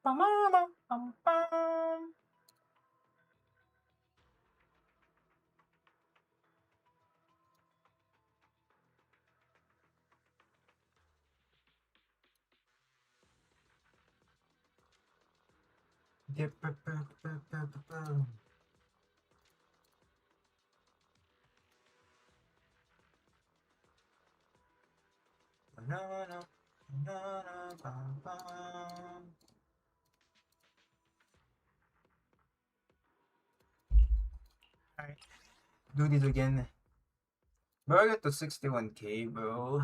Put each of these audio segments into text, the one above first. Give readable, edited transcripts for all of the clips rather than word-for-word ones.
Alright, do this again. Bro, I got to 61k, bro.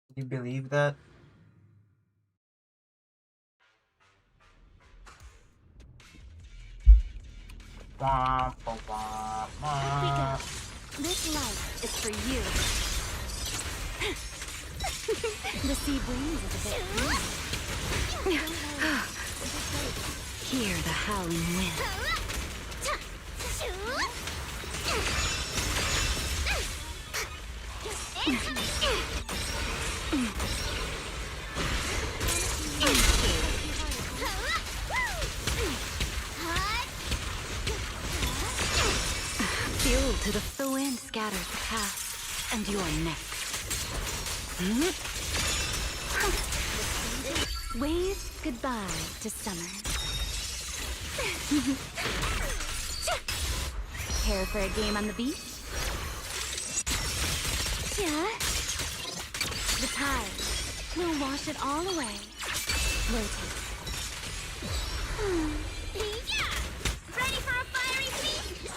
Can you believe that? Wah, wah, wah, Up we go. wah. This life is for you. The sea breeze is a bit free. Hear the howling wind. Fuel to the wind scatters the past, and you're next. Wave goodbye to summer. Care for a game on the beach? Yeah. The tide will wash it all away. Rotate. Ready for a fiery feast?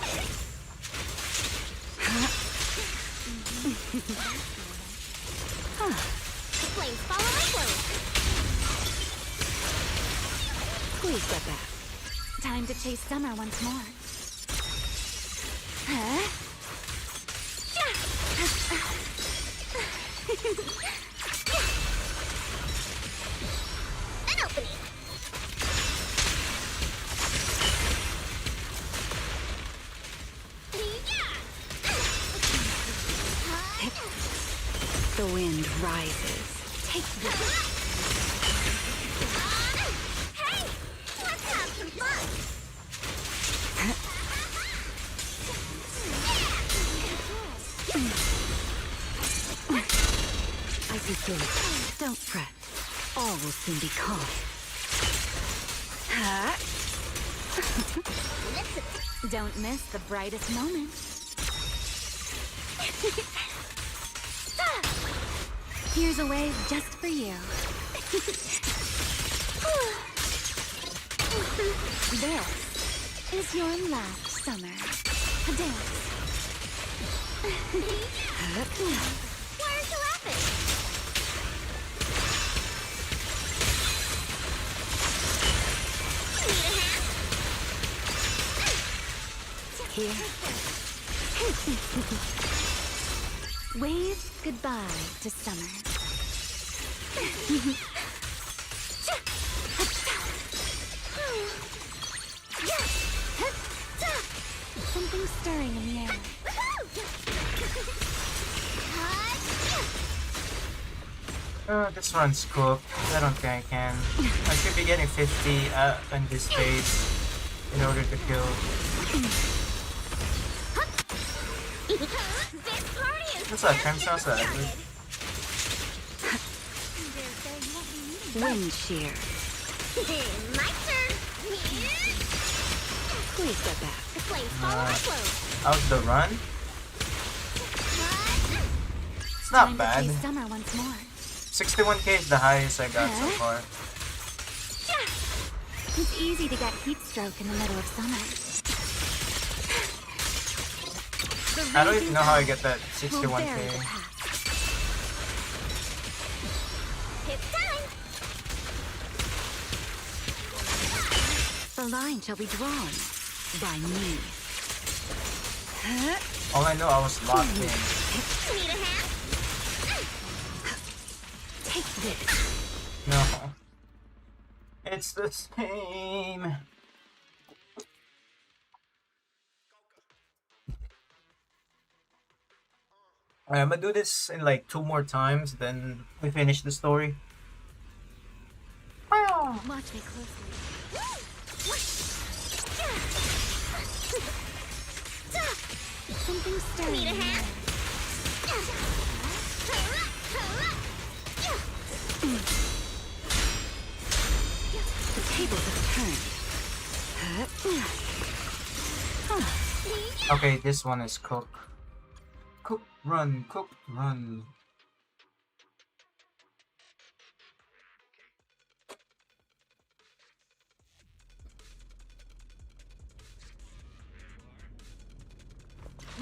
The flames follow my clothes. Squeeze that back. Time to chase summer once more. Huh? An opening. The wind rises. Take this. Hey! Let's have some fun! I see through. Don't fret. All will soon be calm. Don't miss the brightest moment. Here's a wave just for you. This is your last summer. A dance. Why aren't you laughing? Here. Wave goodbye to summer. Something stirring in the air. This one's cooked. I don't think I can. I should be getting 50 on this phase in order to kill. What's that? Crimson's that? Wind shear. My turn. Squeeze that back. The flames follow my clothes. Out the run? It's not Time bad. to chase summer once more. 61k is the highest I got so far. It's easy to get heat stroke in the middle of summer. I don't even know how I get that Will bury the 61k. past. It's time. The line shall be drawn by me. All I know, I was locked in. Need a hand? Take this. No. It's the same. I'm gonna do this in like 2 more times, then we finish the story. Watch me closely. Something stirring. Need a hand? The tables have turned. Okay, this one is cook. Cook, run, cook, run.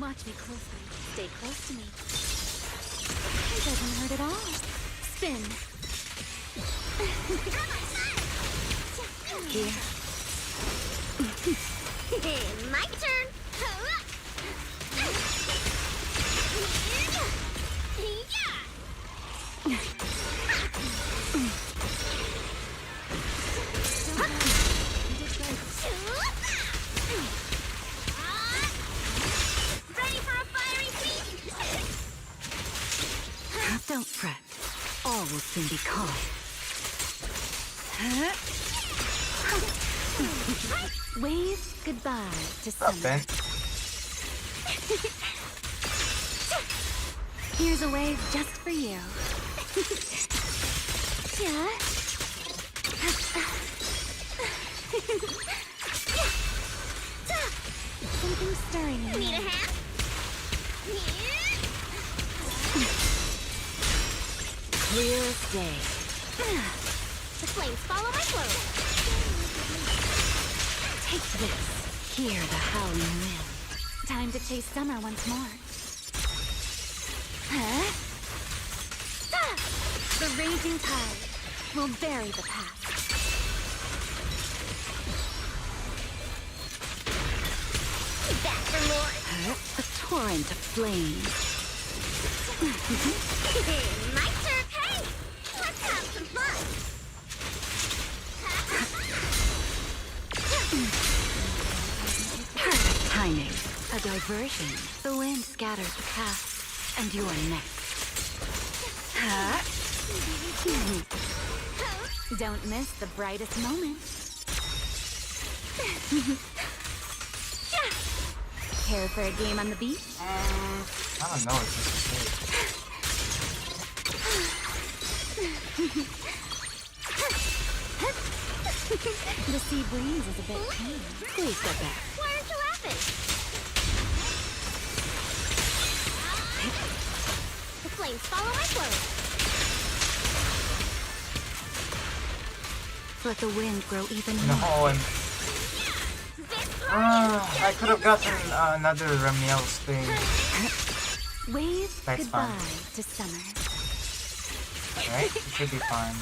Watch me closely. Stay close to me. It doesn't hurt at all. Spin. Here. My turn. Ready for a fiery feast? Don't fret. All will soon be calm. Wave goodbye to What's up, summer. Ben? Here's a wave just for you. Yeah. Something stirring in Need a there. hand? Clear as day. The flames follow my flow. Take this. Hear the howling wind. Time to chase summer once more. Huh? The raging tide will bury the past. Back for more. A torrent of flames. My turn. Hey, let's have some fun. Perfect timing. A diversion. The wind scatters the past, and you are next. Don't miss the brightest moment. Care for a game on the beach? I don't know if this is safe. The sea breeze is a bit keen. Please step back. Why aren't you laughing? The flames follow my flow. Let the wind grow even No, more. and I could have gotten another Ramiel's thing. Wave That's goodbye fine. to summer. Right? It should be fine.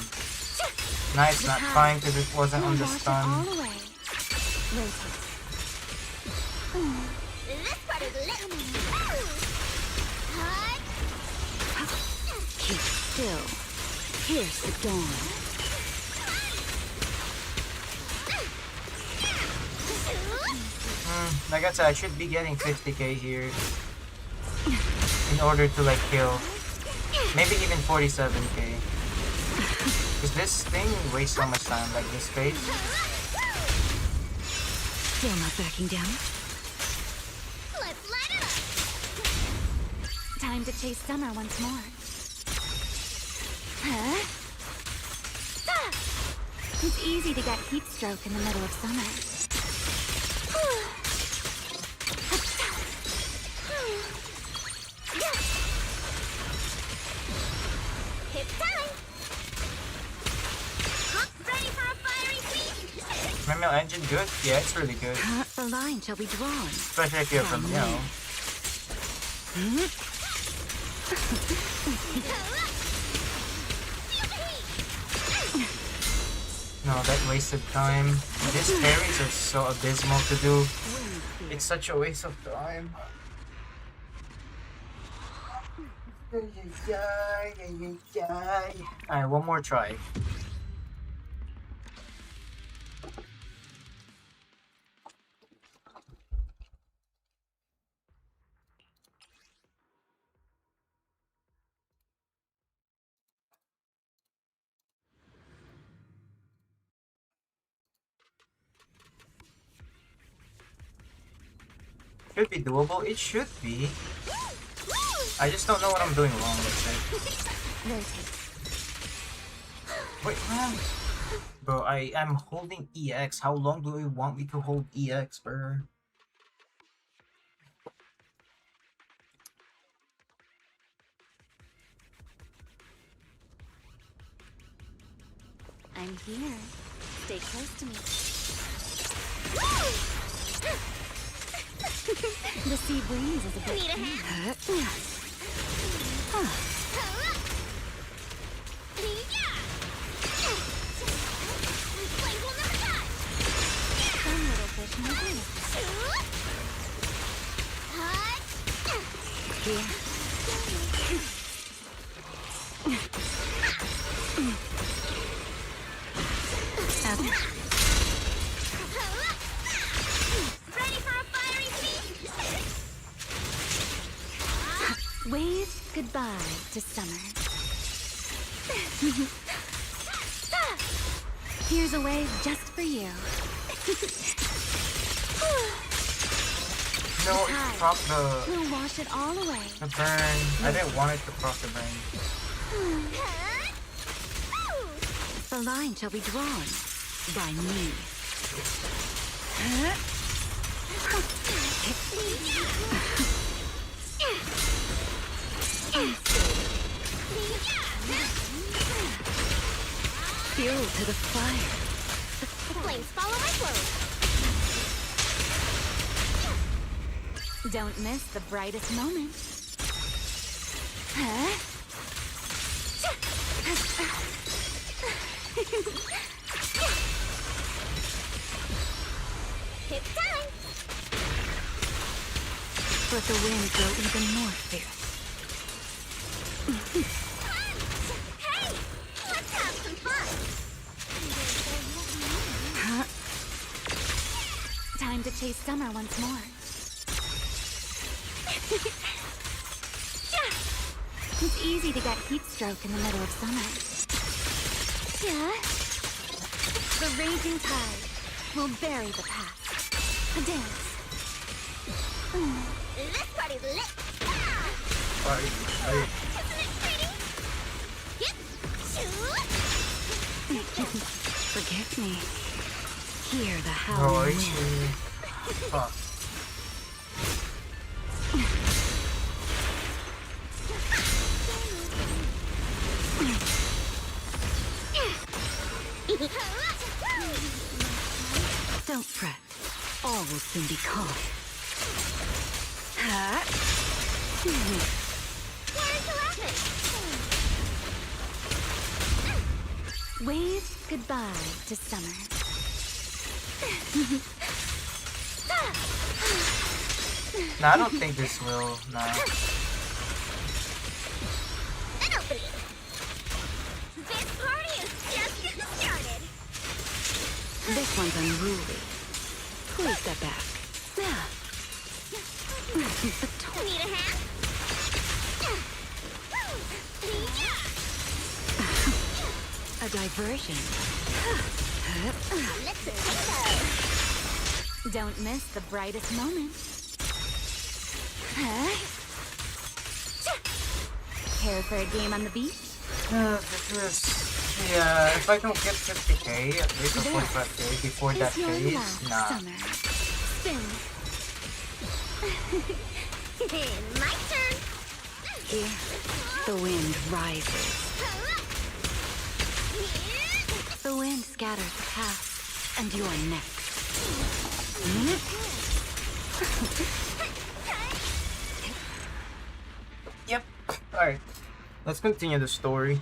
Knight's not fine because it wasn't on the Wash it stun. all away. Rotate. This part is lit. Hut. Keep still. Here's the dawn. Like I said, I should be getting 50k here in order to like kill. Maybe even 47k. Because this thing wastes so much time, like this phase. Still not backing down. Let's light it up. Time to chase summer once more. Huh? It's easy to get heat stroke in the middle of summer. It's time. Ready for a fiery feast? Ramiel engine good? Yeah, it's really good. The line shall be drawn. Especially if you have Ramiel. No, that wasted time. These parries are so abysmal to do. It's such a waste of time. Alright, one more try. Should be doable. It should be. I just don't know what I'm doing wrong with it. Rotate. Wait, man. Bro, I am holding EX. How long do you want me to hold EX, bro? I'm here. Stay close to me. The sea breeze is a bit Need a hand? keen. Flame will never die. Some little fish may be. Here. Okay. Ready for a fiery feast? Wave goodbye to summer. Here's a wave just for you. No, it proc We'll wash it all away. the burn. I didn't want it to proc the burn. The line shall be drawn by me. Fuel to the fire. Flames follow my flow. Don't miss the brightest moment. Huh? It's time. Let the wind grow even more fierce. Hey, let's have some fun. Time to chase summer once more. It's easy to get heat stroke in the middle of summer. Yeah. The raging tide will bury the past. A dance. This party's lit. Sorry. Isn't it pretty? Yep. Shoot. Forgive me. Hear the Bro, howling it's wind. fuck. Don't fret. All will soon be calm. Why aren't you laughing? Wave goodbye to summer. Nah, I don't think this will. Nah. An opening. This party is just getting started. This one's unruly. Please step back. Need a hand? A diversion. Let's go. Don't miss the brightest moment. Huh? Care for a game on the beach? Yeah, if I don't get 50k, at least a This 45k before that It's your phase, last nah. summer. Spin. My turn. Here, the wind rises. The wind scatters the past, and you are next. Yep. Alright. Let's continue the story.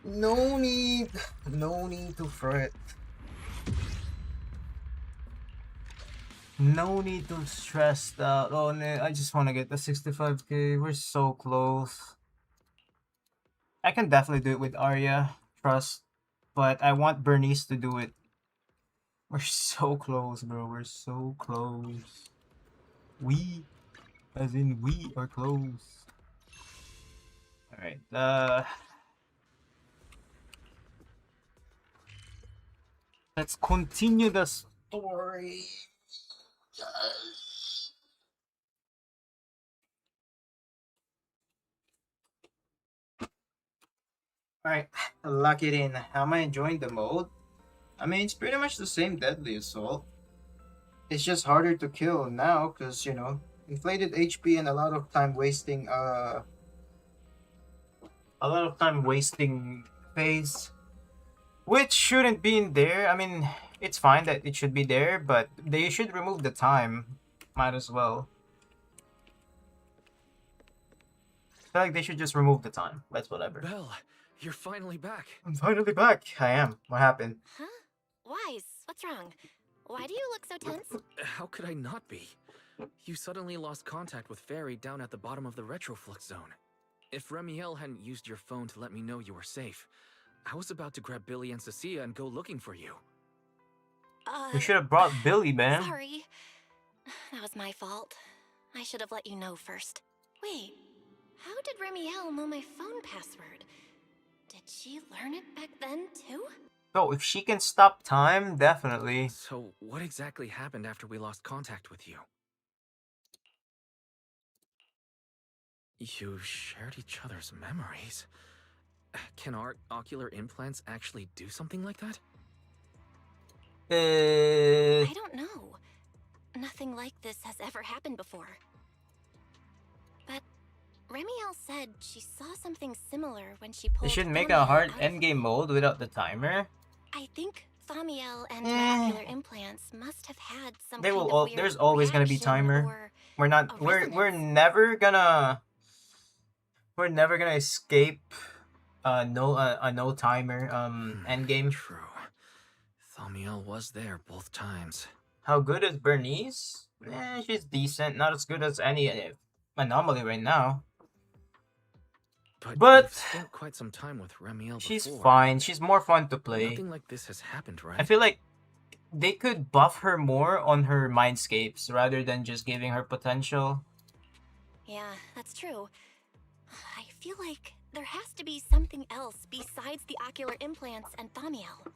No need to fret. No need to stress out on it. I just want to get the 65k. We're so close. I can definitely do it with Arya, trust. But I want Bernice to do it. We're so close, bro. We're so close. We, as in we, are close. Alright, let's continue the story. Alright, lock it in. How am I enjoying the mode? I mean, it's pretty much the same Deadly Assault. It's just harder to kill now because, you know, inflated HP and a lot of time wasting, phase. Which shouldn't be in there. I mean, it's fine that it should be there, but they should remove the time. Might as well. I feel like they should just remove the time. That's whatever. Belle, you're finally back. I'm finally back. I am. What happened? Huh? Wise, what's wrong? Why do you look so tense? How could I not be? You suddenly lost contact with Fairy down at the bottom of the Retroflux zone. If Remiel hadn't used your phone to let me know you were safe, I was about to grab Billy and Cecilia and go looking for you. We should have brought Billy, man. Sorry. That was my fault. I should have let you know first. Wait, how did Remiel know my phone password? Did she learn it back then, too? So, if she can stop time, definitely. So, what exactly happened after we lost contact with you? You shared each other's memories. Can our ocular implants actually do something like that? I don't know. Nothing like this has ever happened before. But Remiel said she saw something similar when she They pulled should make Thamiel a hard out of- endgame mode without the timer. I think Thamiel and my ocular implants must have had some They kind will of al- weird there's always gonna be reaction timer. or- We're not. a We're resonance. never gonna. We're never gonna escape. A no timer. Endgame. True. Thamiel was there both times. How good is Bernice? She's decent. Not as good as any anomaly right now. But- you've spent quite some time with Remiel She's before. fine. She's more fun to play. Nothing like this has happened, right? I feel like they could buff her more on her mindscapes rather than just giving her potential. Yeah, that's true. I feel like there has to be something else besides the ocular implants and Thamiel.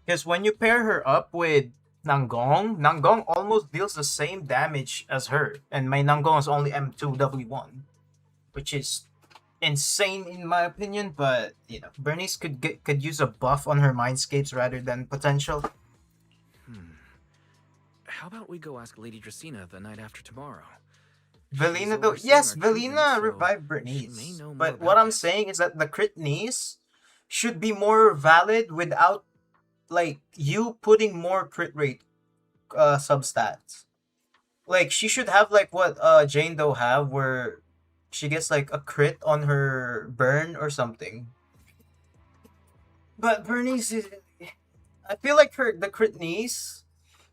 Because when you pair her up with Nanggong almost deals the same damage as her. And my Nanggong is only M2W1. Which is insane in my opinion, but you know, Bernice could use a buff on her mindscapes rather than potential. How about we go ask Lady Dracena the night after tomorrow? Velina She's though, overseeing yes, our Velina treatment, so revived she Bernice. may know more But about what I'm this. saying is that the crit knees should be more valid without like you putting more crit rate substats. Like she should have like what Jane Doe have where she gets like a crit on her burn or something. But Bernice is, I feel like the crit knees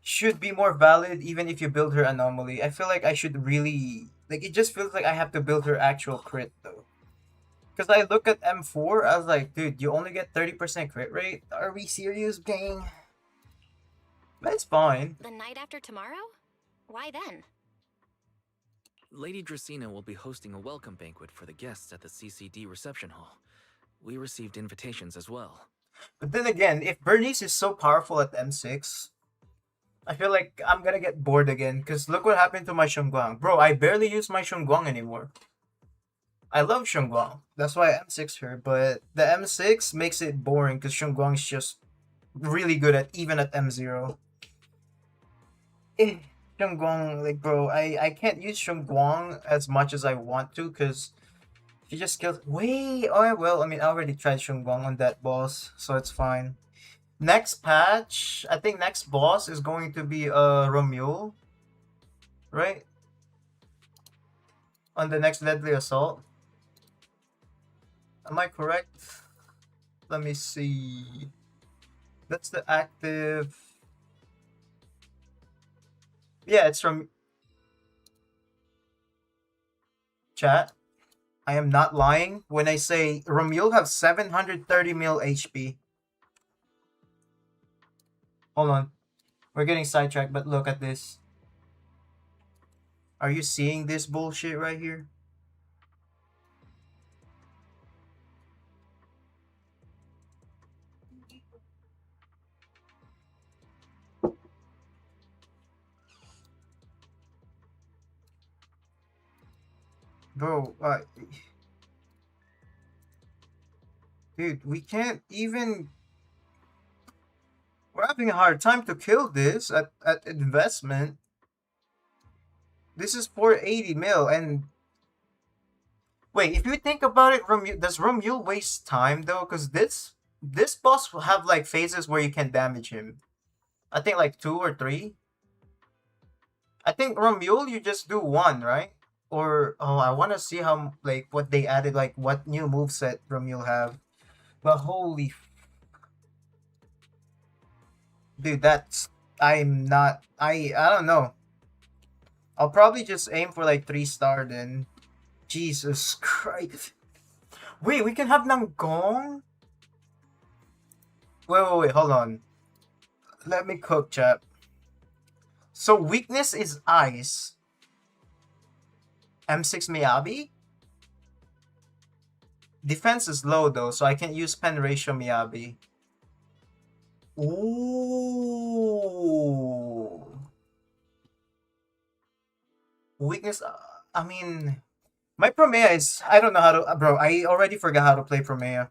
should be more valid even if you build her anomaly. I feel like I should really like it just feels like I have to build her actual crit though. Cause I look at M4, I was like, dude, you only get 30% crit rate? Are we serious, gang? But it's fine. The night after tomorrow? Why then? Lady Dracena will be hosting a welcome banquet for the guests at the CCD reception hall. We received invitations as well. But then again, if Bernice is so powerful at M6, I feel like I'm gonna get bored again. Cause look what happened to my Shunguang. Bro, I barely use my Shunguang anymore. I love Shunguang. That's why I M6 her. But the M6 makes it boring because Shunguang's just really good at even at M0. Shunguang, like bro, I can't use Shunguang as much as I want to because she just kills. Wait, oh well, I mean I already tried Shunguang on that boss, so it's fine. Next patch, I think next boss is going to be Romule, right? On the next Deadly Assault. Am I correct? Let me see. That's the active. Yeah, it's from chat. I am not lying when I say Romule have 730 mil HP. Hold on. We're getting sidetracked, but look at this. Are you seeing this bullshit right here? Bro, Dude, we can't even... We're having a hard time to kill this at investment. This is 480 mil, and... Wait, if you think about it, does Romule waste time, though? Because this boss will have, like, phases where you can damage him. I think, like, 2 or 3. I think Romule, you just do 1, right? Or, oh, I want to see how, like, what they added, like, what new moveset Romule have. But holy... Dude, that's... I don't know. I'll probably just aim for, like, 3-star then. Jesus Christ. Wait, we can have Nanggong? Wait, hold on. Let me cook, chat. So, weakness is ice. M6 Miyabi? Defense is low though, so I can use pen ratio Miyabi. Ooh. Weakness, I mean... My Promea is... I don't know how to... Bro, I already forgot how to play Promea.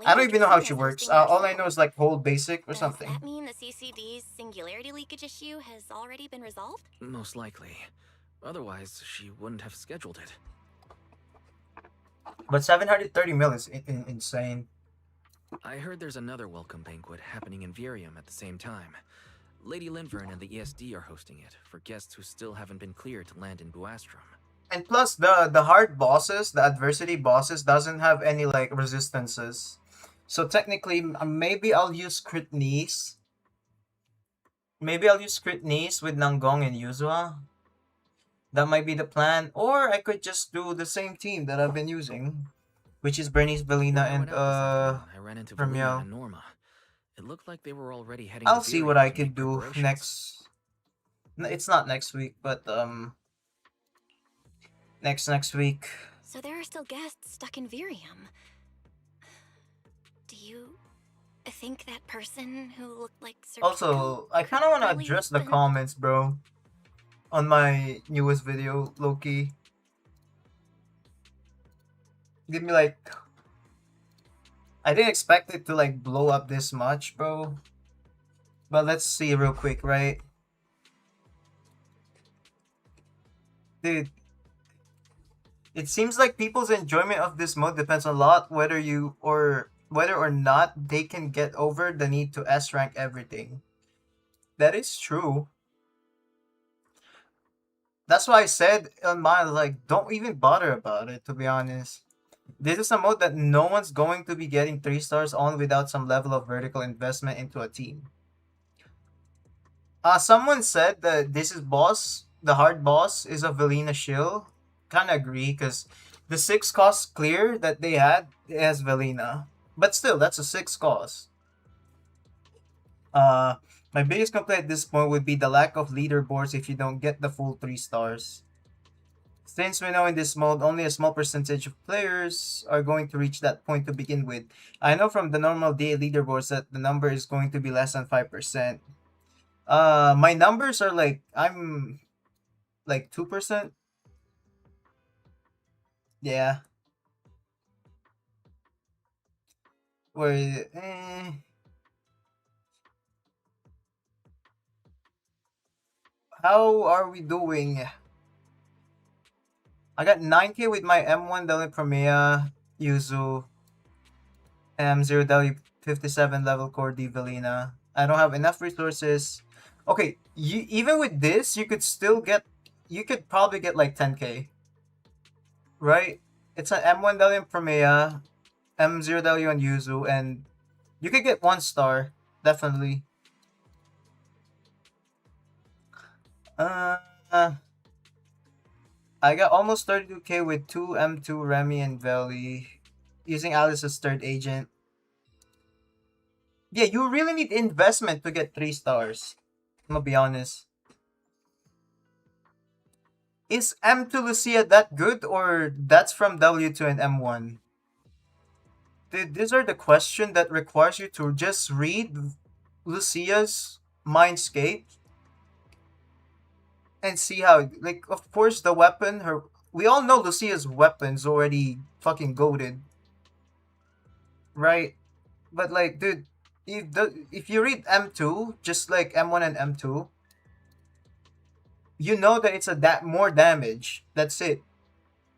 I don't even know how she works. All I know is like hold basic or something. Does that mean the CCD's singularity leakage issue has already been resolved? Most likely. Otherwise, she wouldn't have scheduled it. But 730 mil is insane. I heard there's another welcome banquet happening in Virium at the same time. Lady Linvern and the ESD are hosting it for guests who still haven't been cleared to land in Buastrom. And plus, the hard bosses, the adversity bosses, doesn't have any like resistances. So technically, maybe I'll use Crit Knees. Maybe I'll use Crit Knees with Nanggong and Yuzua. That might be the plan. Or I could just do the same team that I've been using, which is Bernice, Belina, and I ran into Belina Premio. and Norma. It looked like they were already heading I'll to see Virium what I to can make do preparations. next. It's not next week, but next week. So there are still guests stuck in Virium. Do you think that person who looked like Sir Also, I kind of want to really address the spent- comments, bro, on my newest video, Loki. Give me like... I didn't expect it to like blow up this much, bro. But let's see real quick, right? Dude, it seems like people's enjoyment of this mode depends a lot whether or not they can get over the need to S rank everything. That is true. That's why I said on mine, like, don't even bother about it, to be honest. This is a mode that no one's going to be getting 3 stars on without some level of vertical investment into a team. Someone said that this is boss, the hard boss is a Velina shield. Kinda agree, because the 6 cost clear that they had, it has Velina. But still, that's a 6 cost. My biggest complaint at this point would be the lack of leaderboards if you don't get the full 3 stars. Since we know in this mode, only a small percentage of players are going to reach that point to begin with. I know from the normal DA leaderboards that the number is going to be less than 5%. My numbers are like, I'm like 2%. Yeah. Where, How are we doing? I got 9k with my M1 Delhi Premia, Yuzu, M0 57 level core Divalina. I don't have enough resources. Okay, even with this, you could probably get like 10k. Right? It's an M1 Delhi Premia, M0 Delhi on Yuzu, and you could get 1 star, definitely. I got almost 32k with 2 M2 Remy and Veli, using Alice as third agent. Yeah, you really need investment to get 3 stars. I'm gonna be honest. Is M2 Lucia that good, or that's from W2 and M1? These are the questions that requires you to just read Lucia's Mindscape and see how, like, of course the weapon, we all know Lucia's weapon's already fucking goated. right? But like, dude, if you read M2, just like M1 and M2, you know that it's a more damage. That's it.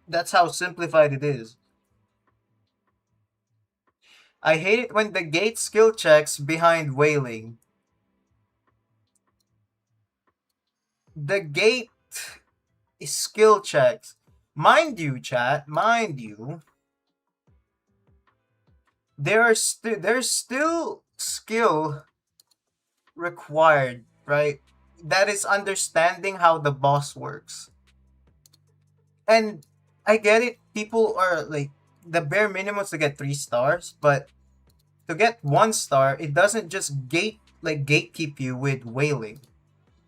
That's how simplified it is. I hate it when the gate skill checks behind wailing. The gate is skill checks. Mind you, chat, mind you, there's still skill required, right? That is understanding how the boss works. And I get it, people are like, the bare minimum is to get 3 stars, but to get 1 star, it doesn't just gatekeep you with wailing.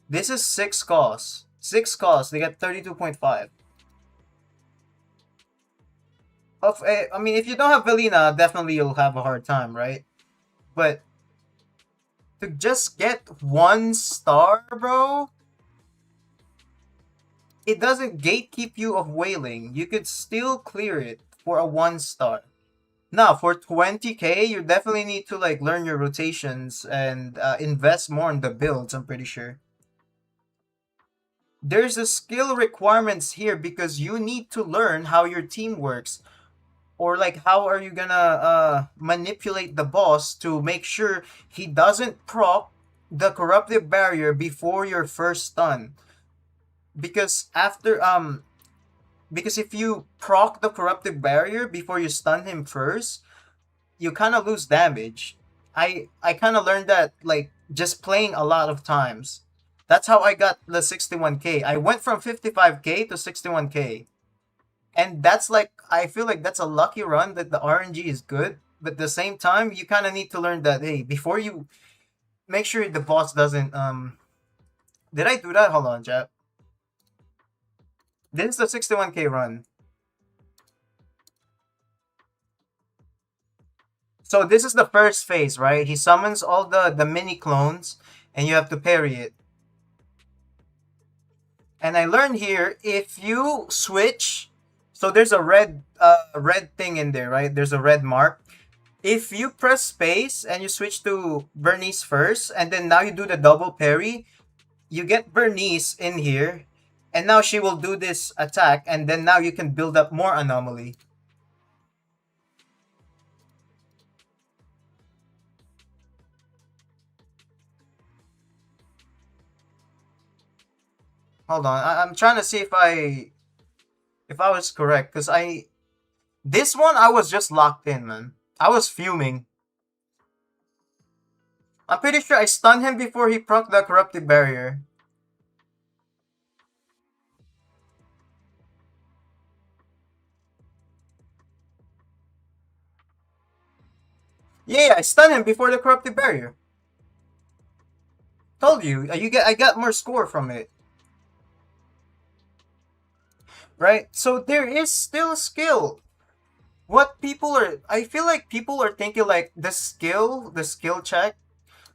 This is 6 costs. 6 costs, they get 32.5. I mean, if you don't have Velina, definitely you'll have a hard time, right? But to just get 1 star, bro, it doesn't gatekeep you of wailing. You could still clear it for a 1 star. Now, for 20k, you definitely need to like learn your rotations and invest more in the builds, I'm pretty sure. There's a skill requirements here because you need to learn how your team works. Or like, how are you gonna manipulate the boss to make sure he doesn't proc the corruptive barrier before your first stun? Because because if you proc the corruptive barrier before you stun him first, you kind of lose damage. I kind of learned that like just playing a lot of times. That's how I got the 61k. I went from 55k to 61k. And that's like, I feel like that's a lucky run that the RNG is good. But at the same time, you kind of need to learn that, hey, before you make sure the boss doesn't, did I do that? Hold on, chat. This is the 61k run. So this is the first phase, right? He summons all the mini clones and you have to parry it. And I learned here, if you switch, so there's a red thing in there, right? There's a red mark. If you press space and you switch to Bernice first, and then now you do the double parry, you get Bernice in here, and now she will do this attack, and then now you can build up more anomaly. Hold on, I'm trying to see if I was correct, because this one I was just locked in, man. I was fuming. I'm pretty sure I stunned him before he proc the corruptive barrier. Yeah, I stunned him before the corruptive barrier. Told you, I got more score from it. Right? So there is still skill. What people are, I feel like people are thinking like the skill check.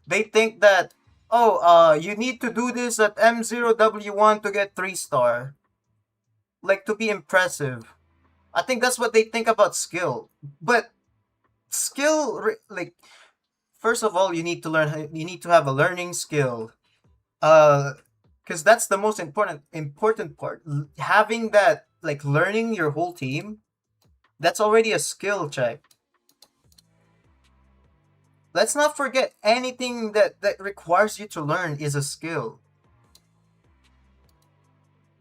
They think that, oh, you need to do this at M0W1 to get 3 star. Like, to be impressive. I think that's what they think about skill. But skill, like, first of all, you need to have a learning skill. Because that's the most important part. Having that, like, learning your whole team, that's already a skill check. Let's not forget, anything that requires you to learn is a skill.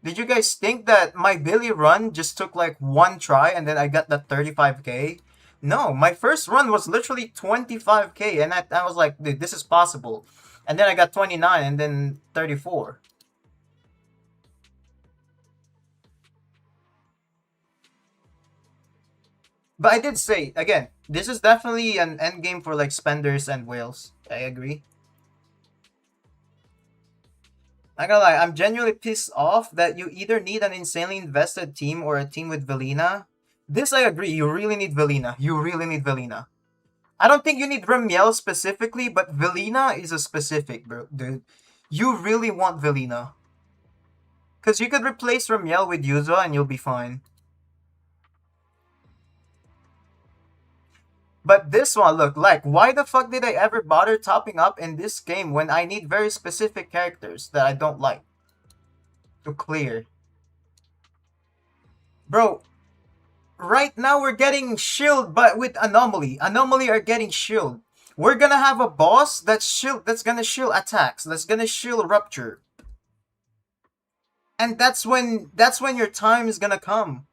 Did you guys think that my Billy run just took like 1 try and then I got the 35k? No, my first run was literally 25k, and I was like, dude, this is possible. And then I got 29 and then 34. But I did say, again, this is definitely an endgame for like spenders and whales. I agree. I gotta lie, I'm genuinely pissed off that you either need an insanely invested team or a team with Velina. This I agree, you really need Velina. You really need Velina. I don't think you need Remiel specifically, but Velina is a specific, bro, dude. You really want Velina. Because you could replace Remiel with Yuzo and you'll be fine. But this one, look, like, why the fuck did I ever bother topping up in this game when I need very specific characters that I don't like to clear? Bro, right now we're getting shield, but with Anomaly. Anomaly are getting shield. We're gonna have a boss that's gonna shield attacks, that's gonna shield rupture. And that's when your time is gonna come.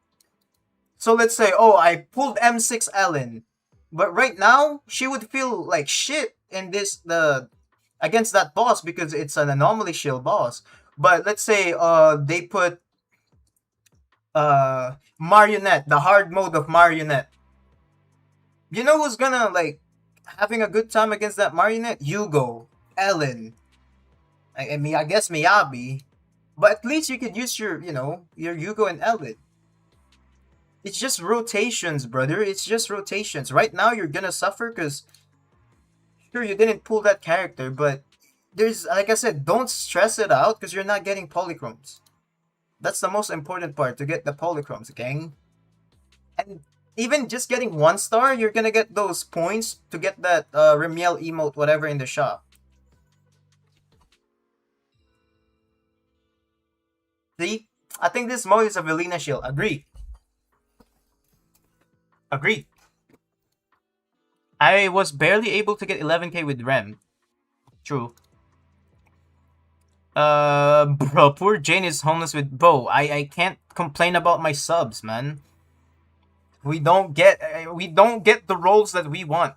So let's say, oh, I pulled M6 Ellen. But right now, she would feel like shit in against that boss because it's an anomaly shield boss. But let's say they put Marionette, the hard mode of Marionette. You know who's gonna like having a good time against that Marionette? Yugo, Ellen. I mean, I guess Miyabi. But at least you could use your Yugo and Ellen. It's just rotations, brother. It's just rotations. Right now, you're gonna suffer because, sure, you didn't pull that character, but there's, like I said, don't stress it out because you're not getting polychromes. That's the most important part, to get the polychromes, gang. And even just getting 1 star, you're gonna get those points to get that Remiel emote, whatever, in the shop. See? I think this mode is a Velina shield. Agree. Agree. I was barely able to get 11k with Rem. True. Bro, poor Jane is homeless with Bo. I can't complain about my subs, man. We don't get the roles that we want.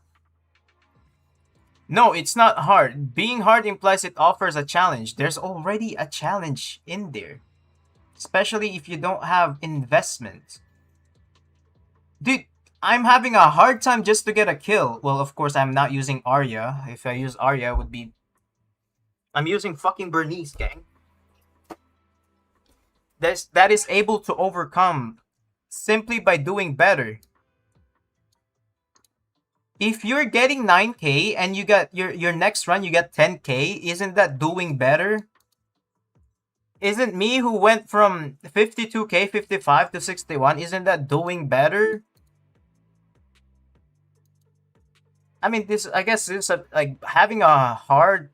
No, it's not hard. Being hard implies it offers a challenge. There's already a challenge in there. Especially if you don't have investment. Dude, I'm having a hard time just to get a kill. Well, of course, I'm not using Arya. If I use Arya, it would be... I'm using fucking Bernice, gang. That is able to overcome simply by doing better. If you're getting 9k and you got your next run, you get 10k, isn't that doing better? Isn't me who went from 52k, 55 to 61, isn't that doing better? I mean, I guess this like having a hard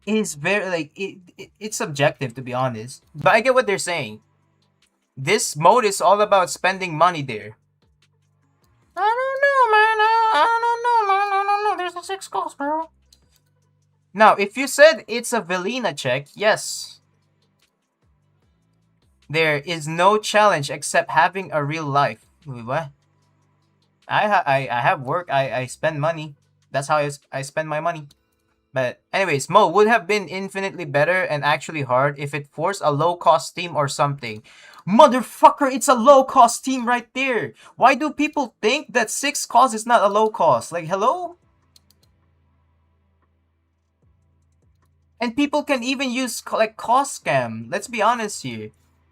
is very like it's subjective, to be honest. But I get what they're saying. This mode is all about spending money there. I don't know, man. I don't know, man. I don't know. There's a 6 calls, bro. Now, if you said it's a Velina check, yes. There is no challenge except having a real life. Wait, what? I have work. I spend money. That's how I spend my money. But anyways, Mo would have been infinitely better and actually hard if it forced a low-cost team or something. Motherfucker, it's a low-cost team right there. Why do people think that 6 cost is not a low cost? Like, hello? And people can even use like cost scam. Let's be honest here.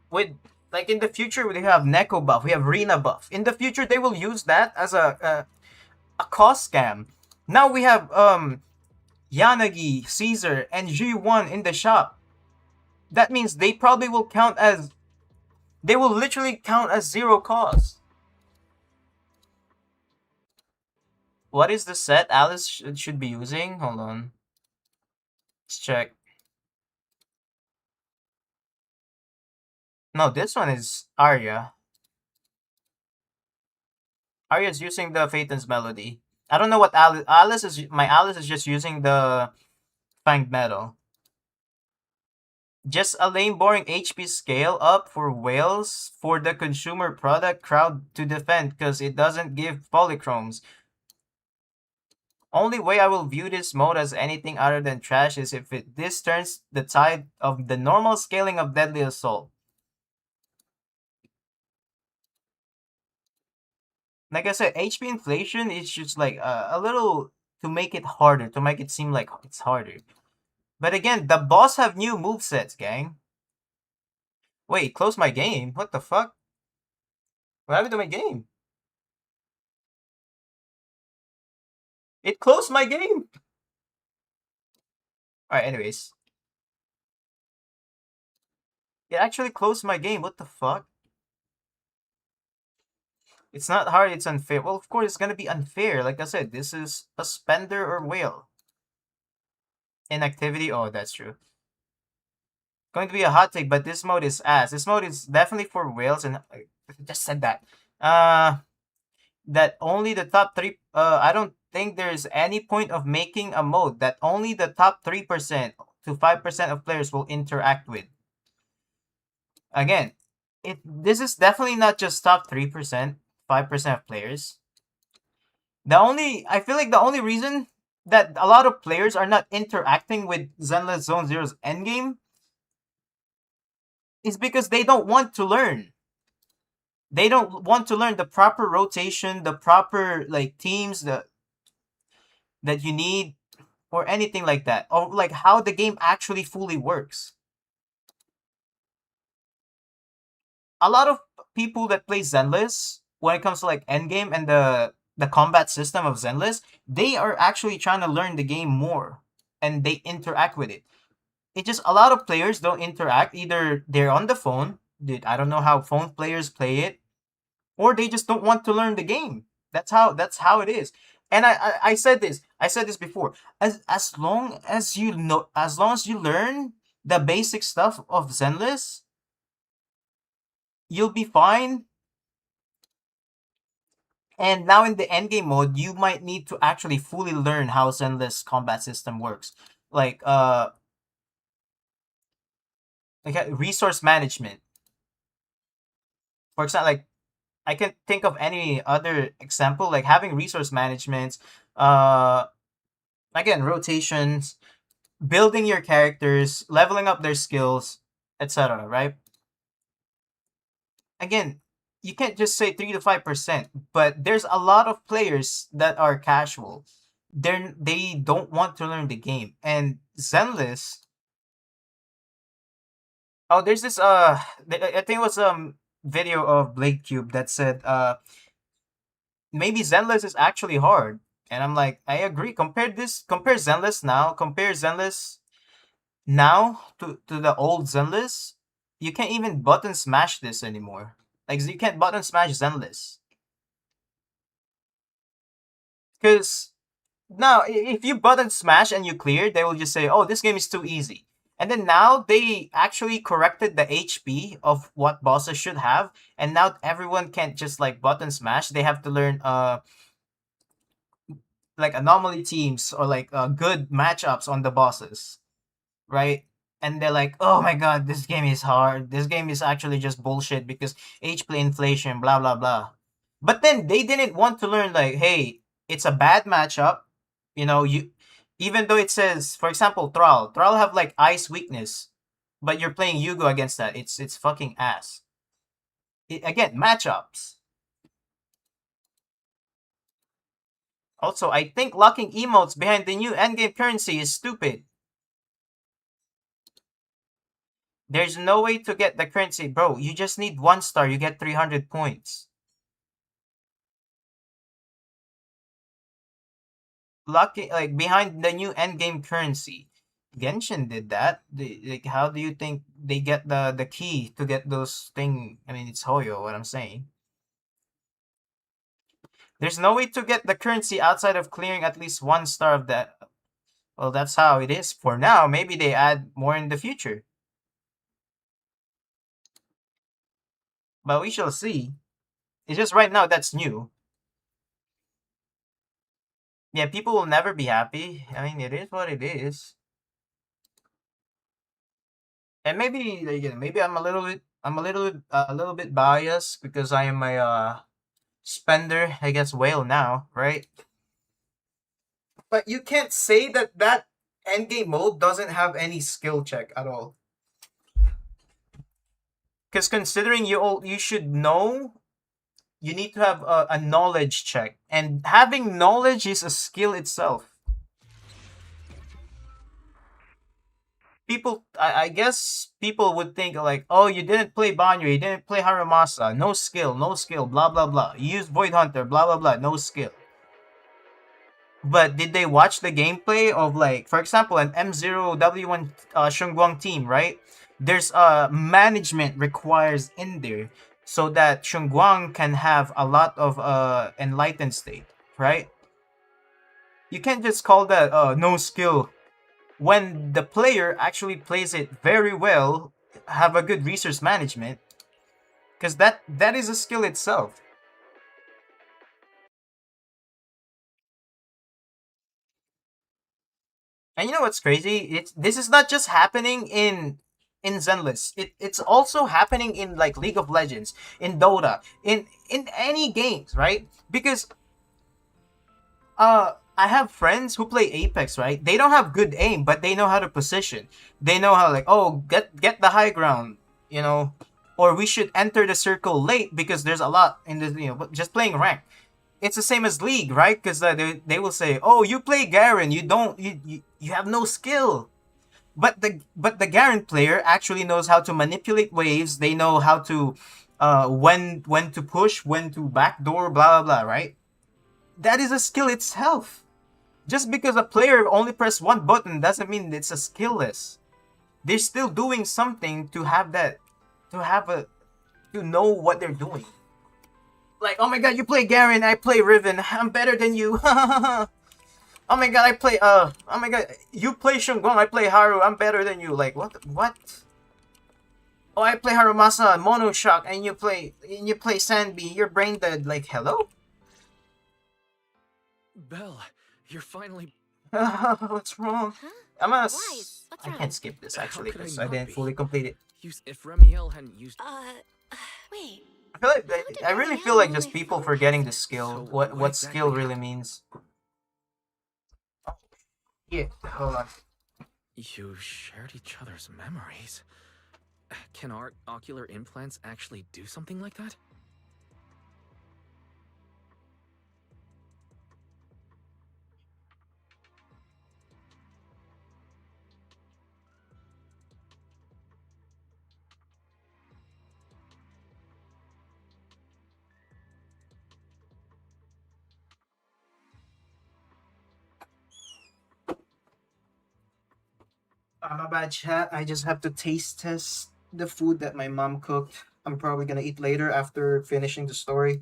With like in the future, we have Neko buff, we have Rina buff. In the future, they will use that as a cost scam. Now we have Yanagi, Caesar, and G1 in the shop. That means they probably will count as... They will literally count as 0 cost. What is the set Alice should be using? Hold on. Let's check. No, this one is Arya. Arya's using the Phaeton's Melody. I don't know what Alice is. My Alice is just using the Fanged Metal. Just a lame, boring HP scale up for whales for the consumer product crowd to defend because it doesn't give polychromes. Only way I will view this mode as anything other than trash is if this turns the tide of the normal scaling of Deadly Assault. Like I said, HP inflation is just like a little to make it harder, to make it seem like it's harder. But again, the boss have new movesets, gang. Wait, close my game? What the fuck? What happened to my game? It closed my game! Alright, anyways. It actually closed my game, what the fuck? It's not hard, it's unfair. Well, of course, it's gonna be unfair. Like I said, this is a spender or whale. Inactivity, oh, that's true. Going to be a hot take, but this mode is ass. This mode is definitely for whales, and I just said that. That only the top 3, I don't think there's any point of making a mode that only the top 3% to 5% of players will interact with. Again, this is definitely not just top 3%, 5% of players. I feel like the only reason that a lot of players are not interacting with Zenless Zone Zero's endgame is because they don't want to learn. They don't want to learn the proper rotation, the proper like teams that you need, or anything like that, or like how the game actually fully works. A lot of people that play Zenless, when it comes to like endgame and the combat system of Zenless, they are actually trying to learn the game more, and they interact with it. It's just a lot of players don't interact. Either they're on the phone, dude, I don't know how phone players play it, or they just don't want to learn the game. That's how it is. And I said this before. As long as you know, as long as you learn the basic stuff of Zenless, you'll be fine. And now in the endgame mode, you might need to actually fully learn how Zenless combat system works. Like resource management. For example, like I can't think of any other example, like having resource management, again, rotations, building your characters, leveling up their skills, etc. Right? Again, you can't just say 3 to 5%, but there's a lot of players that are casual. They don't want to learn the game. And Zenless, oh, there's this I think it was video of Blake Cube that said maybe Zenless is actually hard. And I'm like, I agree. Compare Zenless now to the old Zenless. You can't even button smash this anymore. Like, you can't button smash Zenless. Because now, if you button smash and you clear, they will just say, oh, this game is too easy. And then now they actually corrected the HP of what bosses should have, and now everyone can't just like button smash. They have to learn like anomaly teams or like good matchups on the bosses, right? And they're like, oh my god, this game is hard. This game is actually just bullshit because HP inflation, blah blah blah. But then they didn't want to learn like, hey, it's a bad matchup. You know, you even though it says, for example, Thrall have like ice weakness, but you're playing Yugo against that. It's fucking ass. Again, matchups. Also, I think locking emotes behind the new endgame currency is stupid. There's no way to get the currency, bro. You just need 1 star, you get 300 points. Locking, like, behind the new endgame currency. Genshin did that. Like, how do you think they get the key to get those thing? I mean, it's Hoyo, what I'm saying. There's no way to get the currency outside of clearing at least 1 star of that. Well, that's how it is for now. Maybe they add more in the future. But we shall see. It's just right now that's new. Yeah, people will never be happy. I mean, it is what it is. And maybe again, maybe I'm a little bit biased because I am a spender against whale now, right? But you can't say that endgame mode doesn't have any skill check at all. Because considering you should know, you need to have a knowledge check, and having knowledge is a skill itself. I guess people would think like, oh, you didn't play Banyo, you didn't play Haramasa, no skill, blah blah blah. You used Void Hunter, blah blah blah, no skill. But did they watch the gameplay of, like, for example, an M0W1 Shunguang team, right? There's management requires in there so that Shunguang can have a lot of enlightened state, right? You can't just call that no skill when the player actually plays it very well, have a good resource management, because that is a skill itself. And you know what's crazy? This is not just happening in Zenless. It's also happening in like League of Legends, in Dota, in any games, right? Because I have friends who play Apex, right? They don't have good aim, but they know how to position. They know how, like, oh, get the high ground, you know, or we should enter the circle late because there's a lot in the, you know, just playing rank. It's the same as League, right? Because they will say, oh, you play Garen, you have no skill. But the Garen player actually knows how to manipulate waves. They know how to when to push, when to backdoor, blah blah blah, right? That is a skill itself. Just because a player only press one button doesn't mean it's a skillless. They're still doing something to have that, to know what they're doing. Like, oh my god, you play Garen, I play Riven, I'm better than you. Oh my god, oh my god, you play Shunguang, I play Haru, I'm better than you. Like, what? Oh, I play Harumasa, Mono Shock, and you play Sandby, you're brain dead. Like, hello? Belle, you're finally. What's wrong? Huh? I Wise, what's I wrong? can't skip this How actually could I because I not didn't be? fully complete it. If Remiel hadn't used. Wait. I feel like How did I really Ramiel feel like know just my people phone forgetting the password? skill. So What what skill exactly really means. Oh, yeah, hold on. You shared each other's memories. Can our ocular implants actually do something like that? My bad, chat. I just have to taste test the food that my mom cooked. I'm probably gonna eat later after finishing the story.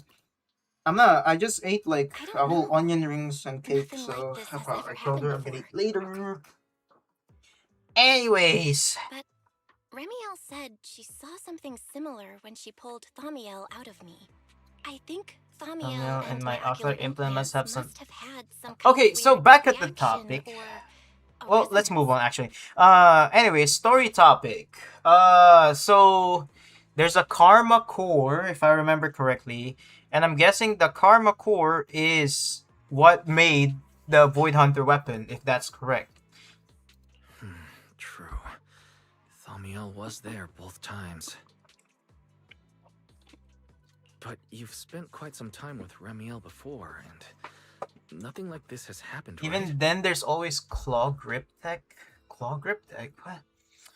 I'm not. I just ate like I don't a whole know. onion rings and cake, Nothing so like this has ever I told her happened I'm gonna eat before. later. Anyways, But Remiel said she saw something similar when she pulled Thaumiel out of me. I think Thaumiel Thaumiel and and my my ocular ocular implant must implants have some. must have had some kind Okay, of so weird back at the reaction topic. or a Well, let's move on resonance. actually. Anyway, story topic. So there's a karma core, if I remember correctly, and I'm guessing the karma core is what made the Void Hunter weapon, if that's correct. True. Thaumiel was there both times. But you've spent quite some time with Remiel before, and nothing like this has happened, Even right? then, there's always claw grip tech. Claw grip tech? What?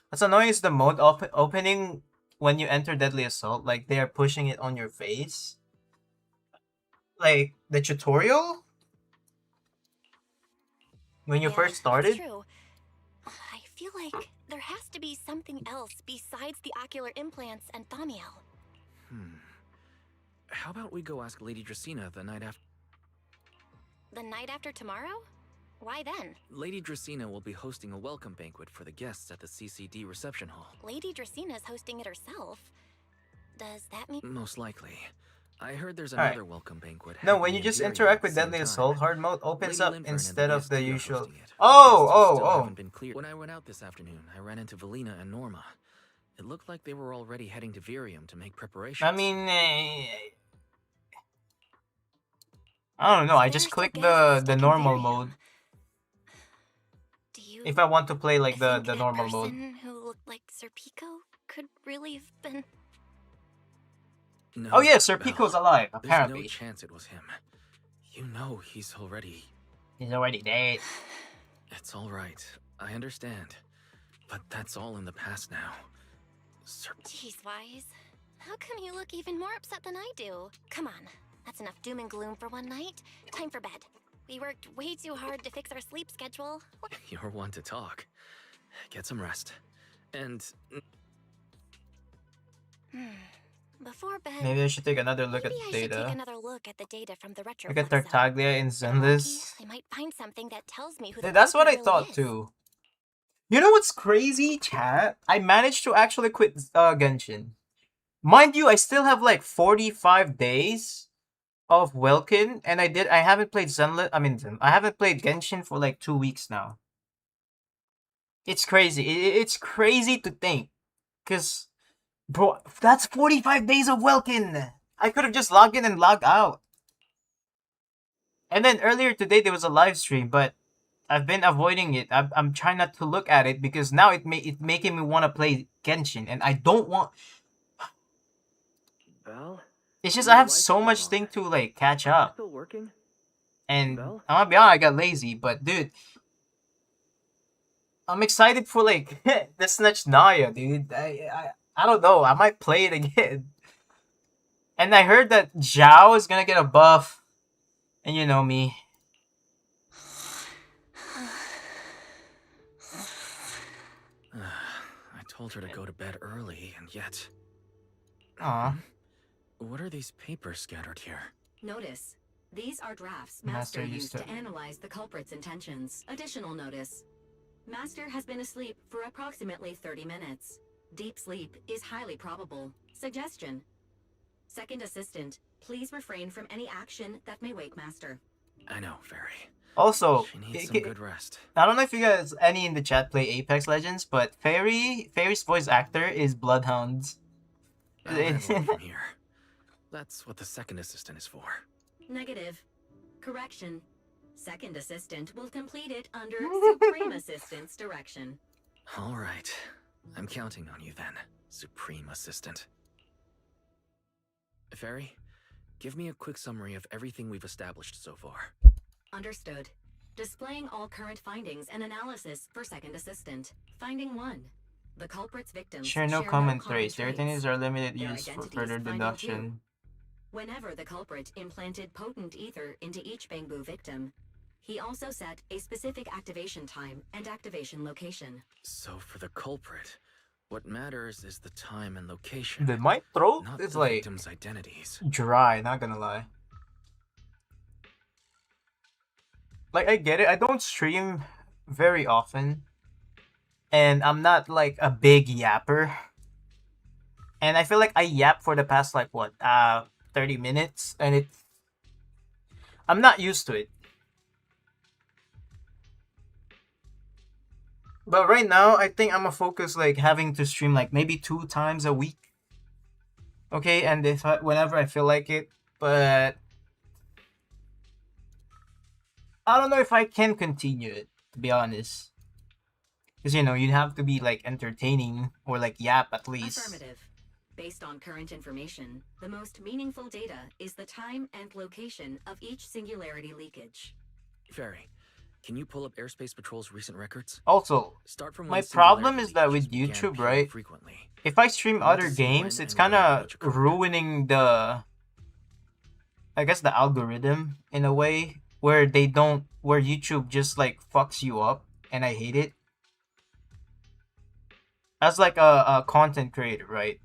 What's annoying is the mode opening when you enter Deadly Assault. Like, they are pushing it on your face. Like, the tutorial? When you Yeah, first that's started? true. I feel like there has to be something else besides the ocular implants and Thaumiel. How about we go ask Lady Dracena the night after? The night after tomorrow? Why then? Lady Dracena will be hosting a welcome banquet for the guests at the CCD reception hall. Lady Dracena's hosting it herself. Does that mean Most likely. I heard there's Alright. another welcome banquet. No, when happening you in just Virion interact at with the same Deadly time. Assault, hard mode opens Lady up Linfern and instead of the BSD are usual. hosting it. Oh, Guests still oh, haven't been cleared. When I went out this afternoon, I ran into Valina and Norma. It looked like they were already heading to Virium to make preparations. I mean, I don't know. I just There's click a guest the stuck in normal Virium. mode Do you if I want to play like think the that normal mode. person who looked like Sir Pico could really have been? No, Oh yeah, Sir Belle. Pico's alive. There's Apparently, no chance it was him. You know he's already... he's already dead. It's all right. I understand. But that's all in the past now. Sir... Jeez, Wise. How come you look even more upset than I do? Come on. That's enough doom and gloom for one night. Time for bed. We worked way too hard to fix our sleep schedule. You're one to talk. Get some rest. And... Before bed, Maybe I should take another look maybe at I the should take data. another look at the data from the Look at Retroflux zone. Tartaglia and If I'm lucky, Zenless. I might find something that tells me who the Dude, that's what I culprit really thought is. too. You know what's crazy, chat? I managed to actually quit Genshin. Mind you, I still have like 45 days of Welkin, and I haven't played I haven't played Genshin for like 2 weeks now. It's crazy. It's crazy to think, cause bro, that's 45 days of Welkin. I could have just logged in and logged out. And then earlier today there was a live stream, but I've been avoiding it. I'm trying not to look at it because now it making me want to play Genshin, and I don't want. Val? It's just Your I have light's so still much on. thing to like catch up, Still working? and Val? I'm gonna be honest, I got lazy. But dude, I'm excited for like the Snatch Naya, dude. I don't know. I might play it again. And I heard that Zhao is gonna get a buff, and you know me. I told her to go to bed early, and yet... Aw. What are these papers scattered here? Notice. These are drafts Master Master used used to- to analyze the culprit's intentions. Additional notice. Master has been asleep for approximately 30 minutes. Deep sleep is highly probable. Suggestion. Second assistant, please refrain from any action that may wake Master. I know, Fairy. Also, She needs some good rest. I don't know if you guys any in the chat play Apex Legends, but Fairy's voice actor is Bloodhound. I'll handle it from here. That's what the second assistant is for. Negative. Correction. Second assistant will complete it under Supreme Assistant's direction. All right. I'm counting on you then, Supreme Assistant. Fairy, give me a quick summary of everything we've established so far. Understood. Displaying all current findings and analysis for second assistant. Finding 1. The culprit's victims Share no common common traits. Their traits. identities are limited Their use for identities further finding deduction. Whenever the culprit implanted potent ether into each Bangbu victim, he also set a specific activation time and activation location. So for the culprit, what matters is the time and location, Dude, my throat not is the like victims' identities. dry, not gonna lie. Like, I get it. I don't stream very often. And I'm not like a big yapper. And I feel like I yap for the past like what, 30 minutes, and I'm not used to it. But right now, I think I'm gonna focus like having to stream like maybe 2 times a week. Okay, and whenever I feel like it, but I don't know if I can continue it, to be honest. Because, you know, you'd have to be like entertaining or like yap at least. Affirmative. Based on current information, the most meaningful data is the time and location of each singularity leakage. Fairy, can you pull up Airspace Patrol's recent records? Also, Start from my when problem singularity is that with leakages began YouTube, appearing right? Frequently. If I stream I want other to see games, when it's and kind where of which occurred. ruining the, I guess, the algorithm in a way where where YouTube just like fucks you up, and I hate it. As like a content creator, right?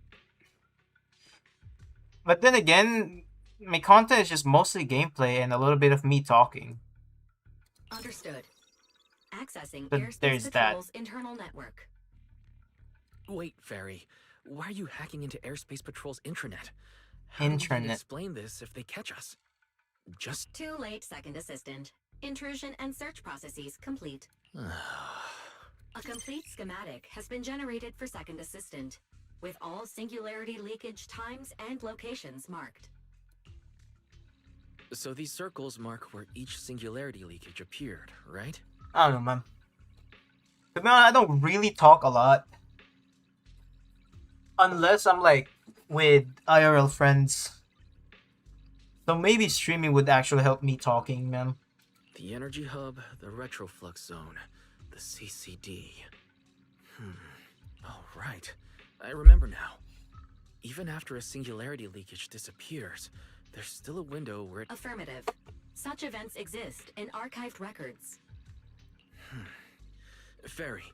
But then again, my content is just mostly gameplay and a little bit of me talking. Understood. Accessing But Airspace there's that. Patrol's internal network. Wait, Fairy. Why are you hacking into Airspace Patrol's intranet? How do we even Intranet. explain this if they catch us? Just... Too late, second assistant. Intrusion and search processes complete. A complete schematic has been generated for second assistant, with all singularity leakage times and locations marked. So these circles mark where each singularity leakage appeared, right? I don't know, man. To be honest, I don't really talk a lot. Unless I'm like with IRL friends. So maybe streaming would actually help me talking, man. The energy hub, the retroflux zone, the CCD. Oh, right. I remember now. Even after a singularity leakage disappears, there's still a window where it... Affirmative. Such events exist in archived records. Fairy,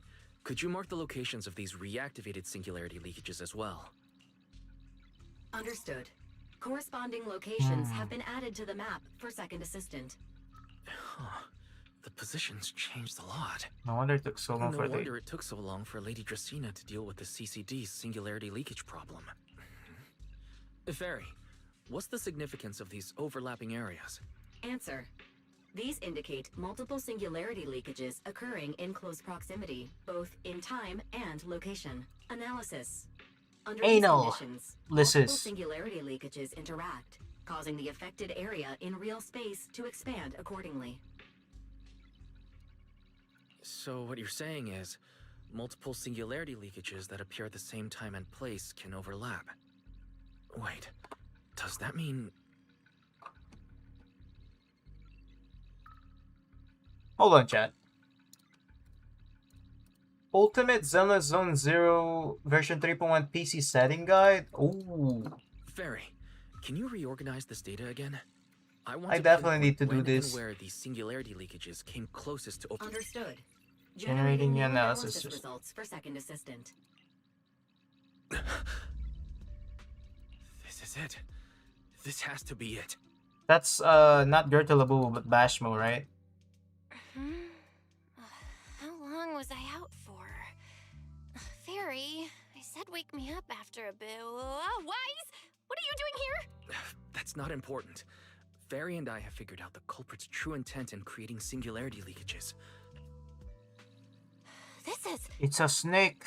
could you mark the locations of these reactivated singularity leakages as well? Understood. Corresponding locations have been added to the map for Second Assistant. Huh. The positions changed a lot. No wonder it took so long No for the. wonder it took so long for Lady Dracena to deal with the CCD's singularity leakage problem. Fairy, what's the significance of these overlapping areas? Answer. These indicate multiple singularity leakages occurring in close proximity, both in time and location. Analysis. Under these Anal. conditions, multiple Lysis. singularity leakages interact, causing the affected area in real space to expand accordingly. So what you're saying is, multiple singularity leakages that appear at the same time and place can overlap. Wait, does that mean... Hold on, chat. Ultimate Zelda Zone Zero version 3.1 PC setting guide. Ooh, Fairy, can you reorganize this data again? I want I to definitely pinpoint need to do when this. and where these singularity leakages came closest to open. Understood. Generating new the analysis results for Second Assistant. This is it. This has to be it. that's not Gerta Labu but Bashmo, right? How long was I out for? Fairy, I said wake me up after a bit. Wise? What are you doing here? That's not important. Fairy and I have figured out the culprit's true intent in creating singularity leakages. This is... It's a snake.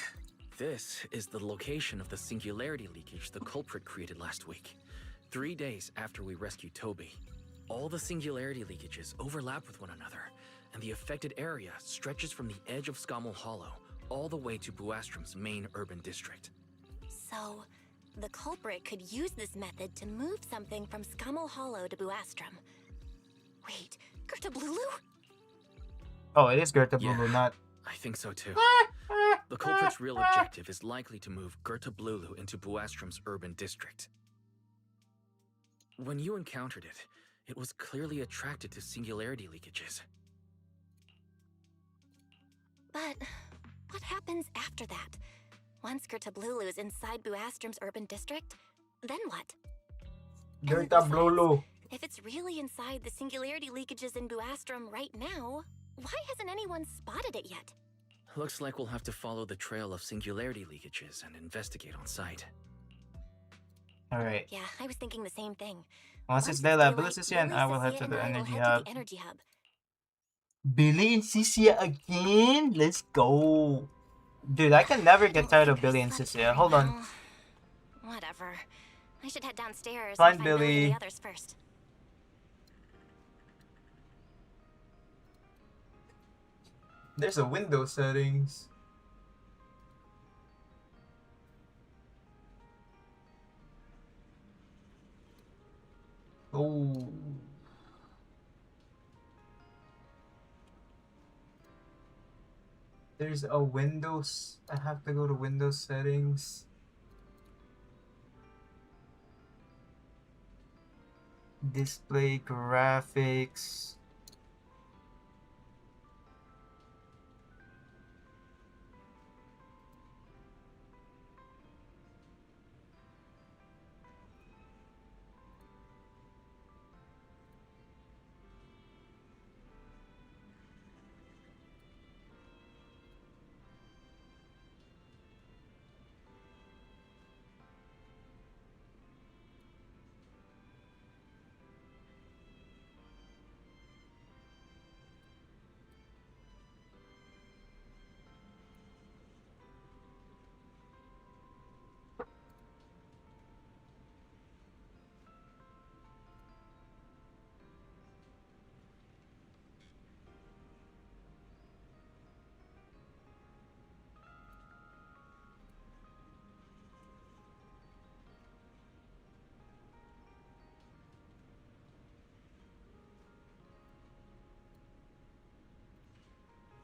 This is the location of the singularity leakage the culprit created last week. 3 days after we rescued Toby. All the singularity leakages overlap with one another, and the affected area stretches from the edge of Scommel Hollow all the way to Buastrom's main urban district. So, the culprit could use this method to move something from Scommel Hollow to Buastrom. Wait, Gerta Blulu? Oh, it is Gerta Yeah. Blulu, not. I think so too. The culprit's real objective is likely to move Gerta Blulu into Buastrom's urban district. When you encountered it, it was clearly attracted to singularity leakages. But what happens after that? Once Gerta Blulu is inside Buastrom's urban district, then what? And Gerta besides, Blulu. if it's really inside the singularity leakages in Buastrom right now, why hasn't anyone spotted it yet? Looks like we'll have to follow the trail of singularity leakages and investigate on site. Alright. Yeah, I was thinking the same thing. Once it's daylight, Billy, Cecilia, and I will head to Cecilia the and I will energy head to hub. the energy hub. Billy and Cecilia again? Let's go. Dude, I can never I get don't tired think of Billy I and slept Cecilia. very Hold on. well. Whatever. I should head downstairs Find and find Billy Billy. and the others first. There's a window settings. Oh. There's a Windows. I have to go to Windows settings. Display graphics.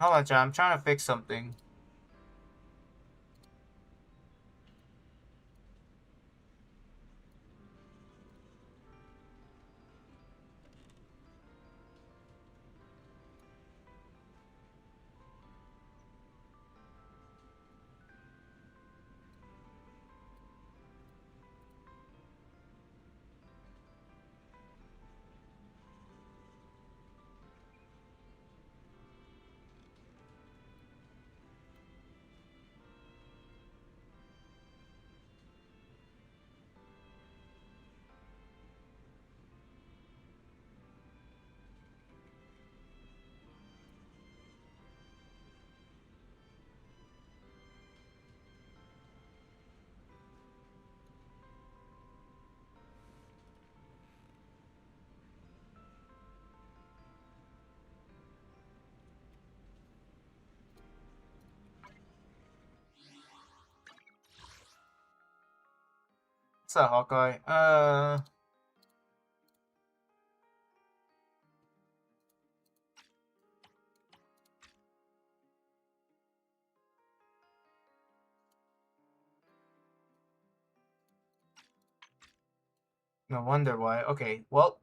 Hold on, John. I'm trying to fix something. What's up, Hawkeye? No wonder why. Okay, well.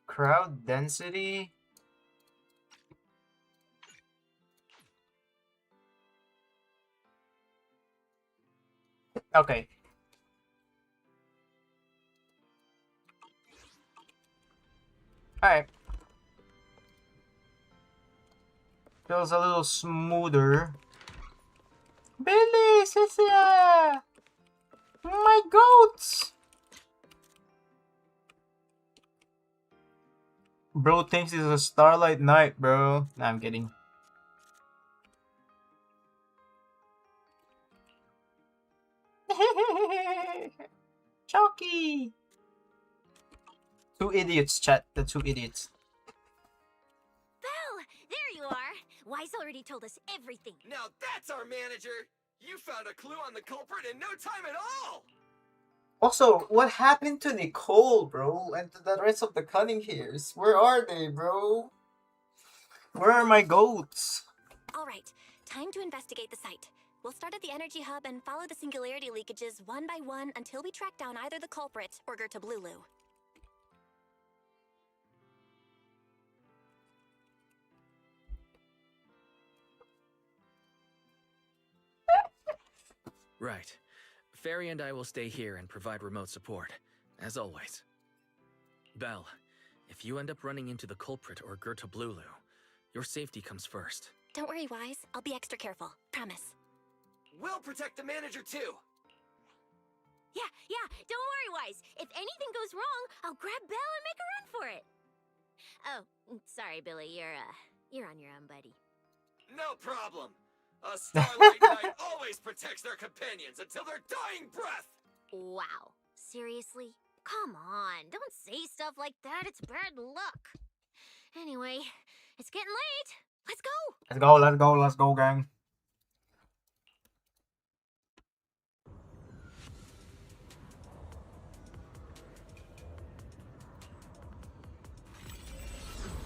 Crowd density. Okay. Alright. Feels a little smoother. Billy, Cecilia! My goats! Bro thinks it's a starlight night, bro. Nah, I'm kidding. Chucky! Two idiots, chat. The two idiots. Belle, there you are. Wise already told us everything. Now that's our manager! You found a clue on the culprit in no time at all! Also, what happened to Nicole, bro? And to the rest of the Cunninghams? Where are they, bro? Where are my goats? All right, time to investigate the site. We'll start at the energy hub and follow the singularity leakages one by one until we track down either the culprit or Gerta Blulu. Right. Fairy and I will stay here and provide remote support, as always. Belle, if you end up running into the culprit or Gerta Blulu, your safety comes first. Don't worry, Wise. I'll be extra careful. Promise. We'll protect the manager too! Yeah, don't worry, Wise. If anything goes wrong, I'll grab Belle and make a run for it. Oh, sorry, Billy. You're on your own, buddy. No problem! A Starlight Knight always protects their companions until their dying breath! Wow. Seriously? Come on, don't say stuff like that. It's bad luck. Anyway, it's getting late. Let's go. Let's go, gang.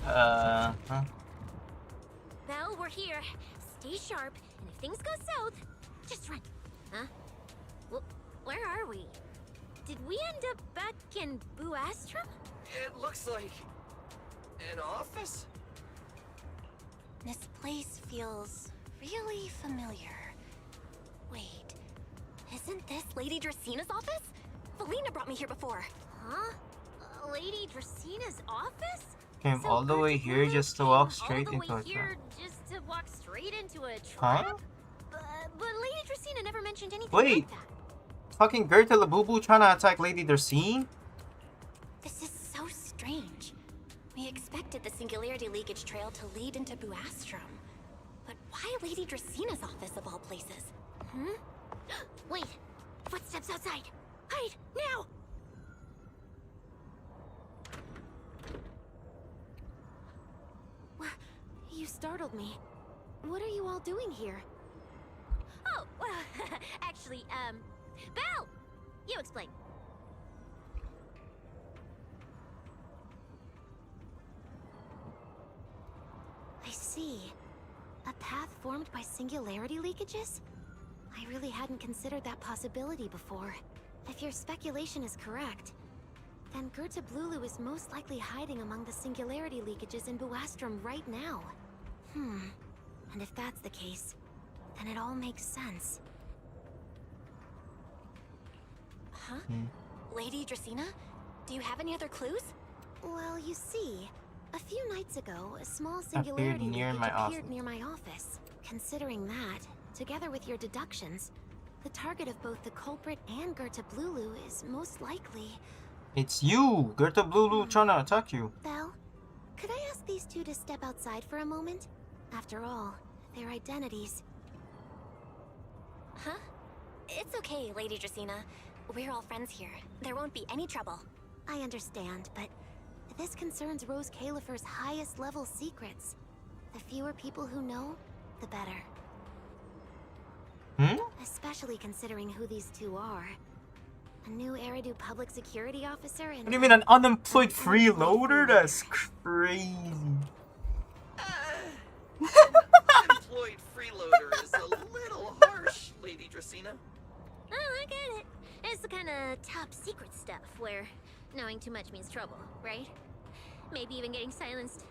Huh? Well, we're here. Stay sharp, and if things go south, just run. Huh? Where are we? Did we end up back in Buastrum? It looks like... an office? This place feels really familiar. Wait, isn't this Lady Dracina's office? Felina brought me here before. Huh? Lady Dracina's office? Came So all the way Gerta here Blulu just to came walk straight all the into way a here trap. just to walk straight into a Huh? trap? But Lady Dracina never mentioned anything Wait. like that. Fucking Gerta Labubu trying to attack Lady Dracine? This is so strange. We expected the singularity leakage trail to lead into Buastrum. But why Lady Dracina's office of all places? Hmm? Wait! Footsteps outside! Hide! Now! You startled me. What are you all doing here? Oh, well, actually, Belle! You explain. I see. A path formed by singularity leakages? I really hadn't considered that possibility before. If your speculation is correct, then Gerta Blulu is most likely hiding among the singularity leakages in Buastrum right now. And if that's the case, then it all makes sense. Huh? Lady Dracina? Do you have any other clues? Well, you see, a few nights ago, a small singularity near leakage my appeared office. near my office. Considering that, together with your deductions, the target of both the culprit and Gerta Blulu is most likely... It's you! Gerta Blulu trying to attack you. Belle, could I ask like these two to step outside for a moment? After all, their identities. Huh? It's okay, Lady Dracena. We're all friends here. There won't be any trouble. I understand, but this concerns Rose Califer's highest level secrets. The fewer people who know, the better. Hmm? Especially considering who these two are. A new Eridu public security officer and... What do you mean, an unemployed freeloader? That's crazy. Unemployed freeloader is a little harsh, Lady Dracena. Oh, I get it. It's the kind of top secret stuff where knowing too much means trouble, right? Maybe even getting silenced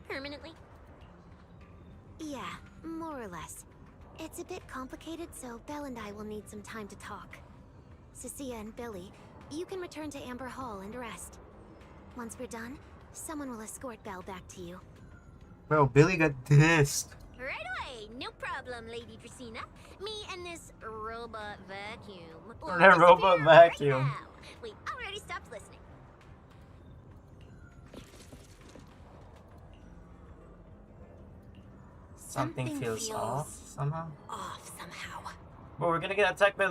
permanently. Yeah, more or less. It's a bit complicated, so Belle and I will need some time to talk. Cecilia and Billy, you can return to Amber Hall and rest. Once we're done, someone will escort Belle back to you. Bro, Billy got dissed. Right away, no problem, Lady Dracena. Me and this robot vacuum. will The robot disappear vacuum. Right now. Wait, I already stopped listening. Something feels off somehow. Off somehow. Bro, we're gonna get attacked by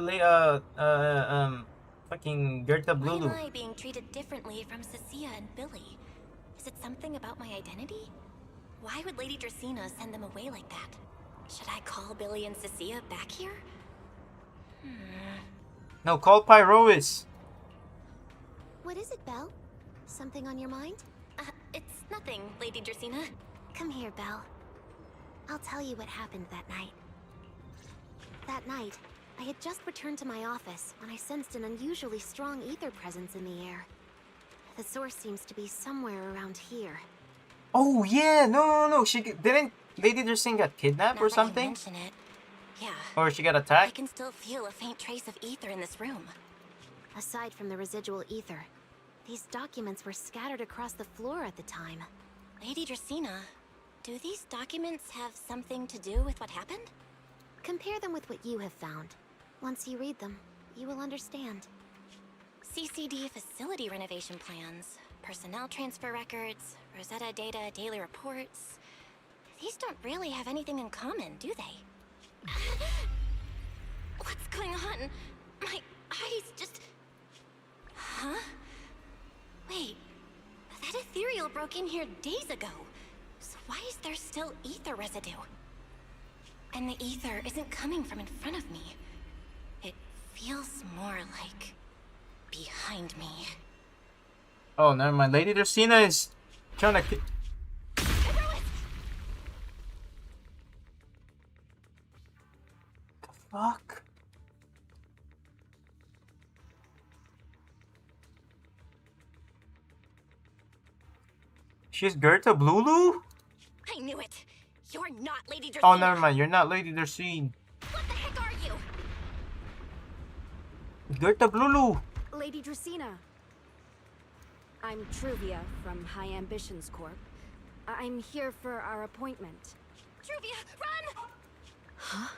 fucking Gerta Why Blulu. am I being treated differently from Cecilia and Billy? Is it something about my identity? Why would Lady Dracena send them away like that? Should I call Billy and Cecilia back here? No, call Pyrois. What is it, Belle? Something on your mind? It's nothing, Lady Dracena. Come here, Belle. I'll tell you what happened that night. That night, I had just returned to my office when I sensed an unusually strong ether presence in the air. The source seems to be somewhere around here. Oh yeah, no. Didn't Lady Dracena get kidnapped Now or that you something? mention it, yeah. Or she got I attacked? can still feel a faint trace of ether in this room. Aside from the residual ether, these documents were scattered across the floor at the time. Lady Dracena, do these documents have something to do with what happened? Compare them with what you have found. Once you read them, you will understand. CCD facility renovation plans, personnel transfer records, Rosetta data daily reports. These don't really have anything in common, do they? What's going on? My eyes just... Huh? Wait, that ethereal broke in here days ago. So why is there still ether residue? And the ether isn't coming from in front of me. It feels more like behind me. Oh, never mind. Lady Dracena is trying to. The fuck? She's Gerta Blulu? I knew it. You're not Lady Dracena. Oh, never mind. You're not Lady Dracena. What the heck are you? Gerta Blulu. Lady Dracena. I'm Truvia from High Ambitions Corp. I'm here for our appointment. Truvia, run! Huh?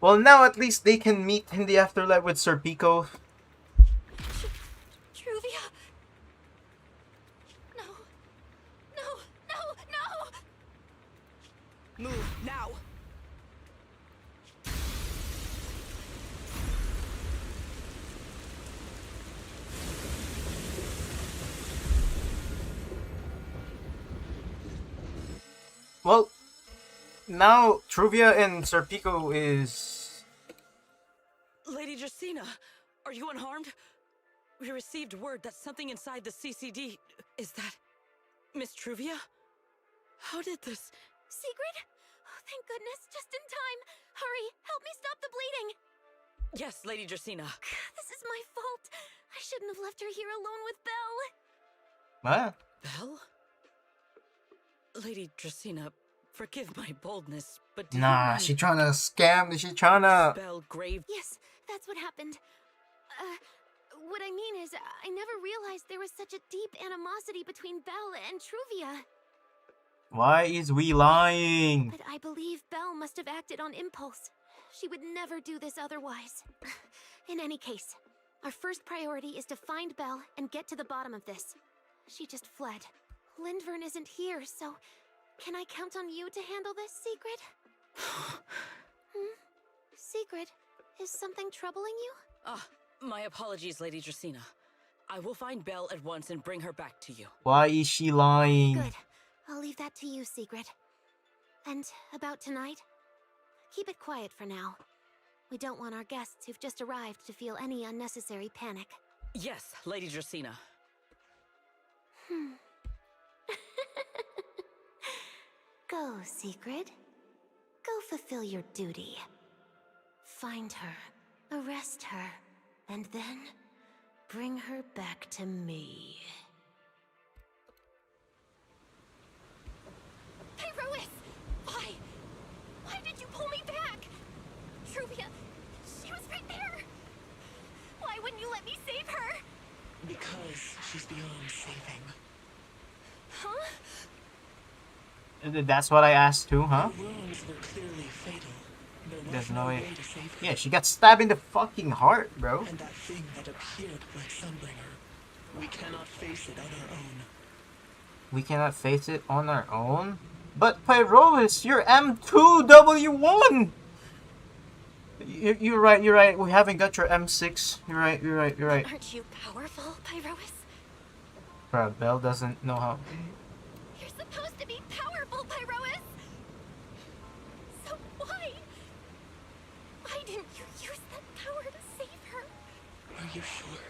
Well, now at least they can meet in the afterlife with Sir Pico. Truvia! No. No, no, no! Move now! Well, now Truvia and Sir Pico is... Lady Dracena, are you unharmed? We received word that something inside the CCD... Is that... Miss Truvia? How did this... Sigrid? Oh, thank goodness, just in time. Hurry, help me stop the bleeding. Yes, Lady Dracena. This is my fault. I shouldn't have left her here alone with Belle. What? Belle? Lady Dracena, Forgive my boldness, but do you Nah, mean she trying to scam. She trying to. spell grave? Yes, that's what happened. What I mean is, I never realized there was such a deep animosity between Belle and Truvia. Why is we lying? But I believe Belle must have acted on impulse. She would never do this otherwise. In any case, our first priority is to find Belle and get to the bottom of this. She just fled. Lindvern isn't here, so can I count on you to handle this, Secret? Secret, is something troubling you? Ah, my apologies, Lady Dracena. I will find Belle at once and bring her back to you. Why is she lying? Good. I'll leave that to you, Secret. And about tonight? Keep it quiet for now. We don't want our guests who've just arrived to feel any unnecessary panic. Yes, Lady Dracena. Go, Secret. Go fulfill your duty. Find her, arrest her, and then bring her back to me. Pyrois! Why? Why did you pull me back? Truvia, she was right there. Why wouldn't you let me save her? Because she's beyond saving. Huh? That's what I asked too, huh? Her wounds were clearly fatal. There was There's no way. to save her. Yeah, she got stabbed in the fucking heart, bro. And that thing that appeared like Sunbringer. We cannot face it on our own. We cannot face it on our own? But Pyrois, you're M2W1! You're right. We haven't got your M6. You're right. Aren't you powerful, Pyrois? Bro, Belle doesn't know how. You're supposed to be powerful, Pyrois! So why? Why didn't you use that power to save her? Are you sure?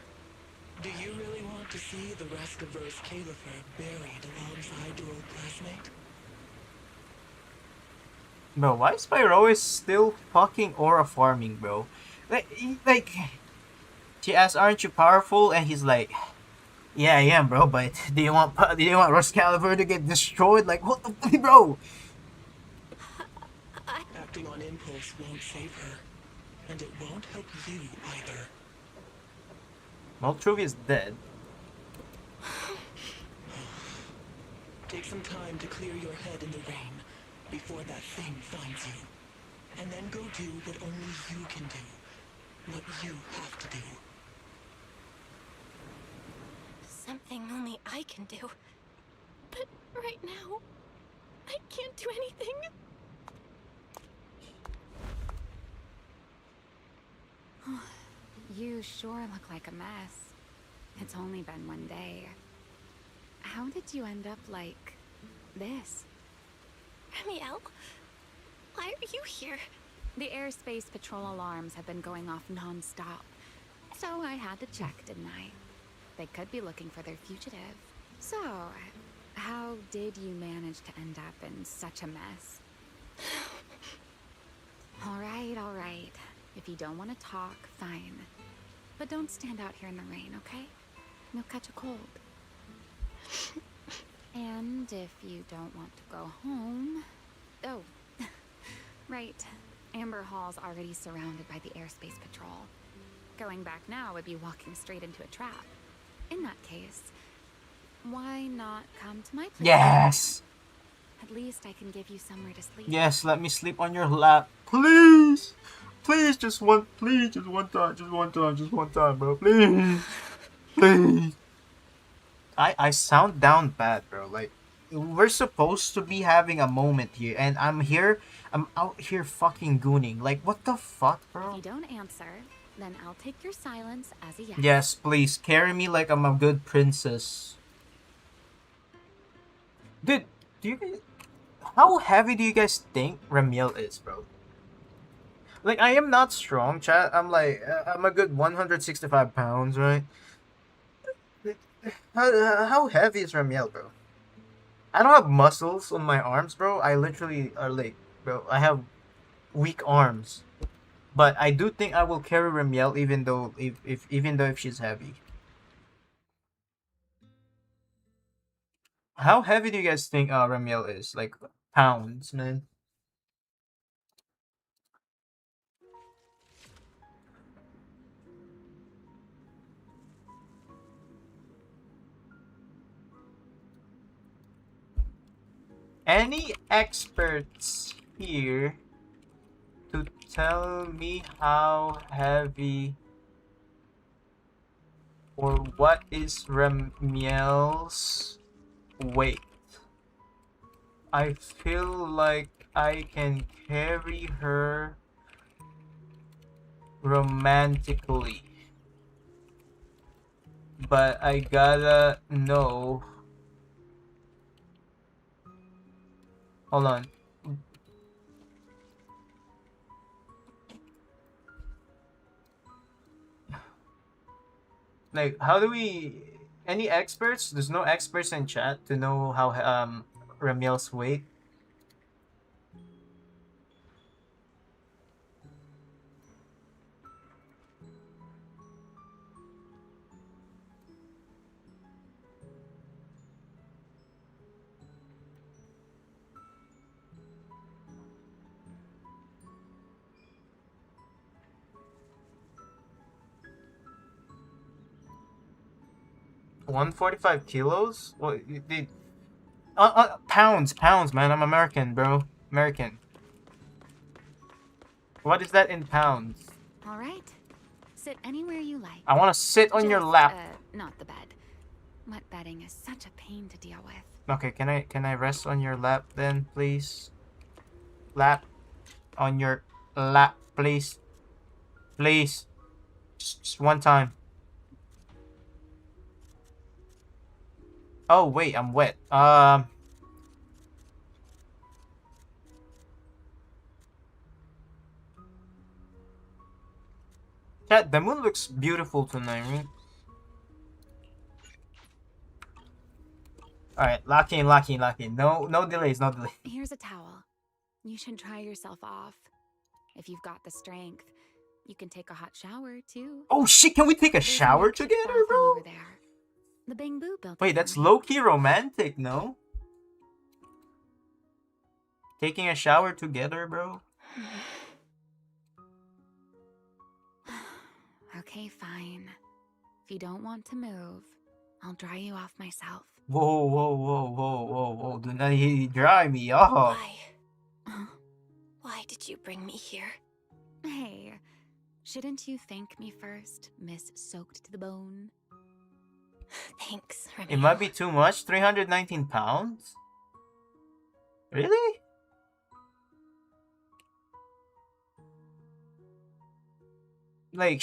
Do you really want to see the rest of Verse Califer buried alongside your old classmate? Bro, why is Pyrois still fucking aura farming, bro? Like, she asks, "Aren't you powerful?" And he's like, "Yeah, I am, bro. But do you want Ruscalibur to get destroyed? Like, what the fuck, bro?" Acting on impulse won't save her. And it won't help you either. Well, Truvia's dead. Take some time to clear your head in the rain before that thing finds you. And then go do what only you can do. What you have to do. Something only I can do. But right now, I can't do anything. You sure look like a mess. It's only been one day. How did you end up like this? Ramiel, why are you here? The airspace patrol alarms have been going off non-stop. So I had to check, didn't I? They could be looking for their fugitive. So, how did you manage to end up in such a mess? All right. If you don't want to talk, fine. But don't stand out here in the rain, okay? You'll catch a cold. And if you don't want to go home... Oh, right. Amber Hall's already surrounded by the airspace patrol. Going back now would be walking straight into a trap. In that case, why not come to my place? Yes! At least I can give you somewhere to sleep. Yes, let me sleep on your lap. Please! Please, just one time, bro. Please. I sound down bad, bro. Like, we're supposed to be having a moment here, and I'm out here fucking gooning. Like, what the fuck, If bro? you don't answer, then I'll take your silence as a yes. Yes, please, carry me like I'm a good princess. Dude, how heavy do you guys think Ramiel is, bro? Like, I am not strong, chat. I'm a good 165 pounds, right? How heavy is Ramiel, bro? I don't have muscles on my arms, bro. I literally are like, bro, I have weak arms. But I do think I will carry Ramiel even though if she's heavy. How heavy do you guys think Ramiel is? Like, pounds, man. Any experts here to tell me how heavy or what is Ramiel's weight? I feel like I can carry her romantically, but I gotta know. Hold on. Like, how do we? Any experts? There's no experts in chat to know how Ramiel's weight. $145 kilos? What? Pounds, man. I'm American, bro. American. What is that in pounds? All right. Sit anywhere you like. I want to sit on your Just, lap. Not the bed. Wet bedding is such a pain to deal with. Okay, can I rest on your lap then, please? Lap. On your lap, please. Please. Just one time. Oh, wait, I'm wet. Chat, the moon looks beautiful tonight, right? Alright, lock in. No delays, no delays. Here's a towel. You should dry yourself off. If you've got the strength, you can take a hot shower too. Oh shit, can we take a There's shower electric together, bathroom bro? over there. The Bangbu built it Wait, for that's me. low-key romantic, no? Taking a shower together, bro? Okay, fine. If you don't want to move, I'll dry you off myself. Whoa. Do not dry me off. Why did you bring me here? Hey, shouldn't you thank me first, Miss Soaked to the Bone? Thanks, It might be too much. 319 pounds? Really? Like,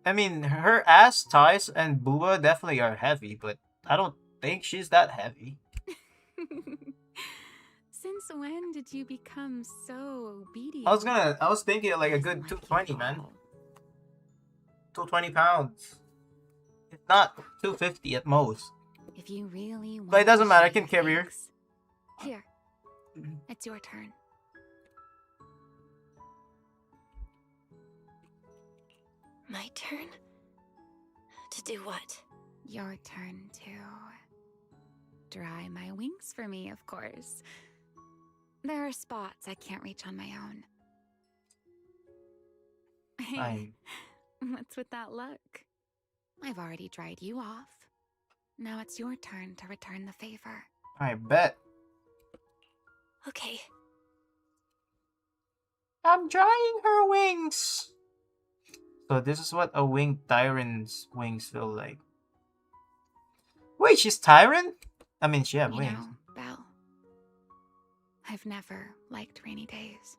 I mean, her ass, thighs, and booba definitely are heavy, but I don't think she's that heavy. Since when did you become so obedient? I was thinking like a good 220, man. 220 pounds. If not 250 at most. If you really want But it doesn't to matter, I share can your carry her. thanks- Here. It's your turn. My turn? To do what? Your turn to dry my wings for me, of course. There are spots I can't reach on my own. Hey, what's with that look? I've already dried you off. Now it's your turn to return the favor. I bet. Okay. I'm drying her wings. So this is what a winged Tyran's wings feel like. Wait, she's Tyran? I mean, she has You wings. know, Belle, I've never liked rainy days.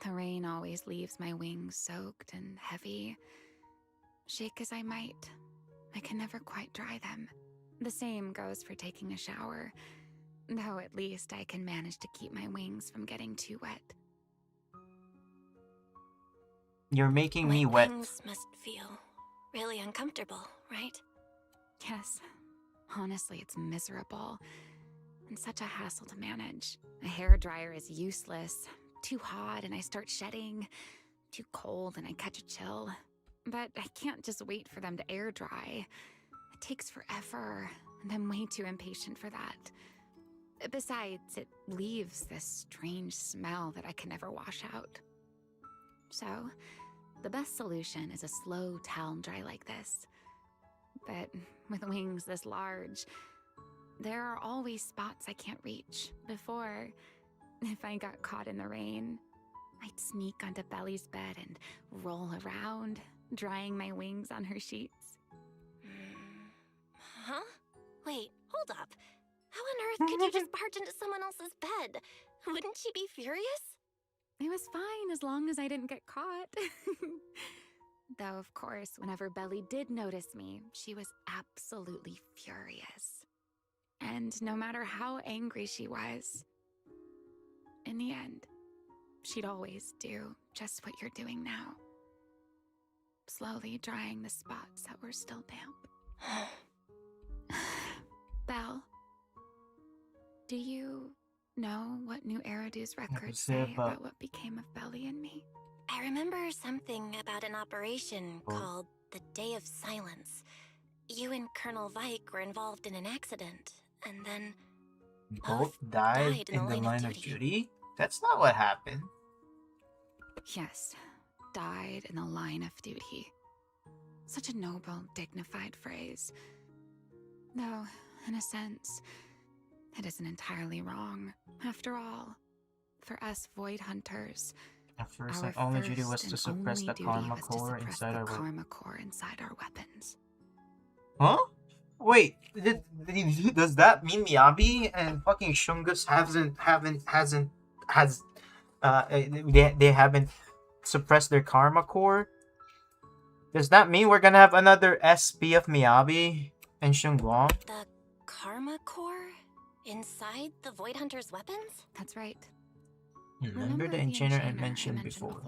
The rain always leaves my wings soaked and heavy. Shake as I might, I can never quite dry them. The same goes for taking a shower, though at least I can manage to keep my wings from getting too wet. You're making My me wet. wings must feel really uncomfortable, right? Yes, honestly, it's miserable and such a hassle to manage. A hairdryer is useless. Too hot and I start shedding. Too cold and I catch a chill. But I can't just wait for them to air dry. It takes forever, and I'm way too impatient for that. Besides, it leaves this strange smell that I can never wash out. So, the best solution is a slow talon dry like this. But with wings this large, there are always spots I can't reach. Before, if I got caught in the rain, I'd sneak onto Belly's bed and roll around, drying my wings on her sheets. Huh? Wait, hold up. How on earth could you just barge into someone else's bed? Wouldn't she be furious? It was fine as long as I didn't get caught. Though, of course, whenever Belly did notice me, she was absolutely furious. And no matter how angry she was, in the end, she'd always do just what you're doing now. Slowly drying the spots that were still damp. Belle, do you know what New Eridu's records say about what became of Belly and me? I remember something about an operation called the Day of Silence. You and Colonel Vike were involved in an accident, and then Both died in the line of duty? That's not what happened. Yes, died in the line of duty. Such a noble, dignified phrase. Though, in a sense, it isn't entirely wrong. After all, for us Void Hunters, At first, our our only duty was first to and suppress only the duty karma was to core suppress inside the our karma core inside our weapons. Huh? Wait, does that mean Miyabi and fucking Shungus they haven't suppressed their karma core? Does that mean we're gonna have another SP of Miyabi and Shunguang? the Karma Core inside the Void Hunter's weapons? That's right. Remember the enchainer I mentioned before.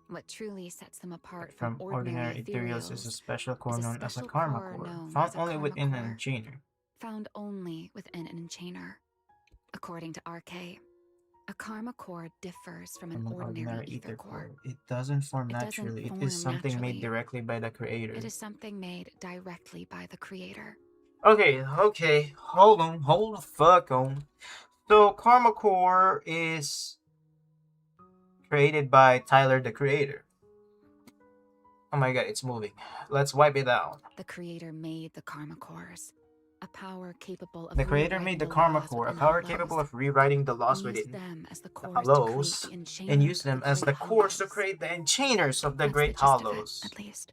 What truly sets them apart From ordinary ethereals is a special core known as a karma core, found only within an enchainer. Found only within an enchainer. According to RK, a karma core differs from an ordinary ether core. It doesn't form It doesn't naturally. It form is something naturally. made directly by the creator. It is something made directly by the creator. Okay, hold the fuck on. So Karma Core is created by Tyler the Creator. Oh my god, it's moving. Let's wipe it out. The creator made the karma cores. A power capable of The creator made the Karma Core, a power capable of rewriting the laws within them as the the cores Hollows, to create the and enchainers use them of the as the Great cores to Hollows. create the enchainers of the That's Great gist of it, Hollows. at least.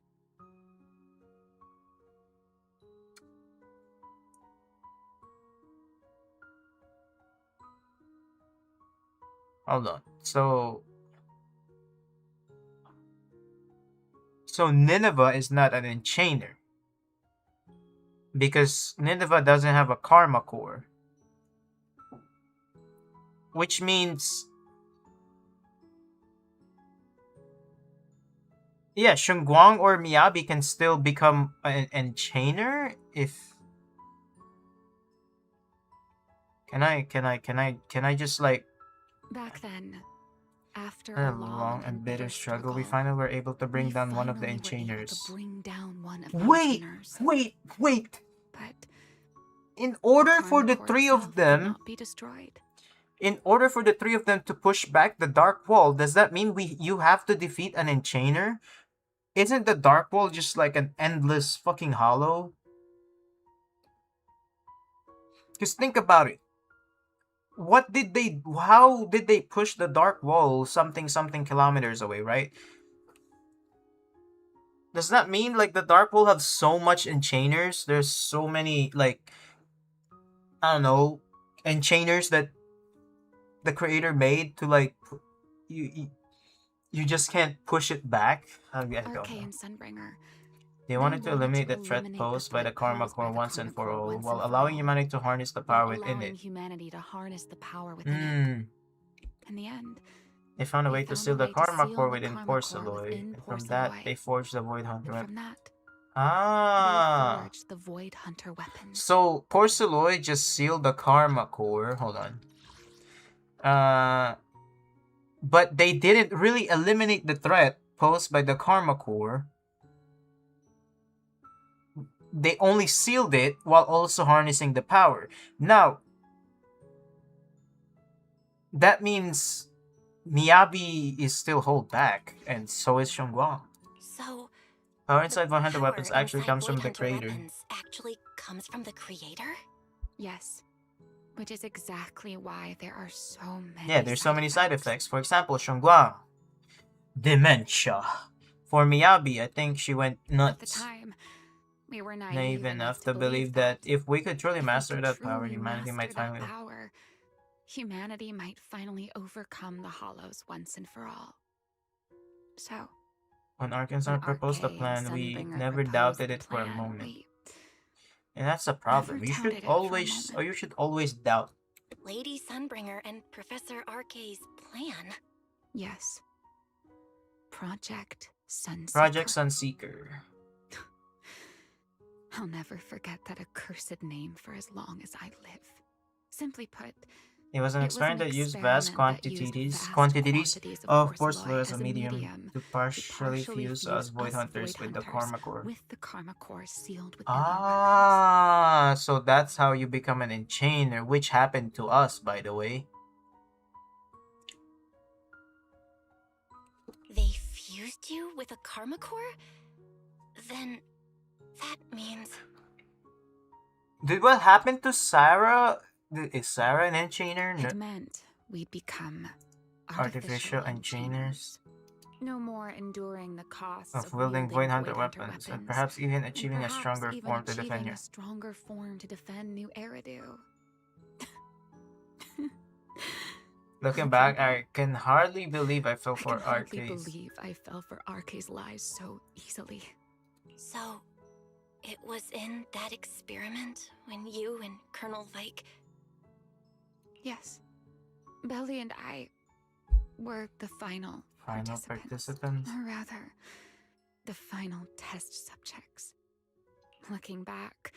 Hold on. So Nineveh is not an enchainer. Because Nineveh doesn't have a karma core. Which means... yeah, Shunguang or Miyabi can still become an enchainer if... Can I just like... Back then, after In a a long and bitter struggle, we struggle, finally were able to bring we down one of the finally were able to enchainers. bring down one of the Wait! enchainers. Wait! But In order Karma for the Core three itself of could them... not be destroyed. In order for the three of them to push back the Dark Wall, does that mean you have to defeat an enchainer? Isn't the Dark Wall just like an endless fucking hollow? Just think about it. How did they push the Dark Wall something kilometers away, right? Does that mean like the Dark Wall have so much enchainers? There's so many like, I don't know, enchainers that the creator made to like you just can't push it back. I don't RK know. and Sunbringer. They wanted to eliminate the threat posed by the Karma Core once and for all, while allowing humanity to harness the power within allowing it. humanity to harness the power within it. In the end, They found a way to seal the Karma Core within Karma Core Porceloid, within and from that Porceloid. they forged the Void Hunter and weapon. from that, Ah! they forged the Void Hunter weapons. So Porceloid just sealed the Karma Core. Hold on. But they didn't really eliminate the threat posed by the Karma Core. They only sealed it while also harnessing the power. Now, that means Miyabi is still held back, and so is Xiongguang. So, Power inside Void Hunter power weapons actually inside comes Void from the Hunter creator. weapons actually comes from the creator? Yes. Which is exactly why there are so many. Yeah, there's so many side effects. For example, Xiongguang, dementia. For Miyabi, I think she went At the nuts. time, we were Naive enough to believe that if we could truly if we master could that power, truly humanity might master that finally. power, humanity might finally overcome the Hollows once and for all. So, When Arkansas when proposed the Arcane plan, we Sunbringer never proposed doubted the it for a plan, moment. we And that's the problem. never You doubted should it for a always, moment. or you should always doubt. Lady Sunbringer and Professor Arce's plan? Yes. Project Sunseeker. Project Sunseeker. I'll never forget that accursed name for as long as I live. Simply put, It was an it was experiment an that used vast experiment that used quantities, vast quantities quantities of Force Force Loy Loy as a as a medium medium to partially fuse us Void Hunters with the Karma Core. with the Karma Core sealed within our weapons. Ah, so that's how you become an Enchainer, which happened to us, by the way. They fused you with a Karma Core? Then that means Did what happened to Sarah? Is Sarah an Enchainer? It meant we'd become Artificial Enchainers no more enduring the costs of wielding Void Hunter weapons, and perhaps even and achieving a perhaps stronger even form to defend achieving you. a stronger form to defend New Eridu. Looking back, I can hardly believe I fell I for can hardly Arce's. believe I fell for Arce's lies so easily. so. It was in that experiment when you and Colonel Vike. Yes. Belly and I were the final Participants. or rather, the final test subjects. Looking back,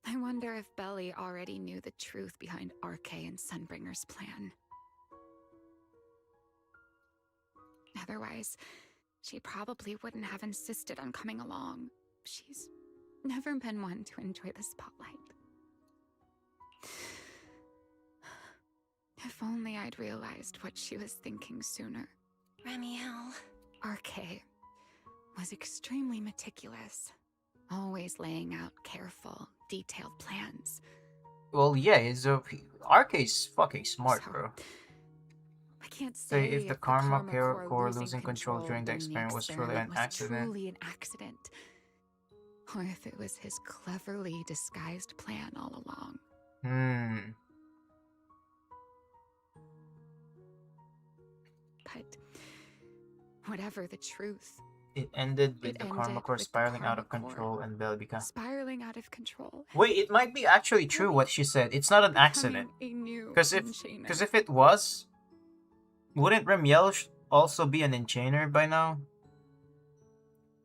I wonder if Belly already knew the truth behind Arcane and Sunbringer's plan. Otherwise, she probably wouldn't have insisted on coming along. She's never been one to enjoy the spotlight. If only I'd realized what she was thinking sooner. Ramiel. Arcane was extremely meticulous, always laying out careful, detailed plans. Well, yeah, Arce's fucking smart, So, bro. I can't Say say if the Karma Core losing control during the experiment was truly an accident. Truly an accident. Or if it was his cleverly disguised plan all along. But whatever the truth, It ended with It the ended Karma Core with the spiraling out of Karma Core control and Bell became. spiraling out of control. Wait, it might be actually true what she said. It's not an accident. Becoming a new Because Enchainer. if it was, wouldn't Ramiel also be an Enchainer by now?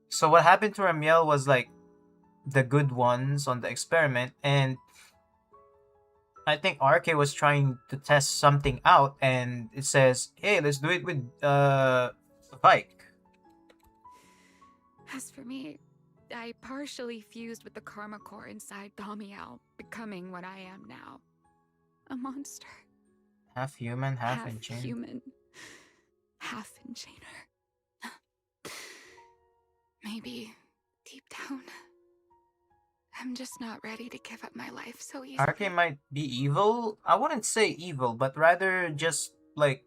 So what happened to Ramiel was like the good ones on the experiment, and I think RK was trying to test something out, and it says, "Hey, let's do it with Vike." As for me, I partially fused with the Karma Core inside Damiel, becoming what I am now. A monster. Half human, half Half Enchainer. human, half Enchainer. Maybe, deep down, I'm just not ready to give up my life so easily. RK might be evil. I wouldn't say evil, but rather just like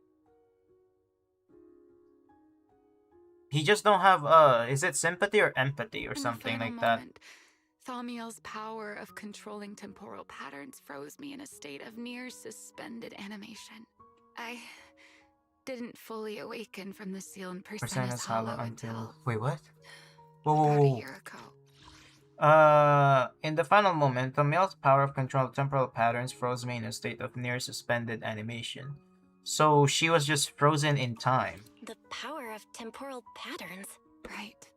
he just don't have is it sympathy or empathy or In the something final like that. moment, Thaumiel's power of controlling temporal patterns froze me in a state of near suspended animation. I didn't fully awaken from the seal in Persona's hollow until until wait, what? Whoa, about whoa, a whoa. year ago. In the final moment, Thaumiel's power of control of temporal patterns froze me in a state of near suspended animation. So she was just frozen in time. The power of temporal patterns. Right.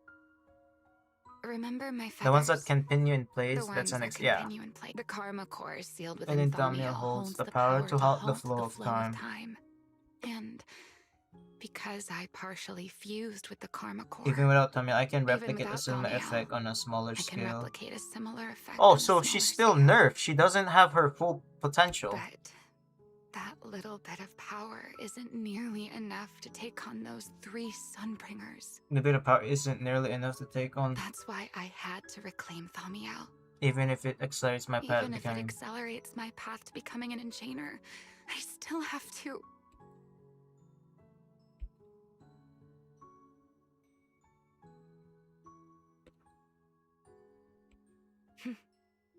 Remember my feathers? The ones that continue in place, The that's ones an that yeah. continue in place. The Karma Core sealed And within then Thaumiel Thaumiel holds the power to halt the flow of time. And because I partially fused with the Karma Core, Even without Thaumiel, I can Even replicate a without similar Thaumiel, effect on a smaller I can scale. replicate a similar effect. Oh, on a so she's smaller still scale. nerfed. She doesn't have her full potential. But that little bit of power isn't nearly enough to take on those 3 Sunbringers. The bit of power isn't nearly enough to take on, That's why I had to reclaim Thaumiel. even if it accelerates my path Even if it becoming. accelerates my path to becoming an Enchainer, I still have to.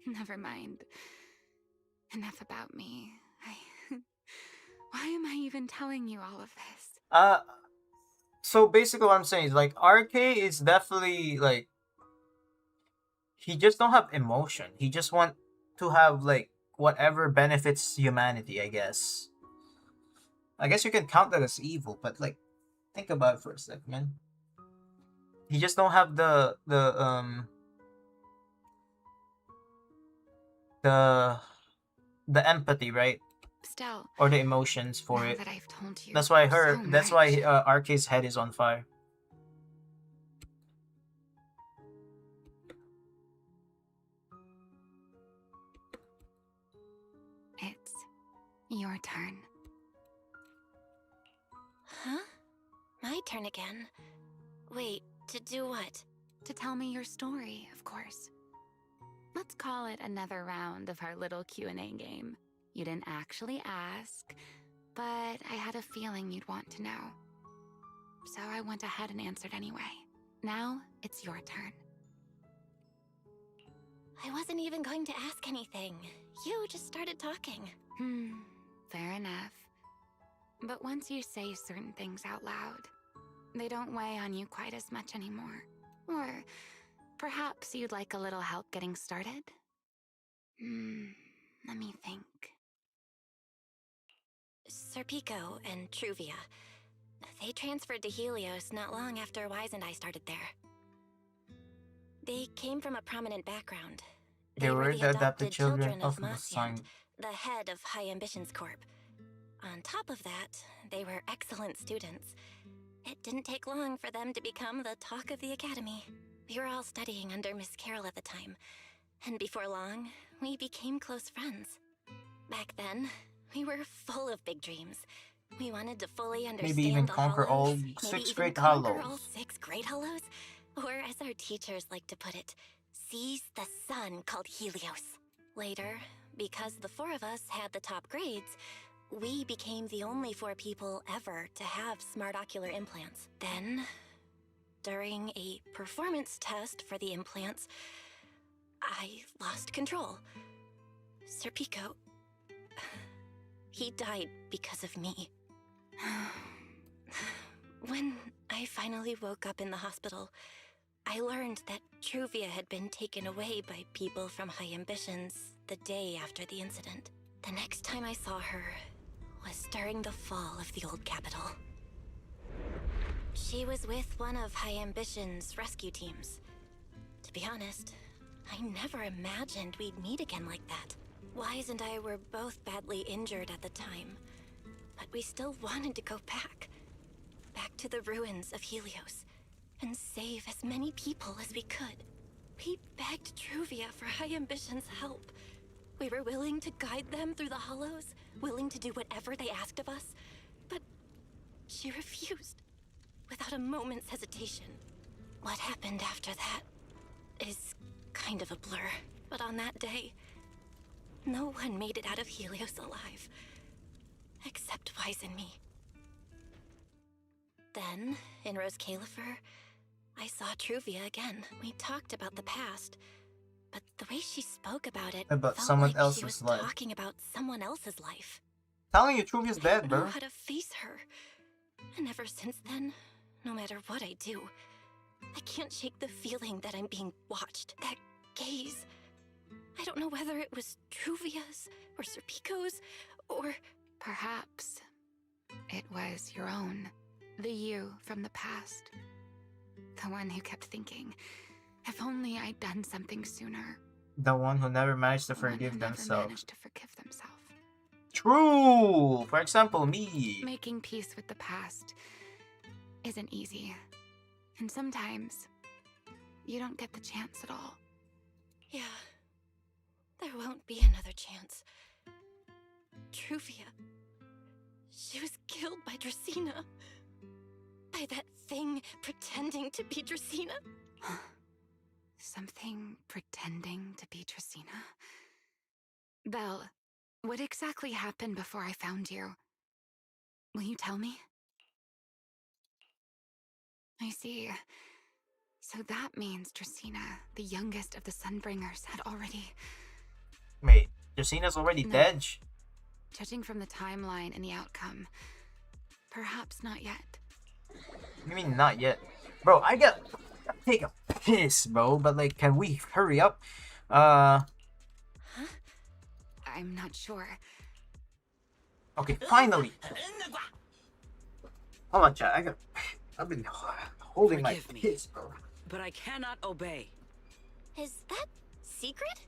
Never mind. Enough about me. Why am I even telling you all of this? So basically what I'm saying is like RK is definitely like he just don't have emotion. He just want to have like whatever benefits humanity, I guess. I guess you can count that as evil, but like think about it for a second, man. He just don't have the empathy, right? Still, Or the emotions for now it. that I've told you That's why so that's why much, RK's head is on fire. it's your turn. Huh? My turn again? Wait, to do what? To tell me your story, of course. Let's call it another round of our little Q&A game. You didn't actually ask, but I had a feeling you'd want to know. So I went ahead and answered anyway. Now, it's your turn. I wasn't even going to ask anything. You just started talking. Fair enough. But once you say certain things out loud, they don't weigh on you quite as much anymore. Or perhaps you'd like a little help getting started? Let me think. Serpico and Truvia. They transferred to Helios not long after Wise and I started there. They came from a prominent background. They were the adopted children of Marciand, the head of High Ambitions Corp. On top of that, they were excellent students. It didn't take long for them to become the talk of the academy. We were all studying under Miss Carroll at the time, and before long, we became close friends. Back then, we were full of big dreams. We wanted to fully understand Maybe even the conquer Hollows, all maybe 6 even great conquer Hollows. all 6 great Hollows, or as our teachers like to put it, seize the sun called Helios. Later, because the 4 of us had the top grades, we became the only 4 people ever to have smart ocular implants. Then, during a performance test for the implants, I lost control. Serpico, he died because of me. When I finally woke up in the hospital, I learned that Truvia had been taken away by people from High Ambitions the day after the incident. The next time I saw her was during the fall of the old capital. She was with one of High Ambition's rescue teams. To be honest, I never imagined we'd meet again like that. Wise and I were both badly injured at the time, but we still wanted to go back to the ruins of Helios, and save as many people as we could. We begged Truvia for High Ambition's help. We were willing to guide them through the Hollows, willing to do whatever they asked of us, but she refused, without a moment's hesitation. What happened after that is kind of a blur, but on that day, no one made it out of Helios alive, except Wise and me. Then, in Rose Califer, I saw Truvia again. We talked about the past, but the way she spoke about it About felt someone like she else's was life. talking about someone else's life. Telling you, Truvia's I dead, didn't know bro. how to face her. And ever since then, no matter what I do, I can't shake the feeling that I'm being watched. That gaze. I don't know whether it was Truvia's or Serpico's or... Perhaps it was your own. The you from the past. The one who kept thinking, if only I'd done something sooner. The one who never managed to The one who forgive never themselves. managed to forgive themselves. True! For example, me. Making peace with the past isn't easy. And sometimes, you don't get the chance at all. Yeah, there won't be another chance. Truvia, She was killed by Dracaena. By that thing pretending to be Dracaena. Something pretending to be Dracaena? Belle, what exactly happened before I found you? Will you tell me? I see. So that means Dracaena, the youngest of the Sunbringers, had already... Wait, Dracena's already No. dead? Judging from the timeline and the outcome, perhaps not yet. You mean not yet? Bro, I got take a piss, bro, but like, can we hurry up? I'm not sure. Okay, finally. Hold on, chat. I've been holding my Forgive me. piss, bro. But I cannot obey. Is that secret?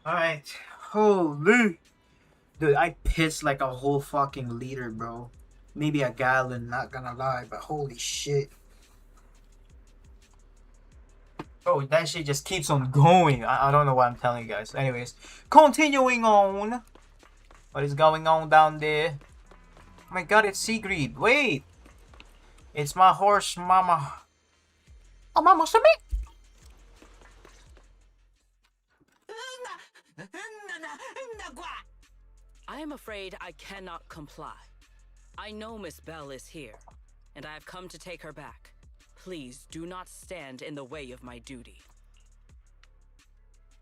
Alright. Holy. Dude, I pissed like a whole fucking liter, bro. Maybe a gallon, not gonna lie, but holy shit. Bro, that shit just keeps on going. I don't know what I'm telling you guys. Anyways, continuing on. What is going on down there? Oh my god, it's Sigrid. Wait. It's my horse, mama. Oh, mama, me. I am afraid I cannot comply. I know Miss Belle is here, and I have come to take her back. Please do not stand in the way of my duty.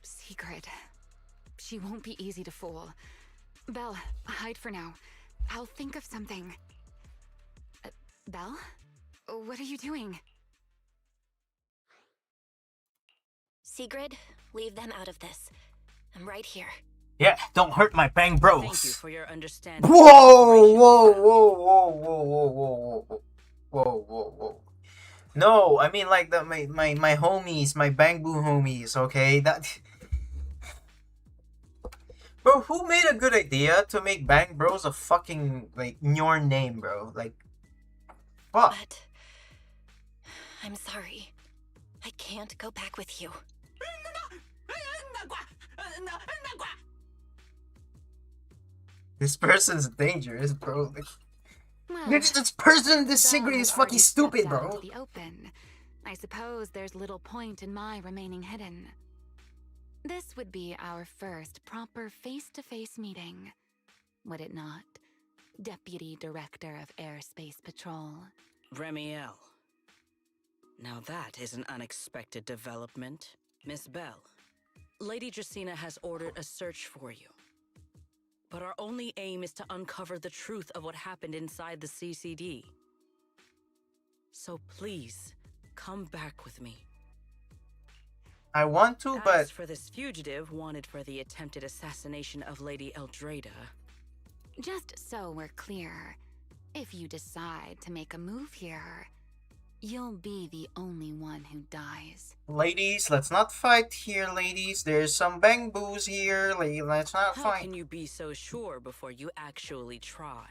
Secret. She won't be easy to fool. Belle, hide for now. I'll think of something. Belle? What are you doing? Sigrid, leave them out of this. I'm right here. Yeah, don't hurt my bang bros. Thank you for your understanding. Whoa, whoa, whoa, whoa, whoa, whoa, whoa, whoa, whoa, whoa, whoa. No, I mean like my homies, my Bang Boo homies. Okay, that. Bro, who made a good idea to make Bang Bros a fucking, like, your name, bro? Like, fuck. But I'm sorry. I can't go back with you. This person's dangerous, bro. Like, Well, this person, this Belle Sigrid is has fucking already stupid, stepped out bro. into the open. I suppose there's little point in my remaining hidden. This would be our first proper face-to-face meeting, would it not, Deputy Director of Airspace Patrol? Remiel. Now that is an unexpected development. Miss Bell, Lady Dracena has ordered a search for you. But our only aim is to uncover the truth of what happened inside the CCD. So please, come back with me. I want to, but As for this fugitive wanted for the attempted assassination of Lady Eldrada, Just so we're clear, if you decide to make a move here, you'll be the only one who dies. ladies, let's not fight here, ladies. There's some Bang Boos here. Like, let's not how fight. can you be so sure before you actually try?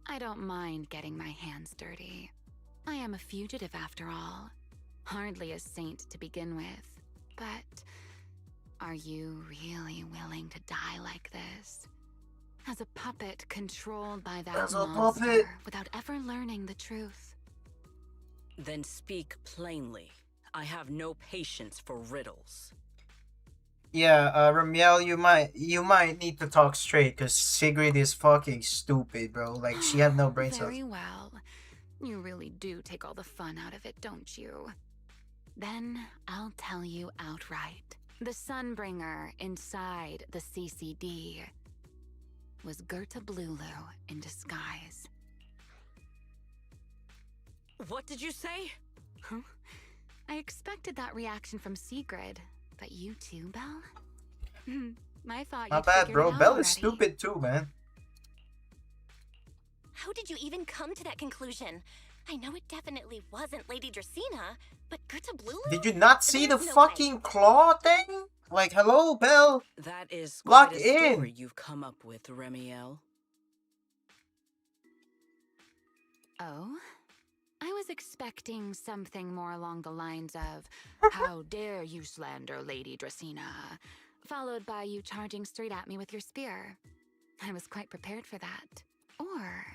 I don't mind getting my hands dirty. I am a fugitive after all. Hardly a saint to begin with. But are you really willing to die like this? As a puppet controlled by that As a monster puppet. without ever learning the truth? Then speak plainly. I have no patience for riddles. Yeah, Ramiel, you might need to talk straight, cause Sigrid is fucking stupid, bro. Like, she had no brain cells. Very well. You really do take all the fun out of it, don't you? Then I'll tell you outright. The Sunbringer inside the CCD was Gerta Blulu in disguise. What did you say? Huh? I expected that reaction from Sigrid, but you too, Belle? I thought Not you'd bad, figured bro. it out Belle is already. stupid too, man. How did you even come to that conclusion? I know it definitely wasn't Lady Dracena, but Gerta Blulu? Did you not see the There's no fucking claw thing? Like, hello, Belle. That is Lock quite a story in. you've come up with, Remiel. Oh? I was expecting something more along the lines of, how dare you slander Lady Dracena, followed by you charging straight at me with your spear. I was quite prepared for that. Or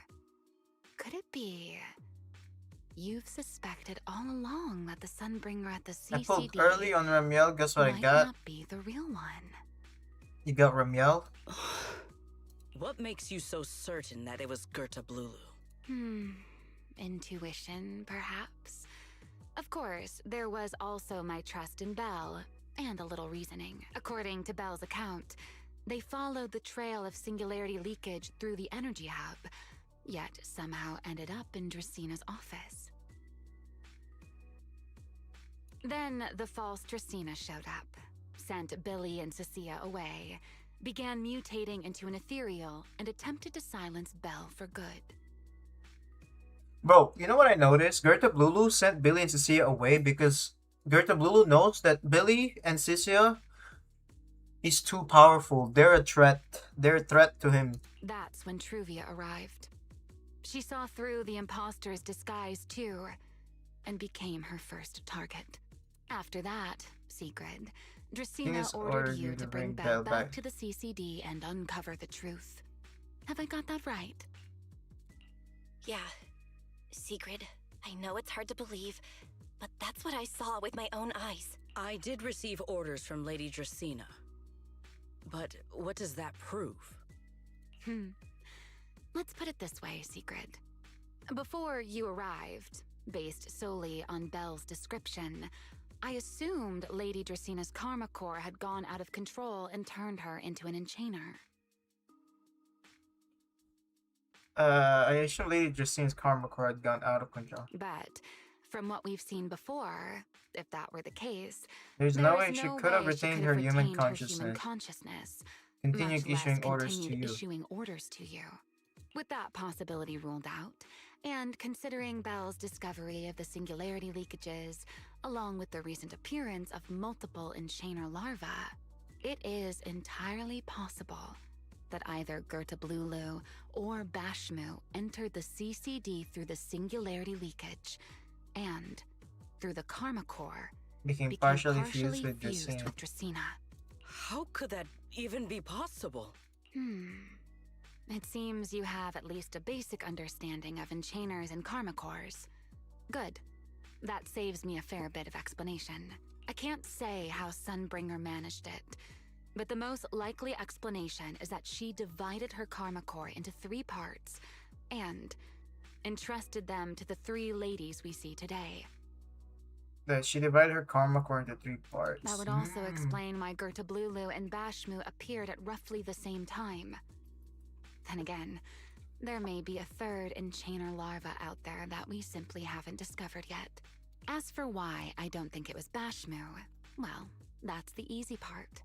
could it be you've suspected all along that the Sunbringer at the I pulled CCD early on Ramiel. Guess what I might got? not be the real one? You got Ramiel? What makes you so certain that it was Gerta Blulu? Intuition, perhaps? Of course, there was also my trust in Belle, and a little reasoning. According to Belle's account, they followed the trail of singularity leakage through the energy hub, yet somehow ended up in Dracena's office. Then the false Dracena showed up, sent Billy and Cecilia away, began mutating into an ethereal, and attempted to silence Belle for good. Bro, you know what I noticed? Gerta Blulu sent Billy and Cecilia away because Gerta Blulu knows that Billy and Cecilia is too powerful. They're a threat. They're a threat to him. That's when Truvia arrived. She saw through the imposter's disguise too, and became her first target. After that, Sigrid, Dracena Venus ordered you to bring Belle back to the CCD and uncover the truth. Have I got that right? Yeah. Sigrid, I know it's hard to believe, but that's what I saw with my own eyes. I did receive orders from Lady Dracena. But what does that prove? Let's put it this way, Sigrid. Before you arrived, based solely on Belle's description, I assumed Lady Dracena's karma core had gone out of control and turned her into an enchainer. I assume Lady Dracena's karma core had gone out of control. But from what we've seen before, if that were the case, There's there no is way she no could have way she retained could her have human retained her human consciousness. consciousness, Continued much less issuing orders to continued you. issuing orders to you. With that possibility ruled out, and considering Belle's discovery of the singularity leakages, along with the recent appearance of multiple enchainer larvae, it is entirely possible that either Gerta Blulu or Bashmu entered the CCD through the singularity leakage, and through the Karma Core, Became became partially fused with fused Dracaena. with Dracaena. How could that even be possible? It seems you have at least a basic understanding of enchainers and Karma Cores. Good. That saves me a fair bit of explanation. I can't say how Sunbringer managed it, but the most likely explanation is that she divided her Karma Core into 3 parts and entrusted them to the 3 ladies we see today. That she divided her Karma Core into 3 parts. That would also explain why Gerta Blulu and Bashmu appeared at roughly the same time. Then again, there may be a 3rd Enchainer larva out there that we simply haven't discovered yet. As for why I don't think it was Bashmu, well, that's the easy part.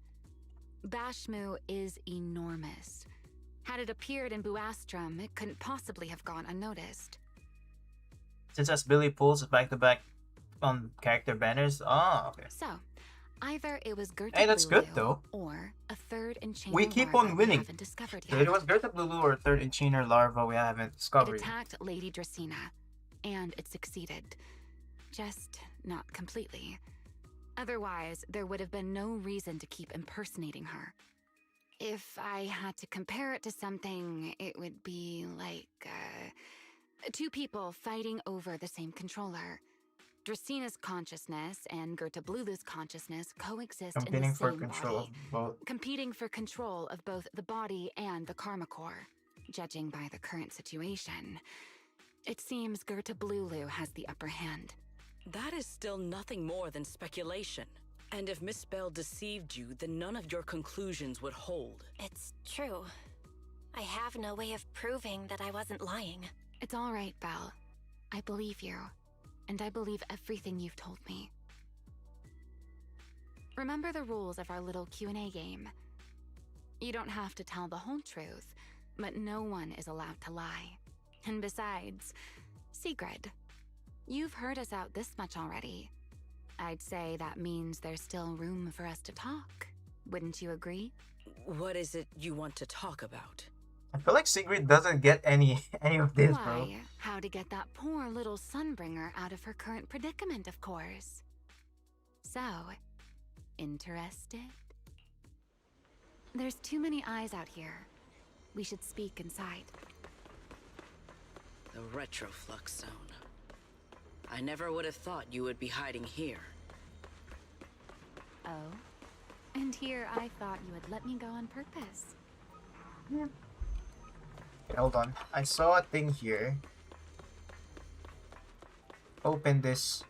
Bashmu is enormous. Had it appeared in Buastrum, it couldn't possibly have gone unnoticed. Since as Billy pulls back-to-back character banners. Oh, okay. So, either it was Gerta Hey, that's good, Blulu though. or a 3rd Enchainer We keep larva on winning. we haven't discovered So yet. it was Gerta Blulu or 3rd Enchainer larva we haven't It discovered. attacked Lady Dracaena, and it succeeded. Just not completely. Otherwise, there would have been no reason to keep impersonating her. If I had to compare it to something, it would be like, 2 people fighting over the same controller. Draceena's consciousness and Gerta Blulu's consciousness coexist in Competing the for same control body. of both. Competing for control of both the body and the Karma Core. Judging by the current situation, it seems Gerta Blulu has the upper hand. That is still nothing more than speculation. And if Miss Bell deceived you, then none of your conclusions would hold. It's true. I have no way of proving that I wasn't lying. It's all right, Belle. I believe you. And I believe everything you've told me. Remember the rules of our little Q&A game. You don't have to tell the whole truth, but no one is allowed to lie. And besides, Sigrid, you've heard us out this much already. I'd say that means there's still room for us to talk. Wouldn't you agree? What is it you want to talk about? I feel like Sigrid doesn't get any of this, bro. Why, how to get that poor little Sunbringer out of her current predicament, of course. So, interested? There's too many eyes out here. We should speak inside. The Retroflux Zone. I never would have thought you would be hiding here. Oh? And here I thought you would let me go on purpose. Okay, hold on. I saw a thing here. Open this.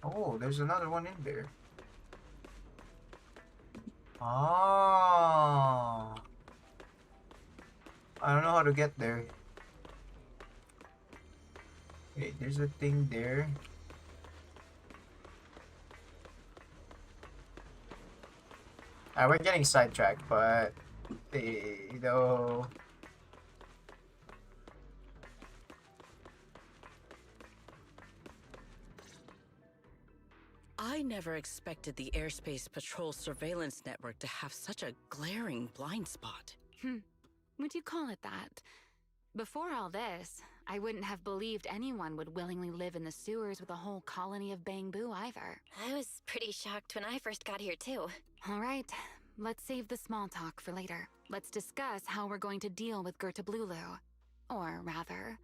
Oh, there's another one in there. Ah. I don't know how to get there. Okay, there's a thing there. We're getting sidetracked, but you know. I never expected the Airspace Patrol surveillance network to have such a glaring blind spot. Would you call it that? Before all this, I wouldn't have believed anyone would willingly live in the sewers with a whole colony of Bangbu either. I was pretty shocked when I first got here, too. All right, let's save the small talk for later. Let's discuss how we're going to deal with Gerta Blulu. Or rather,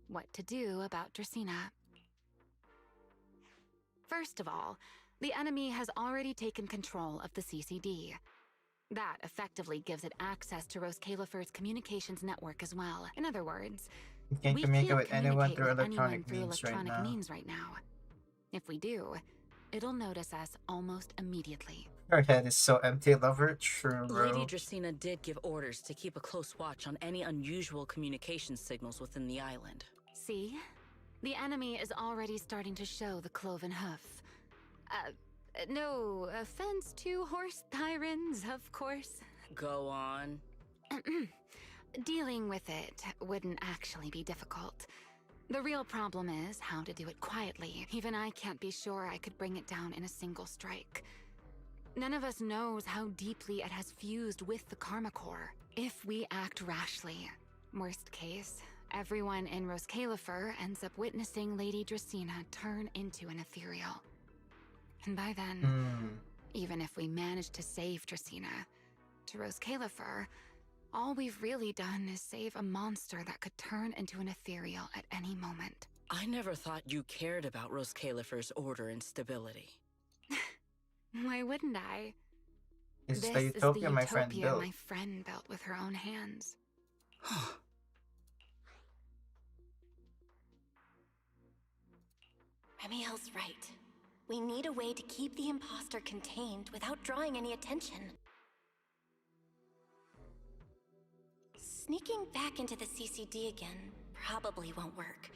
what to do about Dracaena. First of all, the enemy has already taken control of the CCD. That effectively gives it access to Rose Califer's communications network as well. In other words, You can't we communicate can't with anyone communicate through with electronic anyone means through right electronic now. means right now. If we do, it'll notice us almost immediately. Her head is so empty, lover. True, bro. Lady Dracaena did give orders to keep a close watch on any unusual communication signals within the island. See? The enemy is already starting to show the cloven hoof. No offense to horse tyrants, of course. Go on. Dealing with it wouldn't actually be difficult. The real problem is how to do it quietly. Even I can't be sure I could bring it down in a single strike. None of us knows how deeply it has fused with the Karma Core. If we act rashly, worst case, everyone in Roskalifer ends up witnessing Lady Dracaena turn into an ethereal. And by then, even if we manage to save Dracaena, to Roskalifer, all we've really done is save a monster that could turn into an ethereal at any moment. I never thought you cared about Roskalifer's order and stability. Why wouldn't I? This is This the is the utopia my friend utopia built. my friend built with her own hands. Remiel's right. We need a way to keep the imposter contained without drawing any attention. Sneaking back into the CCD again probably won't work.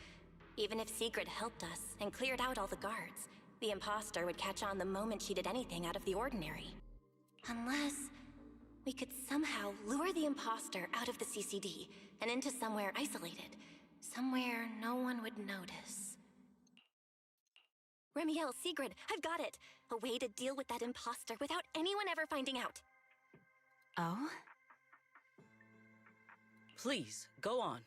Even if Sigrid helped us and cleared out all the guards, the imposter would catch on the moment she did anything out of the ordinary. Unless we could somehow lure the imposter out of the CCD and into somewhere isolated. Somewhere no one would notice. Remiel, Sigrid, I've got it! A way to deal with that imposter without anyone ever finding out. Oh? Please, go on.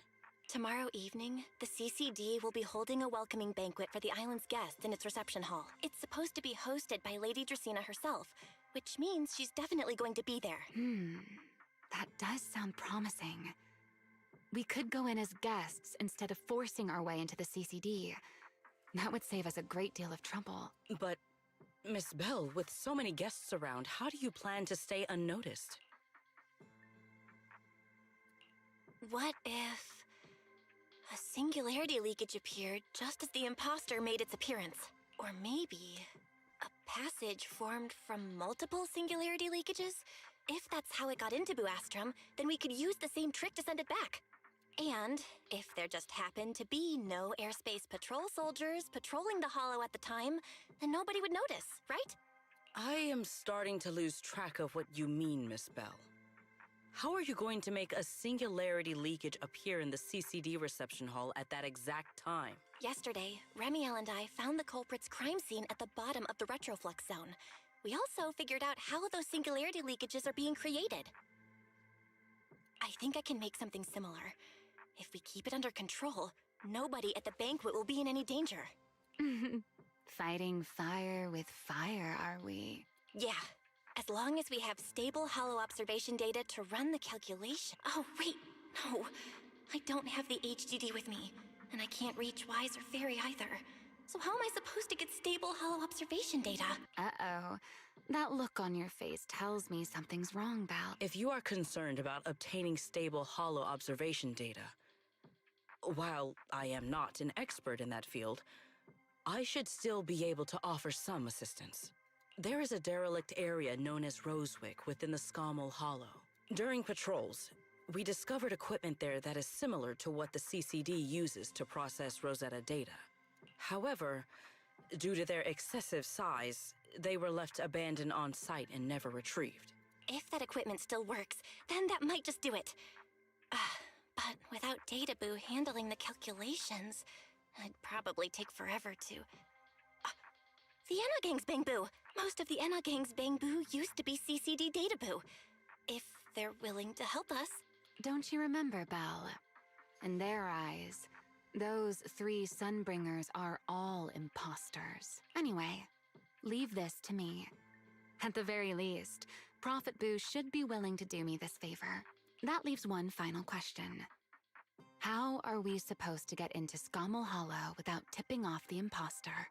Tomorrow evening, the CCD will be holding a welcoming banquet for the island's guests in its reception hall. It's supposed to be hosted by Lady Dracaena herself, which means she's definitely going to be there. That does sound promising. We could go in as guests instead of forcing our way into the CCD. That would save us a great deal of trouble. But, Miss Bell, with so many guests around, how do you plan to stay unnoticed? What if a singularity leakage appeared just as the imposter made its appearance? Or maybe a passage formed from multiple singularity leakages? If that's how it got into Buastrom, then we could use the same trick to send it back. And if there just happened to be no airspace patrol soldiers patrolling the Hollow at the time, then nobody would notice, right? I am starting to lose track of what you mean, Miss Bell. How are you going to make a singularity leakage appear in the CCD reception hall at that exact time? Yesterday, Remiel and I found the culprit's crime scene at the bottom of the Retroflux zone. We also figured out how those singularity leakages are being created. I think I can make something similar. If we keep it under control, nobody at the banquet will be in any danger. Fighting fire with fire, are we? Yeah. As long as we have stable hollow observation data to run the calculation. Oh, wait, no. I don't have the HDD with me, and I can't reach Wise or Fairy either. So how am I supposed to get stable hollow observation data? Uh-oh. That look on your face tells me something's wrong, Belle. If you are concerned about obtaining stable hollow observation data, while I am not an expert in that field, I should still be able to offer some assistance. There is a derelict area known as Rosewick within the Scommel Hollow. During patrols, we discovered equipment there that is similar to what the CCD uses to process Rosetta data. However, due to their excessive size, they were left abandoned on site and never retrieved. If that equipment still works, then that might just do it. But without Databoo handling the calculations, it'd probably take forever to... The Enogang's Bangboo! Most of the Enogang's Bangboo used to be CCD Databoo. If they're willing to help us. Don't you remember, Belle? In their eyes, those 3 Sunbringers are all imposters. Anyway, leave this to me. At the very least, Prophet Boo should be willing to do me this favor. That leaves one final question. How are we supposed to get into Scommel Hollow without tipping off the imposter?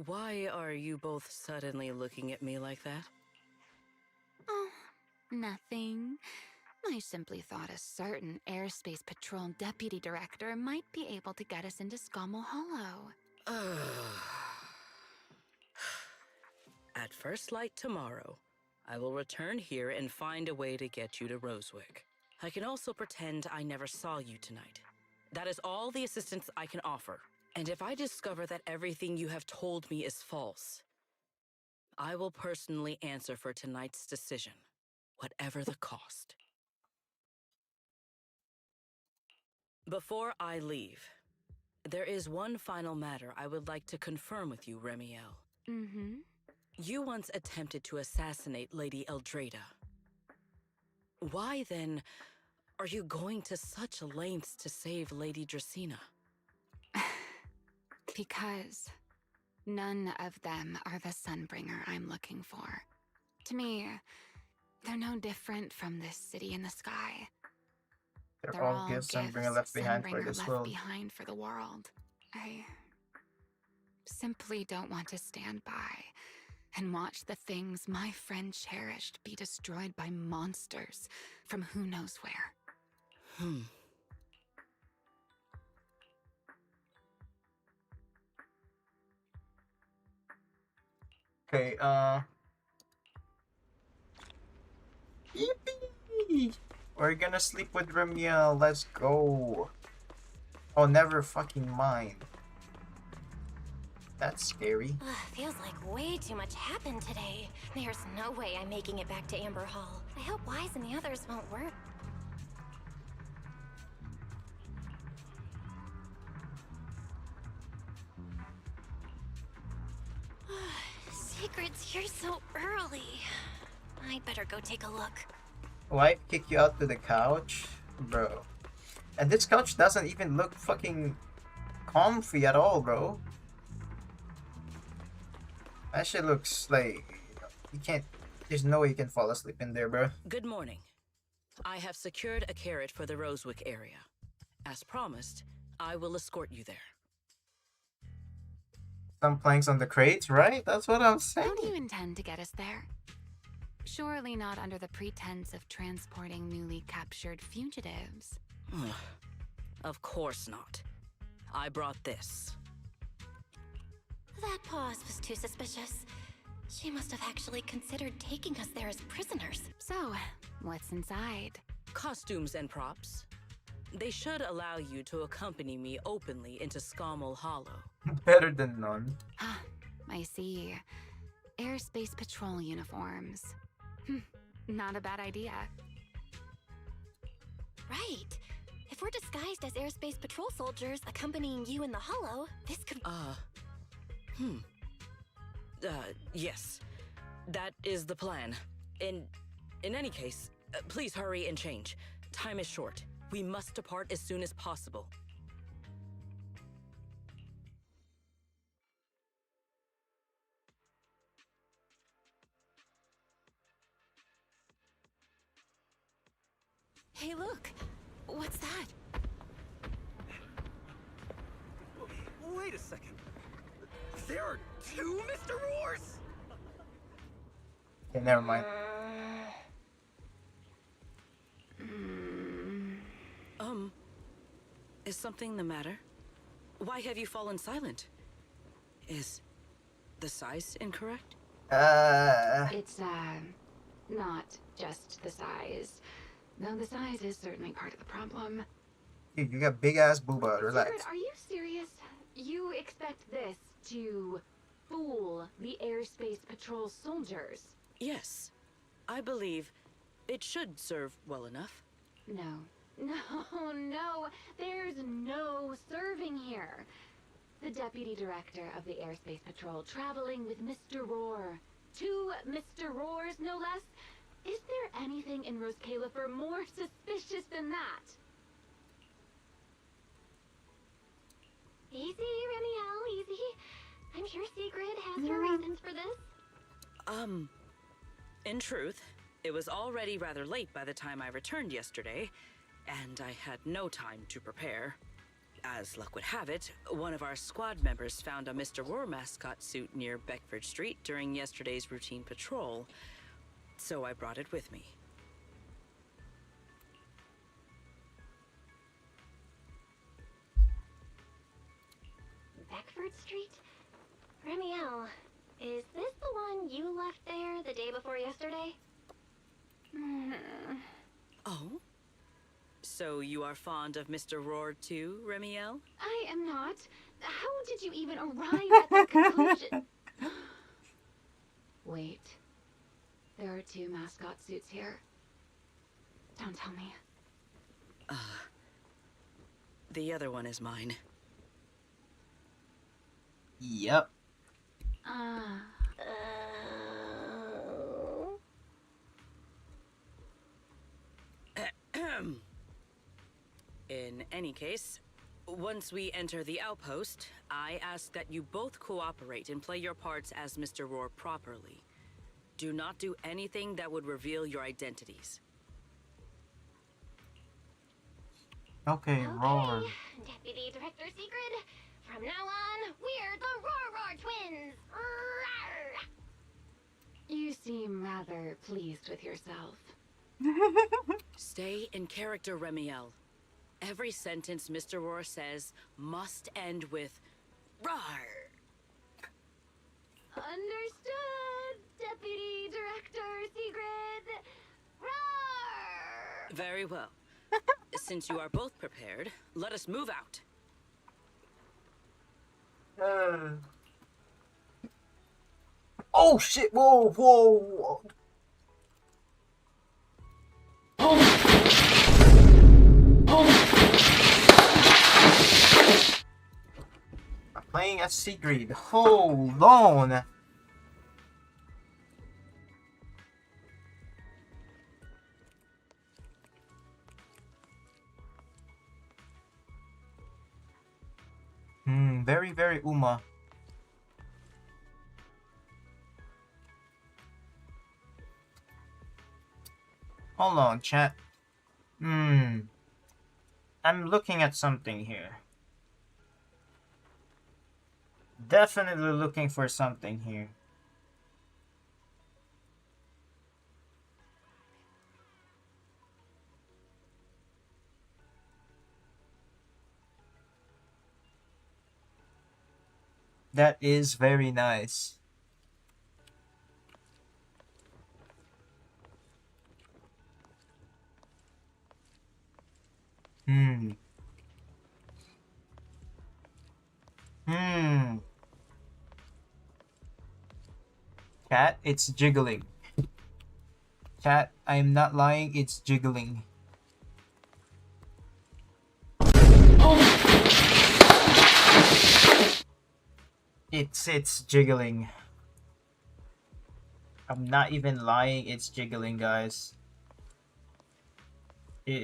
Why are you both suddenly looking at me like that? Oh, nothing. I simply thought a certain Airspace Patrol Deputy Director might be able to get us into Scommel Hollow. At first light tomorrow, I will return here and find a way to get you to Rosewick. I can also pretend I never saw you tonight. That is all the assistance I can offer. And if I discover that everything you have told me is false, I will personally answer for tonight's decision, whatever the cost. Before I leave, There is one final matter I would like to confirm with you, Remiel. Mm-hmm. You once attempted to assassinate Lady Eldrada. Why, then, are you going to such lengths to save Lady Dracena? Because none of them are the Sunbringer I'm looking for. To me, they're no different from this city in the sky. They're all gifts Sunbringer left behind for Sunbringer this left world. behind for the world. I simply don't want to stand by and watch the things my friend cherished be destroyed by monsters from who knows where. Okay, Yippee! We're gonna sleep with Remiel, let's go. Oh, never fucking mind. That's scary. Feels like way too much happened today. There's no way I'm making it back to Amber Hall. I hope Wise and the others won't work. Secrets here so early. I'd better go take a look. Why kick you out to the couch? Bro. And this couch doesn't even look fucking comfy at all, bro. That shit looks like you can't. There's no way you can fall asleep in there, bro. Good morning. I have secured a carrot for the Rosewick area. As promised, I will escort you there. Some planks on the crates, right? That's what I'm saying. How do you intend to get us there? Surely not under the pretense of transporting newly captured fugitives. Of course not. I brought this. That pause was too suspicious. She must have actually considered taking us there as prisoners. So, what's inside? Costumes and props. They should allow you to accompany me openly into Scommel Hollow. Better than none. Ah, I see. Airspace patrol uniforms. Not a bad idea. Right. If we're disguised as airspace patrol soldiers accompanying you in the Hollow, this could... Yes. That is the plan. In any case, please hurry and change. Time is short. We must depart as soon as possible. Hey, look! What's that? Wait a second. There are two Mr. Roars? Okay, never mind. Is something the matter? Why have you fallen silent? Is the size incorrect? It's, not just the size. Though the size is certainly part of the problem. Dude, you got big ass booba, relax. Secret, are you serious? You expect this to fool the airspace patrol soldiers? Yes. I believe it should serve well enough. No. No. There's no serving here. The deputy director of the airspace patrol traveling with Mr. Roar. Two Mr. Roars, no less. Is there anything in Rose Califer more suspicious than that? Easy, Remiel, easy. I'm sure Sigrid has her reasons for this. In truth, it was already rather late by the time I returned yesterday, and I had no time to prepare. As luck would have it, one of our squad members found a Mr. Roar mascot suit near Beckford Street during yesterday's routine patrol, so I brought it with me. Beckford Street? Remiel, is this the one you left there the day before yesterday? Oh? So you are fond of Mr. Roar too, Remiel? I am not. How did you even arrive at that conclusion? Wait. There are two mascot suits here. Don't tell me. The other one is mine. Yep. Ah. In any case, once we enter the outpost, I ask that you both cooperate and play your parts as Mr. Roar properly. Do not do anything that would reveal your identities. Okay, Roar. Deputy Director Secret. From now on, we're the Roar Twins. Rawr! You seem rather pleased with yourself. Stay in character, Remiel. Every sentence Mr. Roar says must end with "rar." Understood, Deputy Director Secret. Roar! Very well. Since you are both prepared, let us move out. Oh shit! Whoa, whoa! I'm playing as Sigrid. Hold on. Very, very Uma. Hold on, chat. I'm looking at something here. Definitely looking for something here. That is very nice. Cat, it's jiggling. Cat, I am not lying, it's jiggling. It's jiggling. I'm not even lying, it's jiggling, guys. It's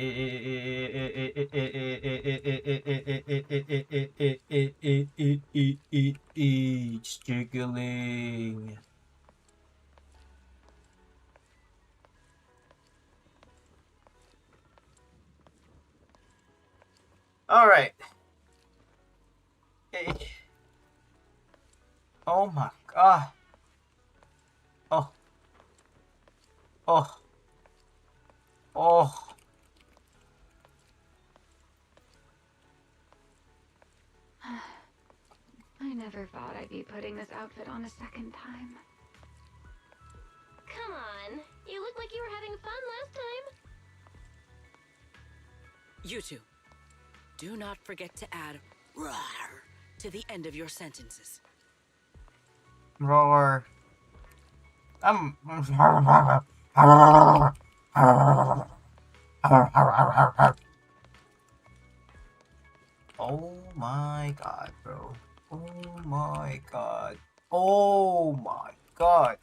jiggling. All right. Oh my god. Oh. Oh. Oh. I never thought I'd be putting this outfit on a second time. Come on. You look like you were having fun last time. You two, do not forget to add "rar" to the end of your sentences. Roar. Oh my god, bro. Oh my god. Oh my god.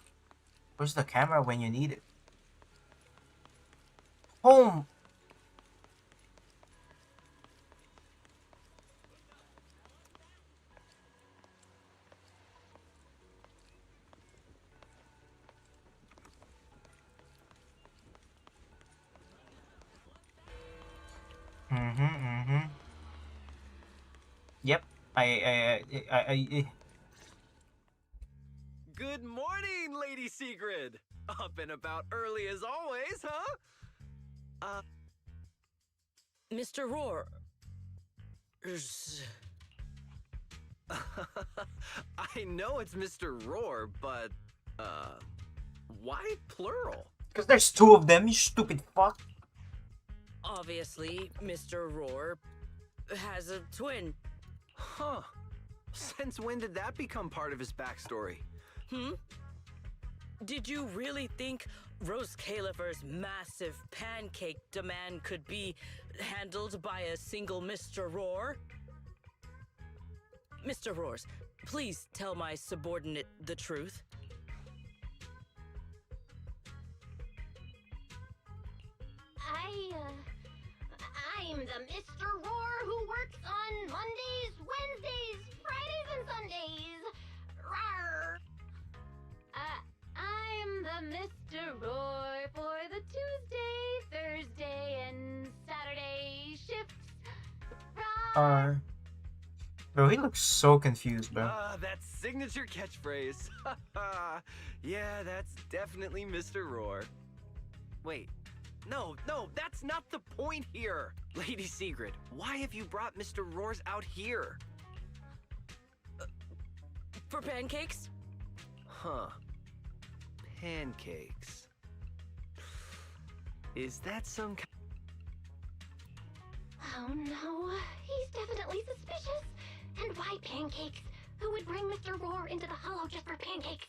Where's the camera when you need it? Home. Yep. I Good morning, Lady Sigrid. Up and about early as always, huh? Mr. Roar. I know it's Mr. Roar, but, why plural? Because there's two of them, you stupid fuck. Obviously, Mr. Roar has a twin. Huh. Since when did that become part of his backstory? Did you really think Rose Califer's massive pancake demand could be handled by a single Mr. Roar? Mr. Roars, Please tell my subordinate the truth. I'm the Mr. Roar who works on Mondays, Wednesdays, Fridays, and Sundays. Rawr. I'm the Mr. Roar for the Tuesday, Thursday, and Saturday shifts. Bro, he looks so confused, bro. That signature catchphrase. Yeah, that's definitely Mr. Roar. Wait, no, that's not the point here. Lady Sigrid, why have you brought Mr. Roars out here? For pancakes? Huh. Pancakes. Is that some kind... Oh no, he's definitely suspicious. And why pancakes? Who would bring Mr. Roar into the Hollow just for pancakes?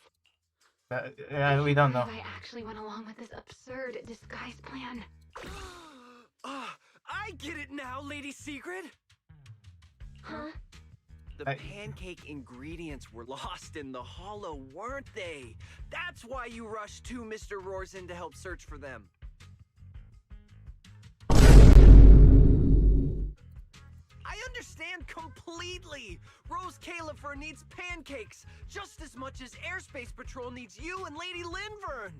We don't know. I actually went along with this absurd disguise plan. I get it now, Lady Sigrid. Huh? The pancake ingredients were lost in the Hollow, weren't they? That's why you rushed two Mr. Roars in to help search for them. I understand completely! Rose Califer needs pancakes just as much as Airspace Patrol needs you and Lady Linvern!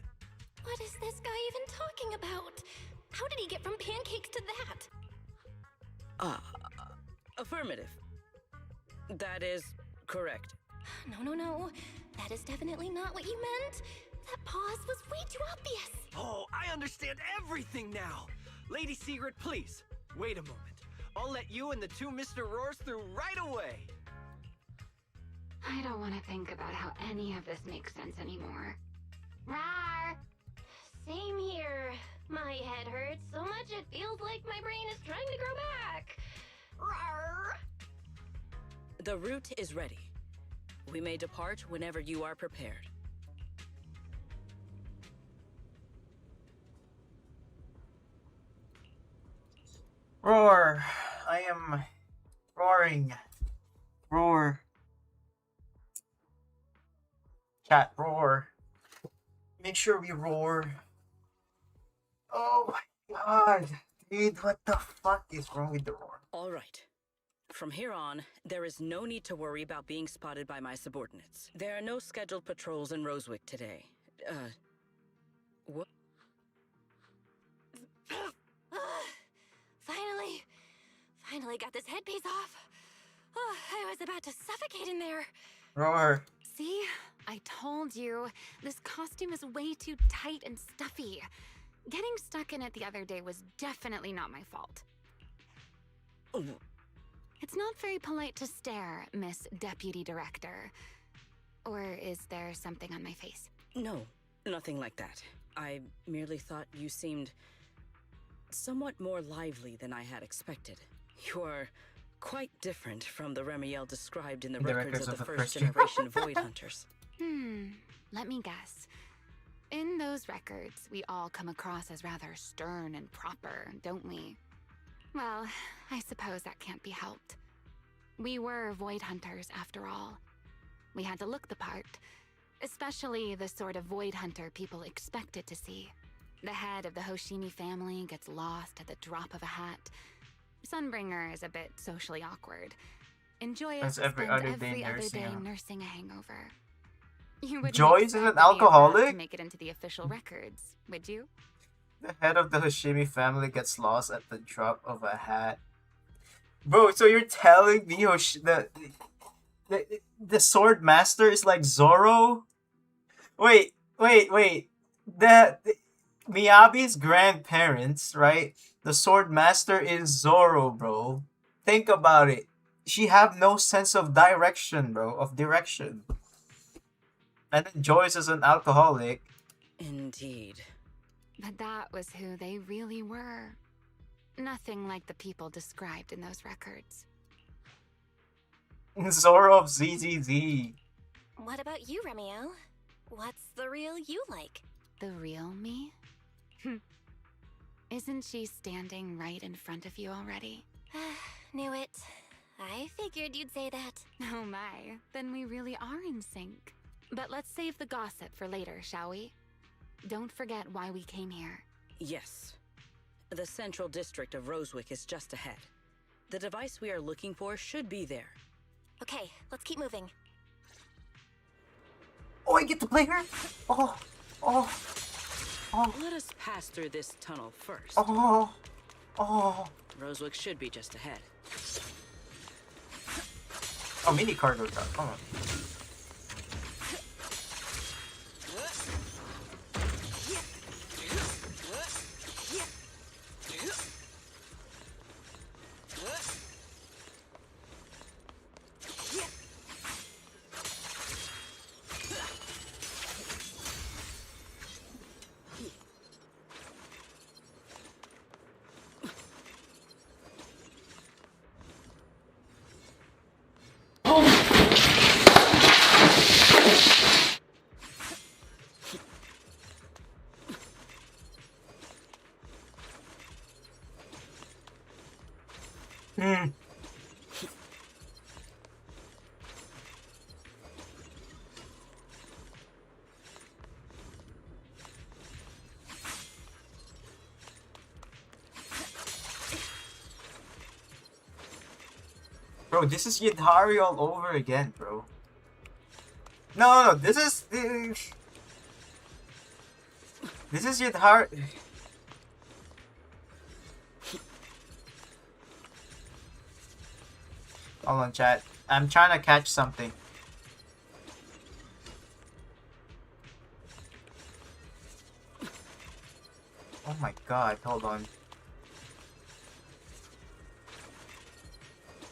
What is this guy even talking about? How did he get from pancakes to that? Affirmative. That is correct. No. That is definitely not what you meant. That pause was way too obvious. Oh, I understand everything now! Lady Sigrid, please, wait a moment. I'll let you and the two Mr. Roars through right away! I don't want to think about how any of this makes sense anymore. Rawr! Same here. My head hurts so much it feels like my brain is trying to grow back. Rawr! The route is ready. We may depart whenever you are prepared. Roar! I am roaring. Roar. Cat, roar. Make sure we roar. Oh my god. Dude, what the fuck is wrong with the roar? All right. From here on, there is no need to worry about being spotted by my subordinates. There are no scheduled patrols in Rosewick today. What? Finally got this headpiece off. Oh, I was about to suffocate in there. Roar. See? I told you. This costume is way too tight and stuffy. Getting stuck in it the other day was definitely not my fault. Oh. It's not very polite to stare, Miss Deputy Director. Or is there something on my face? No, nothing like that. I merely thought you seemed somewhat more lively than I had expected. You are quite different from the Remiel described in the records of the first generation Void Hunters. Let me guess. In those records, we all come across as rather stern and proper, don't we? Well, I suppose that can't be helped. We were Void Hunters, after all. We had to look the part, especially the sort of Void Hunter people expected to see. The head of the Hoshimi family gets lost at the drop of a hat. Sunbringer is a bit socially awkward. Joyous every spends other day every other nursing day a- nursing a hangover. You wouldn't Joyce is expect an any of that alcoholic? to make it into the official records, would you? The head of the Hoshimi family gets lost at the drop of a hat. Bro, so you're telling me the sword master is like Zoro? Wait. The Miyabi's grandparents, right? The sword master is Zoro, bro. Think about it. She have no sense of direction, bro. And then Joyce is an alcoholic. Indeed. But that was who they really were. Nothing like the people described in those records. Zoro of ZZZ. What about you, Remiel? What's the real you like? The real me? Isn't she standing right in front of you already? Knew it. I figured you'd say that. Oh my, then we really are in sync. But let's save the gossip for later, shall we? Don't forget why we came here. Yes. The central district of Rosewick is just ahead. The device we are looking for should be there. Okay, let's keep moving. Oh, I get to play her? Oh, oh, oh, Let us pass through this tunnel first. oh, oh. Rosewick should be just ahead. Oh, mini cargo truck. Hold on. Hmm. Bro, this is Yidhari all over again, bro. No, this is Yidhari. Hold on, chat. I'm trying to catch something. Oh my god, hold on.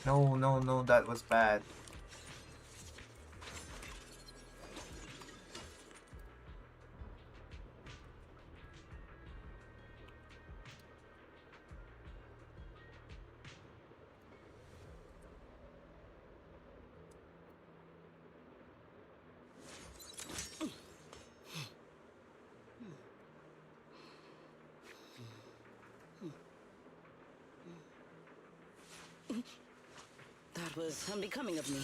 No, that was bad. That was unbecoming of me.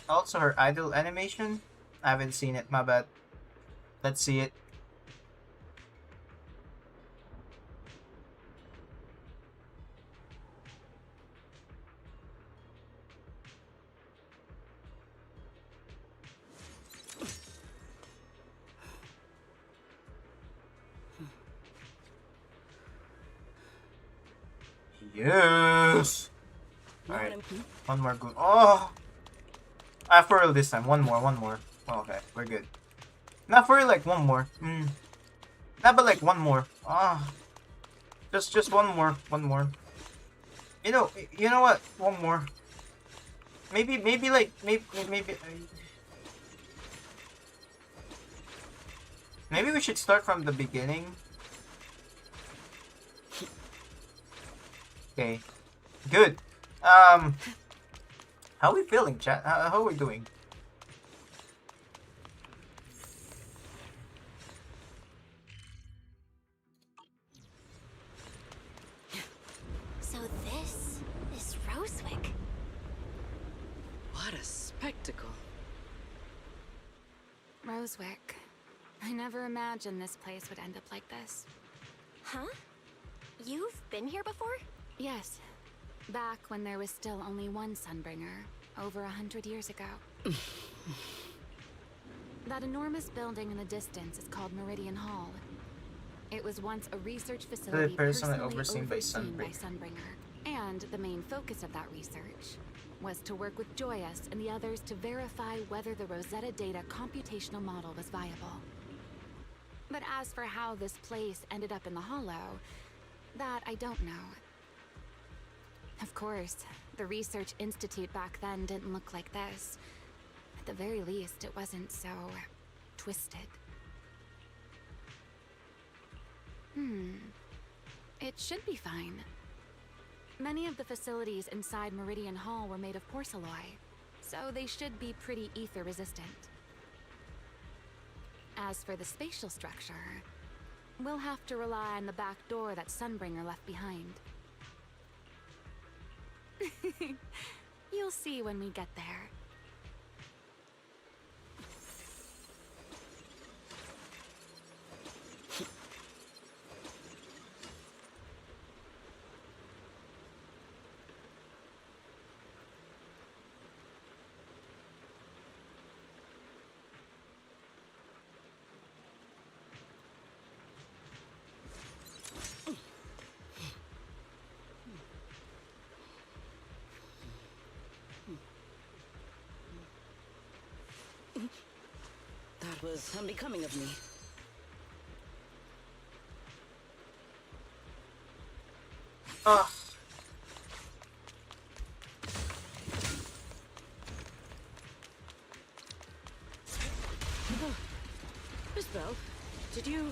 Also her idle animation? I haven't seen it, my bad. Let's see it. Yes! Alright, one more good. Oh! For real this time. One more. Oh, okay, we're good. Not for real, like one more. Not but like one more. Just one more. You know what? One more. Maybe we should start from the beginning. Okay. Good. How are we feeling, chat? How are we doing? So this is Rosewick. What a spectacle. Rosewick. I never imagined this place would end up like this. Huh? You've been here before? Yes. Back when there was still only one Sunbringer, over 100 years ago. That enormous building in the distance is called Meridian Hall. It was once a research facility personally overseen by Sunbringer. And the main focus of that research was to work with Joyous and the others to verify whether the Rosetta Data computational model was viable. But as for how this place ended up in the Hollow, that I don't know. Of course, the Research Institute back then didn't look like this. At the very least, it wasn't so twisted. It should be fine. Many of the facilities inside Meridian Hall were made of porcelain, so they should be pretty ether resistant. As for the spatial structure, we'll have to rely on the back door that Sunbringer left behind. You'll see when we get there. That was unbecoming of me. Ugh. Miss Bell, did you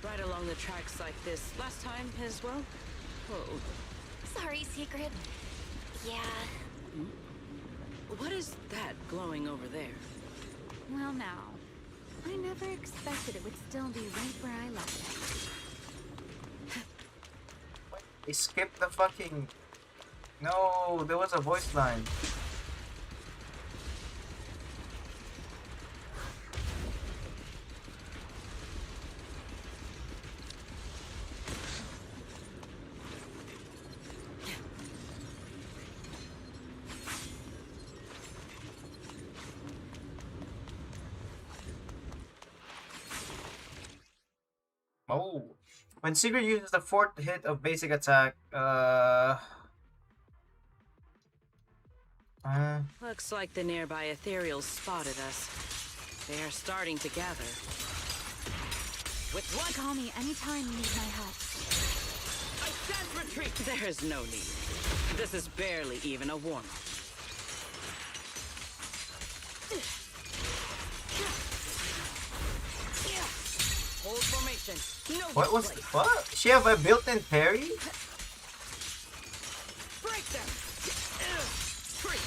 ride along the tracks like this last time as well? Oh, Sorry, Secret. Yeah. what is that glowing over there? Well now, I never expected it would still be right where I left it. They skipped the fucking... No, there was a voice line. Oh. When Sigurd uses the 4th hit of basic attack, Looks like the nearby ethereals spotted us. They are starting to gather. With what? Call me anytime you need my help. I stand retreat! There's no need. This is barely even a warm-up. Hold formation. No what was display. what? She have a built-in parry? Break them! Freak!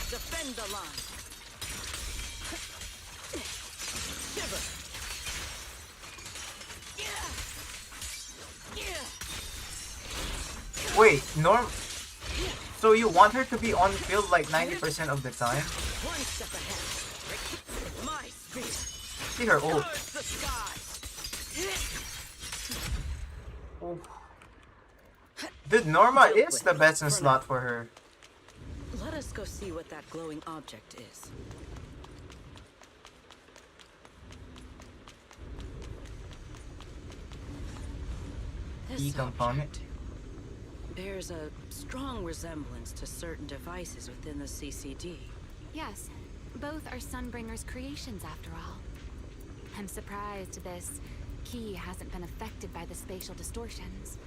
Defend the line. Shiver! Wait, Norm. So you want her to be on field like 90% of the time? One step ahead. My speed. See her ult. Towards the skies. Oh. Dude, Norma is the best in slot for her. Let us go see what that glowing object is. E This component. object bears a strong resemblance to certain devices within the CCD. Yes, both are Sunbringer's creations after all. I'm surprised this key hasn't been affected by the spatial distortions.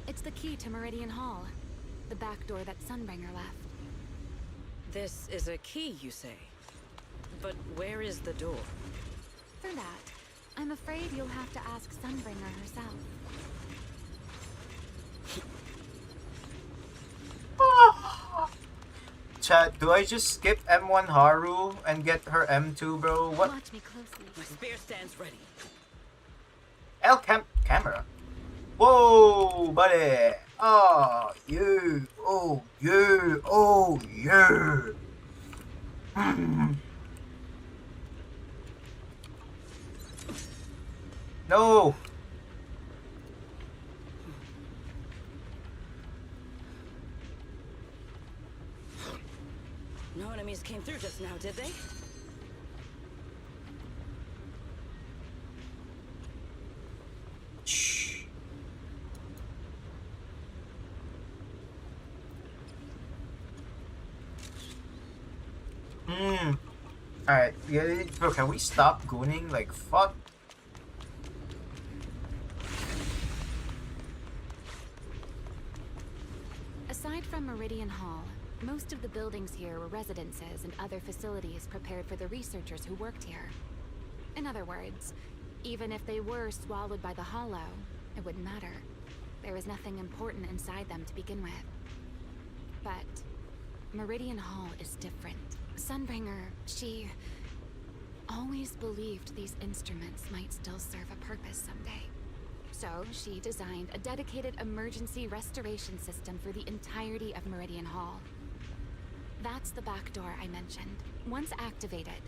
It's the key to Meridian Hall, the back door that Sunbringer left. This is a key, you say? But where is the door? For that, I'm afraid you'll have to ask Sunbringer herself. Chat, do I just skip M1 Haru and get her M2, bro? What? Watch me closely. My spear stands ready. Camera. Whoa, buddy. Oh, you. Oh, you. Oh, you. No. No enemies came through just now, did they? Shh. Alright, yeah, bro, can we stop gooning? Like, fuck. Aside from Meridian Hall, most of the buildings here were residences and other facilities prepared for the researchers who worked here. In other words, even if they were swallowed by the Hollow, it wouldn't matter. There was nothing important inside them to begin with. but Meridian Hall is different. Sunbringer, she always believed these instruments might still serve a purpose someday. So she designed a dedicated emergency restoration system for the entirety of Meridian Hall. That's the back door I mentioned. Once activated,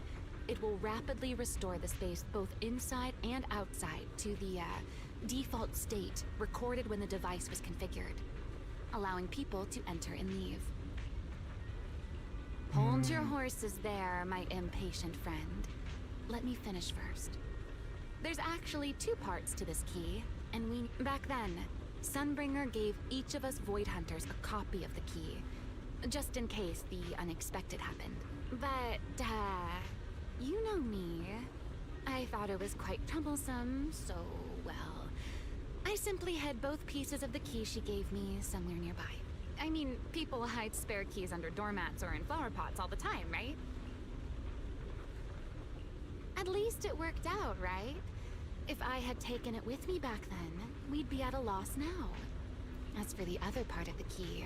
it will rapidly restore the space both inside and outside to the default state recorded when the device was configured, allowing people to enter and leave. Hold your horses there, my impatient friend. Let me finish first. There's actually two parts to this key, and back then, Sunbringer gave each of us Void Hunters a copy of the key, just in case the unexpected happened. But, you know me. I thought it was quite troublesome, so, well, I simply hid both pieces of the key she gave me somewhere nearby. I mean, people hide spare keys under doormats or in flower pots all the time, right? At least it worked out, right? If I had taken it with me back then, we'd be at a loss now. As for the other part of the key,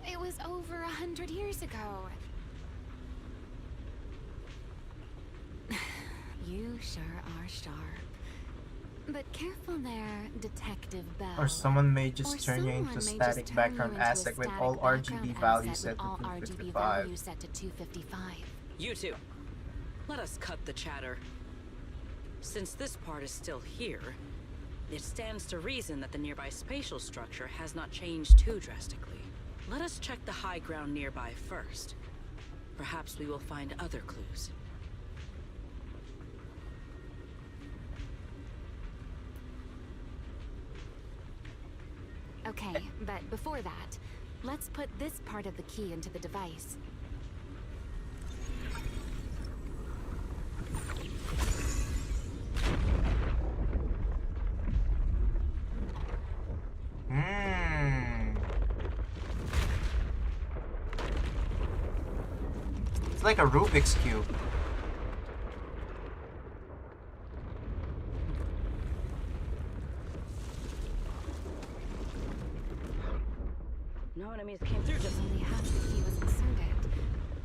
it was over 100 years ago. You sure are sharp. But careful there, Detective Bell. Or someone may just Or turn you someone into may static just turn background you into a asset with static all background RGB values asset set with all to RGB 255. values set to 255. You two, let us cut the chatter. Since this part is still here, it stands to reason that the nearby spatial structure has not changed too drastically. Let us check the high ground nearby first. Perhaps we will find other clues. Okay, but before that, let's put this part of the key into the device. It's like a Rubik's Cube. No enemies came through just... Only half the key was inserted,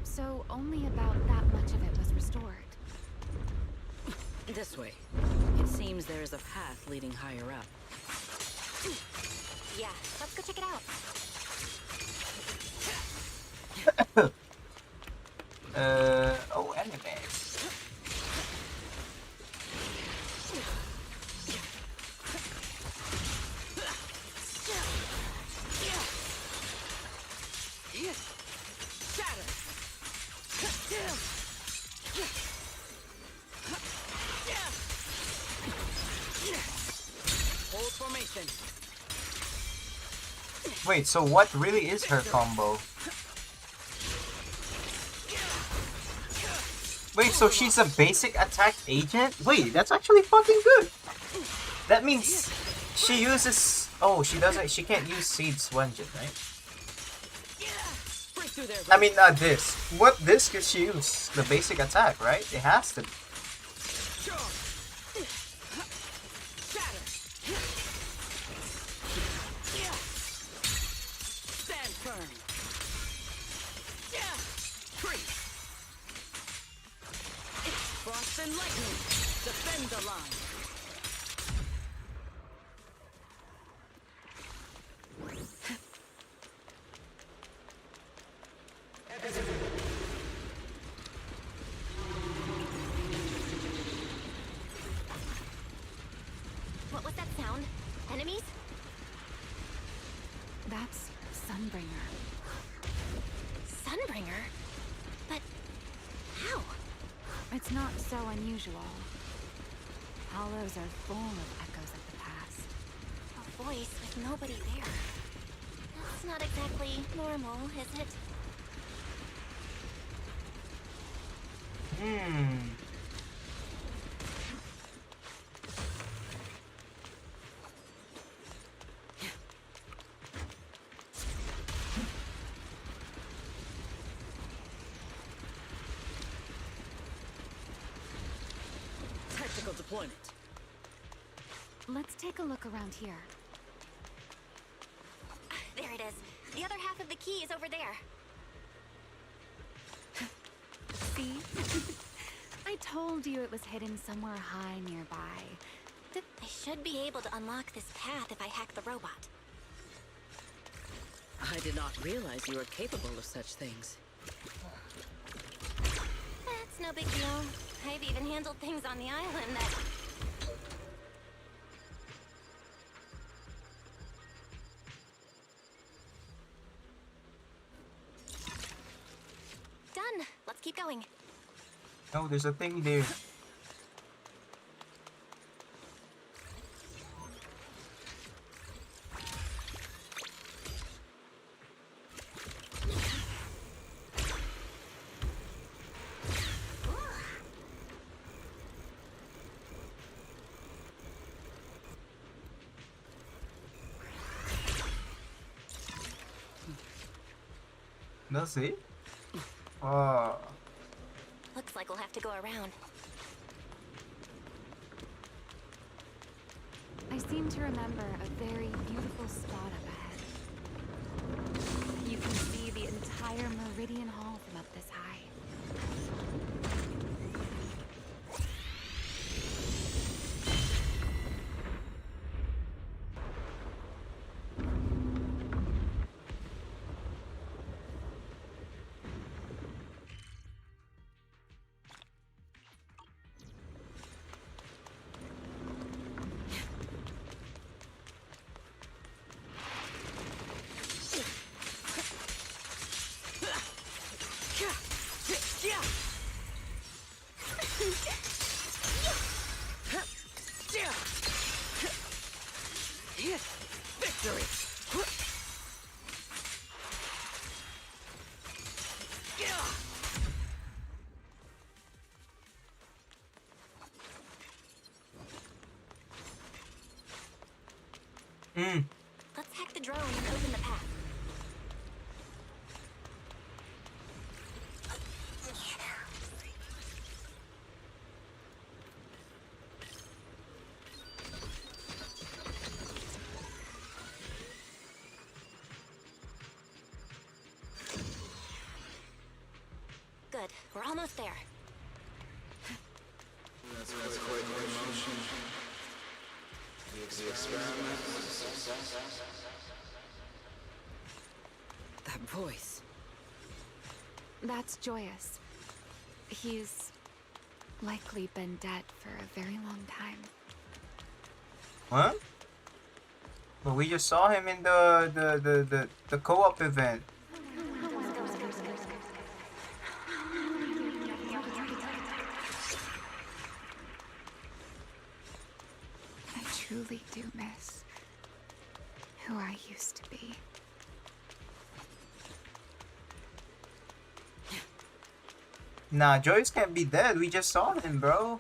so only about that much of it was restored. This way. It seems there is a path leading higher up. Yeah, let's go check it out. Oh, enemies. Hold formation. Wait, so what really is her combo? Wait, so she's a basic attack agent? Wait, that's actually fucking good. That means she uses... Oh, she doesn't... She can't use Seed Swingen, right? I mean, not this. What this could she use? The basic attack, right? It has to be. Stand firm. Frost and lightning. Defend the line. What was that sound? Enemies? That's Sunbringer. Sunbringer? But how? It's not so unusual. Hollows are full of echoes of the past. A voice with nobody there. That's not exactly normal, is it? Tactical deployment. Let's take a look around here. The other half of the key is over there. See? I told you it was hidden somewhere high nearby. I should be able to unlock this path if I hack the robot. I did not realize you were capable of such things. That's no big deal. I've even handled things on the island that... Done. Let's keep going. Oh, there's a thing there. That's it? Oh. Looks like we'll have to go around. I seem to remember a very beautiful spot up ahead. You can see the entire Meridian Hall from up this high. Victory! Let's hack the drone and open the path. Good. We're almost there. That's quite the emotion. The experiment was a success. That voice. That's Joyous. He's likely been dead for a very long time. What? But we just saw him in the co-op event. I truly do miss who I used to be. Nah, Joyce can't be dead. We just saw him, bro.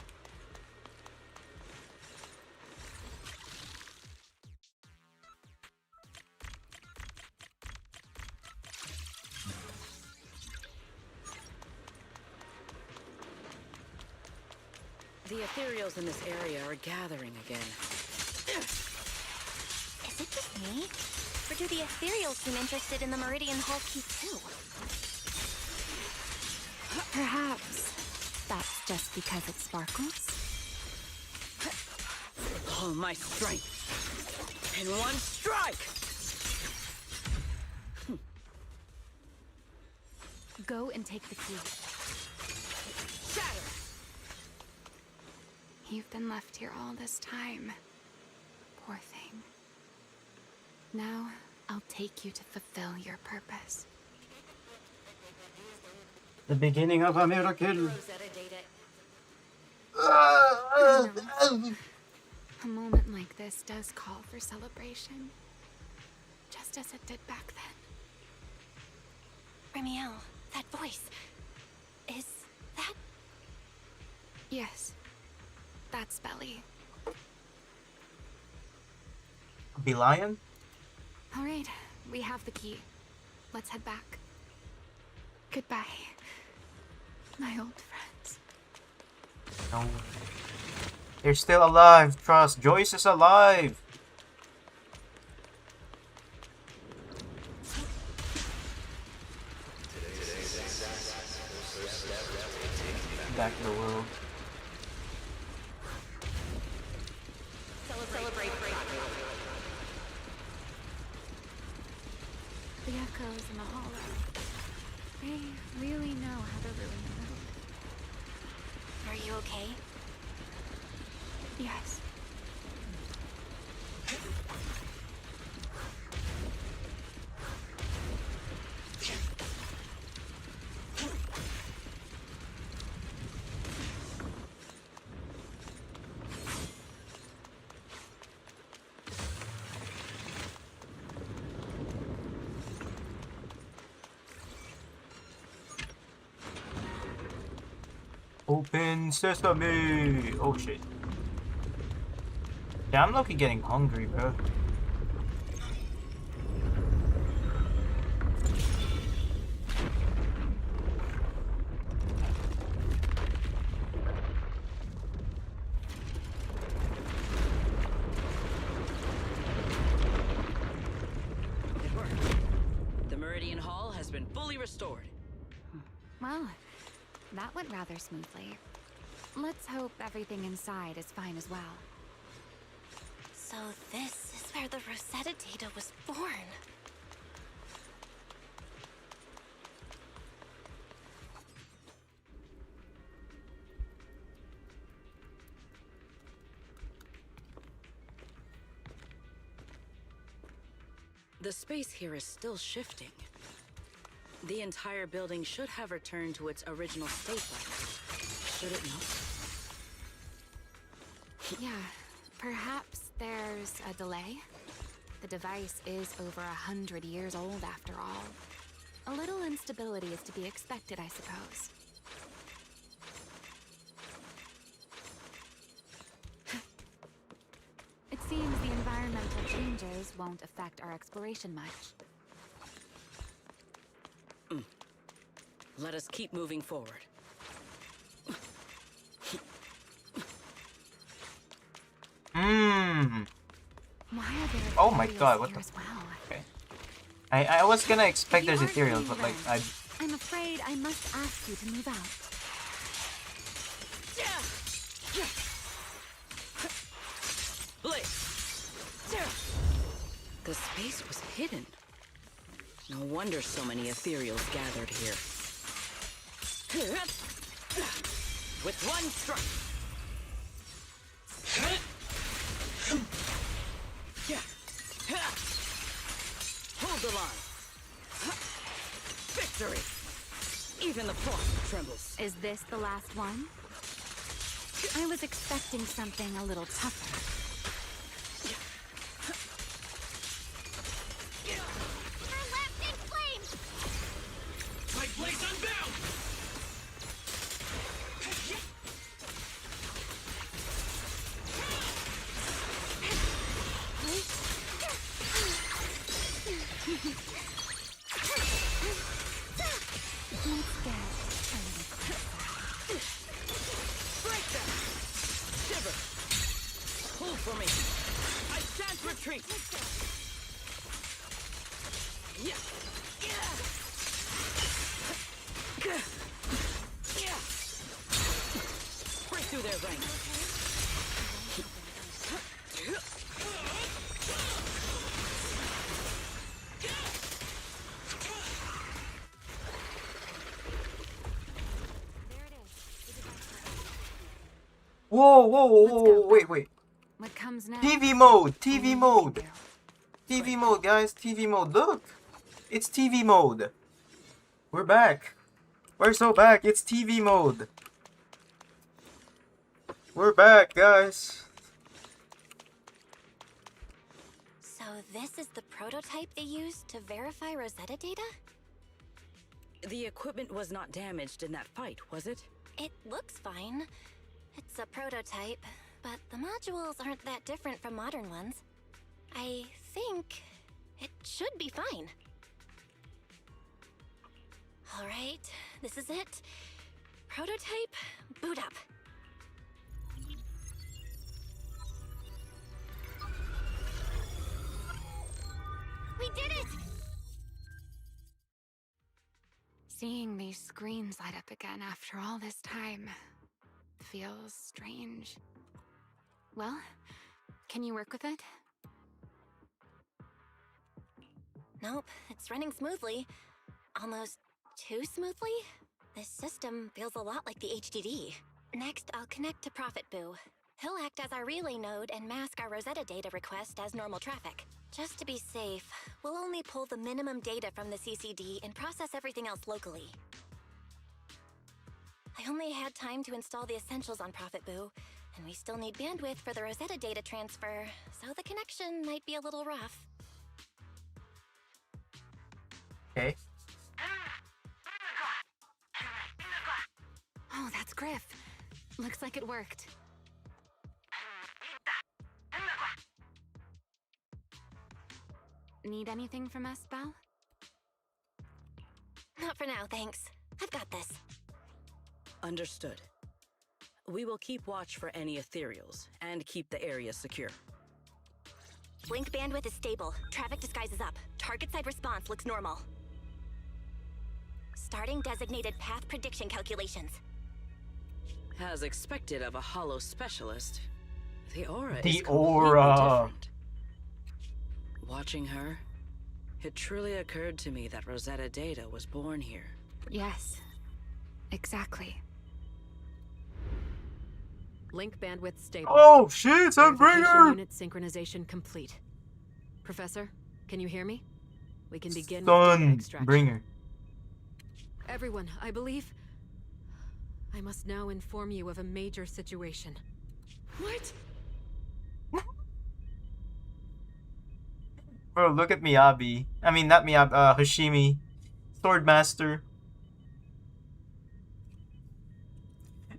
The ethereals in this area are gathering again. Is it just me? Or do the ethereals seem interested in the Meridian Hall key too? Perhaps that's just because it sparkles? All my strength in one strike! Go and take the key. Shatter! You've been left here all this time. Poor thing. Now, I'll take you to fulfill your purpose. The beginning of a miracle. Rosetta data. A moment like this does call for celebration. Just as it did back then. Remiel, that voice. Is that... Yes. That's Belly. Belion? Alright, we have the key. Let's head back. Goodbye, my old friends. No. They're still alive, trust. Joyce is alive. Back to the world. Celebrate. The echoes in the hollow. They really know how to ruin the mood. Are you okay? Yes. Open sesame! Oh shit. Yeah, I'm low-key getting hungry, bro. It worked. The Meridian Hall has been fully restored. Well, that went rather smoothly. Let's hope everything inside is fine as well. So this is where the Rosetta data was born. The space here is still shifting. The entire building should have returned to its original state by now. Should it not? Yeah, perhaps there's a delay. The device is over 100 years old after all. A little instability is to be expected, I suppose. It seems the environmental changes won't affect our exploration much. Let us keep moving forward. Mmm. Why are there Oh my ethereals god, what here the... as well? Okay. I was gonna expect If there's you are ethereal, seeing but like, events, I'm afraid I must ask you to move out. Blitz! The space was hidden. No wonder so many ethereals gathered here. With one strike! Hold the line! Victory! Even the frost trembles. Is this the last one? I was expecting something a little tougher. Erlapting flames! My place unbound! Let's get a little closer. Break them! Shiver! Hold formation! I shan't retreat! Yeah! Break through their ranks! whoa, whoa, whoa, Let's go. whoa, wait. What comes next? TV mode, TV Only mode, you. TV mode, guys, TV mode. Look, it's TV mode. We're back. We're so back. It's TV mode. We're back, guys. So this is the prototype they used to verify Rosetta data? The equipment was not damaged in that fight, was it? It looks fine. It's a prototype, but the modules aren't that different from modern ones. I think it should be fine. All right, this is it. Prototype, boot up. We did it! Seeing these screens light up again after all this time feels strange. Well, can you work with it? Nope, it's running smoothly. Almost too smoothly? This system feels a lot like the HDD. Next, I'll connect to Prophet Boo. He'll act as our relay node and mask our Rosetta data request as normal traffic. Just to be safe, we'll only pull the minimum data from the CCD and process everything else locally. I only had time to install the essentials on Prophet Boo, and we still need bandwidth for the Rosetta data transfer, so the connection might be a little rough. Okay. Oh, that's Griff. Looks like it worked. Need anything from us, Belle? Not for now, thanks. I've got this. Understood. We will keep watch for any ethereals and keep the area secure. Link bandwidth is stable. Traffic disguise is up. Target side response looks normal. Starting designated path prediction calculations. As expected of a hollow specialist, the aura The is completely aura. different. Watching her, it truly occurred to me that Rosetta Data was born here. Yes, exactly. Link bandwidth stable. Oh shit, Verification Sunbringer! unit synchronization complete. Professor, can you hear me? We can begin with data extraction. Sunbringer. Everyone, I believe I must now inform you of a major situation. What? Bro, look at Miyabi. I mean, not Miyabi, Hoshimi. Swordmaster.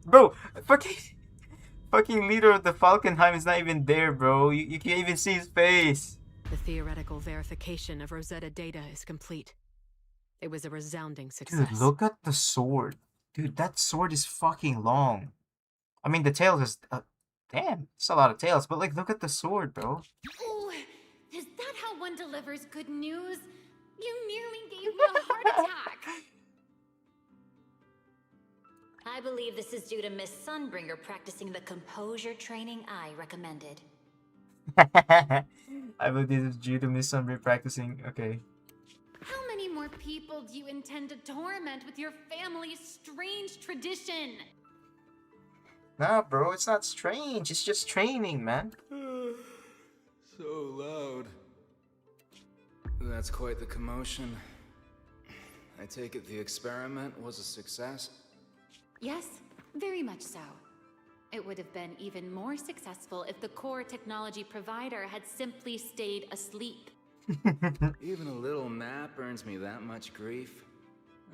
Bro, fucking leader of the Falkenheim is not even there, bro. You can't even see his face. The theoretical verification of Rosetta data is complete. It was a resounding success. Dude, look at the sword. Dude, that sword is fucking long. I mean, the tail is... damn, it's a lot of tails, but like, look at the sword, bro. Oh, is that how one delivers good news? You nearly gave me a heart attack. I believe this is due to Miss Sunbringer practicing the composure training I recommended. I believe this is due to Miss Sunbury practicing. Okay. How many more people do you intend to torment with your family's strange tradition? Nah, bro, it's not strange. It's just training, man. So loud. That's quite the commotion. I take it the experiment was a success? Yes, very much so. It would have been even more successful if the core technology provider had simply stayed asleep. Even a little nap earns me that much grief.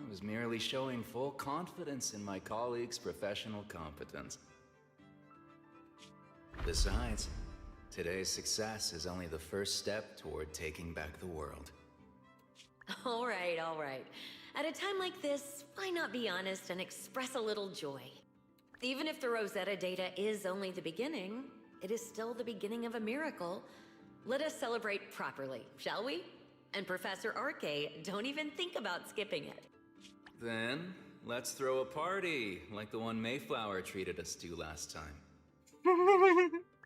I was merely showing full confidence in my colleagues' professional competence. Besides, today's success is only the first step toward taking back the world. All right, all right. At a time like this, why not be honest and express a little joy? Even if the Rosetta data is only the beginning, it is still the beginning of a miracle. Let us celebrate properly, shall we? And Professor Arke, don't even think about skipping it. Then, let's throw a party, like the one Mayflower treated us to last time.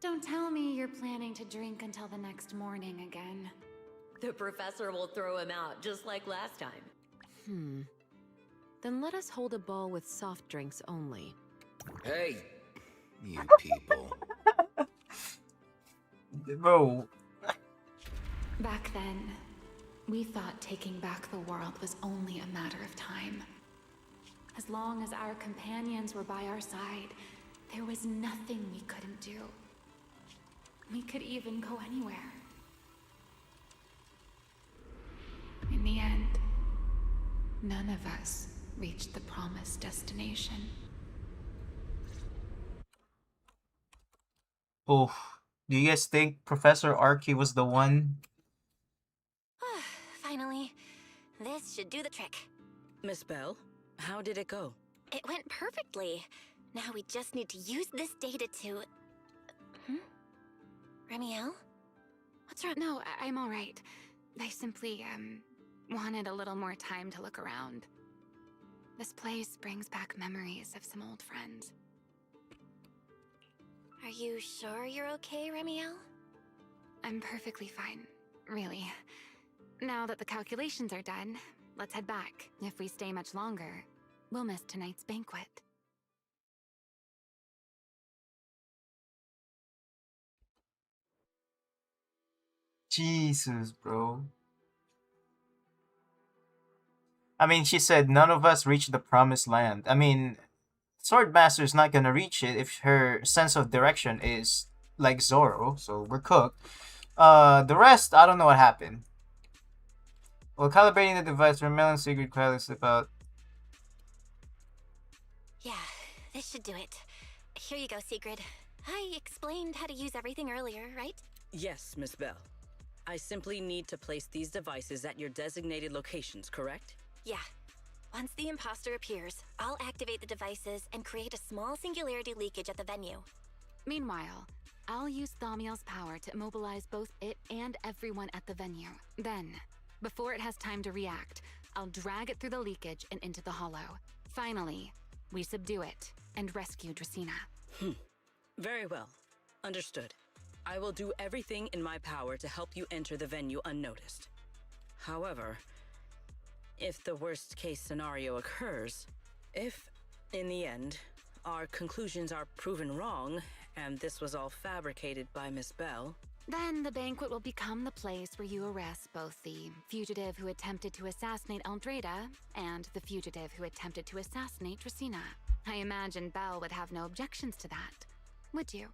Don't tell me you're planning to drink until the next morning again. The professor will throw him out, just like last time. Then let us hold a ball with soft drinks only. Hey, you people. Bro. Back then, we thought taking back the world was only a matter of time. As long as our companions were by our side, there was nothing we couldn't do. We could even go anywhere. In the end, none of us reached the promised destination. Oh, do you guys think Professor Archie was the one? Finally, this should do the trick. Miss Bell, how did it go? It went perfectly. Now we just need to use this data to... Remiel? What's wrong? No, I'm all right. I simply, wanted a little more time to look around. This place brings back memories of some old friends. Are you sure you're okay, Remiel? I'm perfectly fine, really. Now that the calculations are done, let's head back. If we stay much longer, we'll miss tonight's banquet. Jesus, bro. I mean, she said none of us reached the promised land. I mean, Swordmaster's not gonna reach it if her sense of direction is like Zoro, so we're cooked. The rest, I don't know what happened. While calibrating the device, Remiel and Sigrid quietly slip out. Yeah, this should do it. Here you go, Sigrid. I explained how to use everything earlier, right? Yes, Miss Bell. I simply need to place these devices at your designated locations, correct? Yeah. Once the imposter appears, I'll activate the devices and create a small singularity leakage at the venue. Meanwhile, I'll use Thaumiel's power to immobilize both it and everyone at the venue. Then, before it has time to react, I'll drag it through the leakage and into the hollow. Finally, we subdue it and rescue Dracaena. Very well. Understood. I will do everything in my power to help you enter the venue unnoticed. However, if the worst case scenario occurs, if, in the end, our conclusions are proven wrong, and this was all fabricated by Miss Bell, then the banquet will become the place where you arrest both the fugitive who attempted to assassinate Eldrada and the fugitive who attempted to assassinate Dracaena. I imagine Bell would have no objections to that. Would you?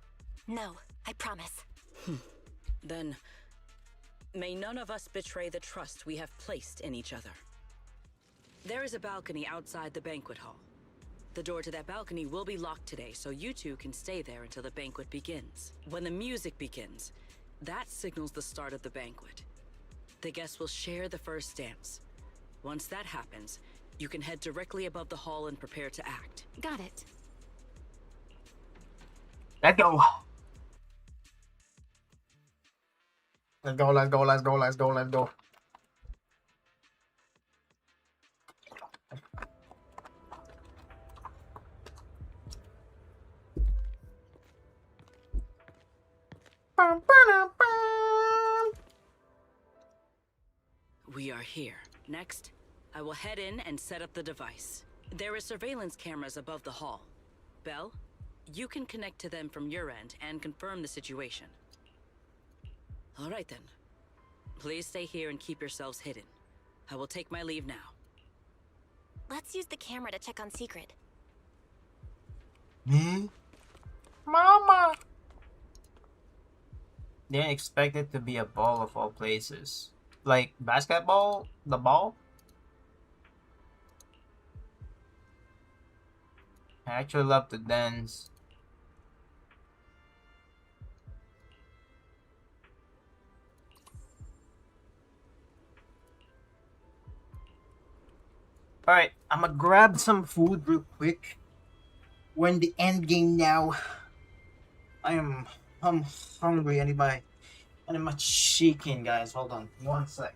No, I promise. Then, may none of us betray the trust we have placed in each other. There is a balcony outside the banquet hall. The door to that balcony will be locked today, so you two can stay there until the banquet begins. When the music begins, that signals the start of the banquet. The guests will share the first dance. Once that happens, you can head directly above the hall and prepare to act. Got it. Let's go. Let's go, let's go, let's go, let's go, let's go. We are here. Next, I will head in and set up the device. There is surveillance cameras above the hall. Bell, you can connect to them from your end and confirm the situation. All right then. Please stay here and keep yourselves hidden. I will take my leave now. Let's use the camera to check on Sigrid. Me? Mama! Didn't expect it to be a ball of all places. Like basketball? The ball? I actually love to dance. Alright, I'm gonna grab some food real quick. We're in the end game now. I'm hungry, anybody? And I'm shaking, guys. Hold on, 1 sec.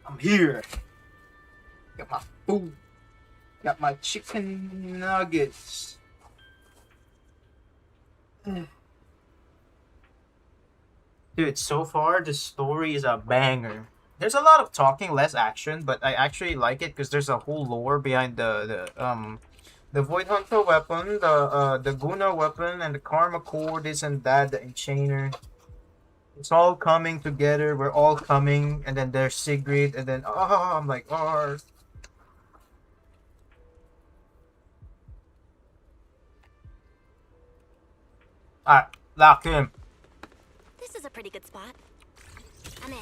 I'm here. Got my food. Got my chicken nuggets. Dude, so far the story is a banger. There's a lot of talking, less action, but I actually like it because there's a whole lore behind the Void Hunter weapon, the Guna weapon, and the Karma Core, this and that, the Enchainer. It's all coming together. We're all coming, and then there's Sigrid, and then I'm like, oh. Alright, lock him. This is a pretty good spot. I'm in.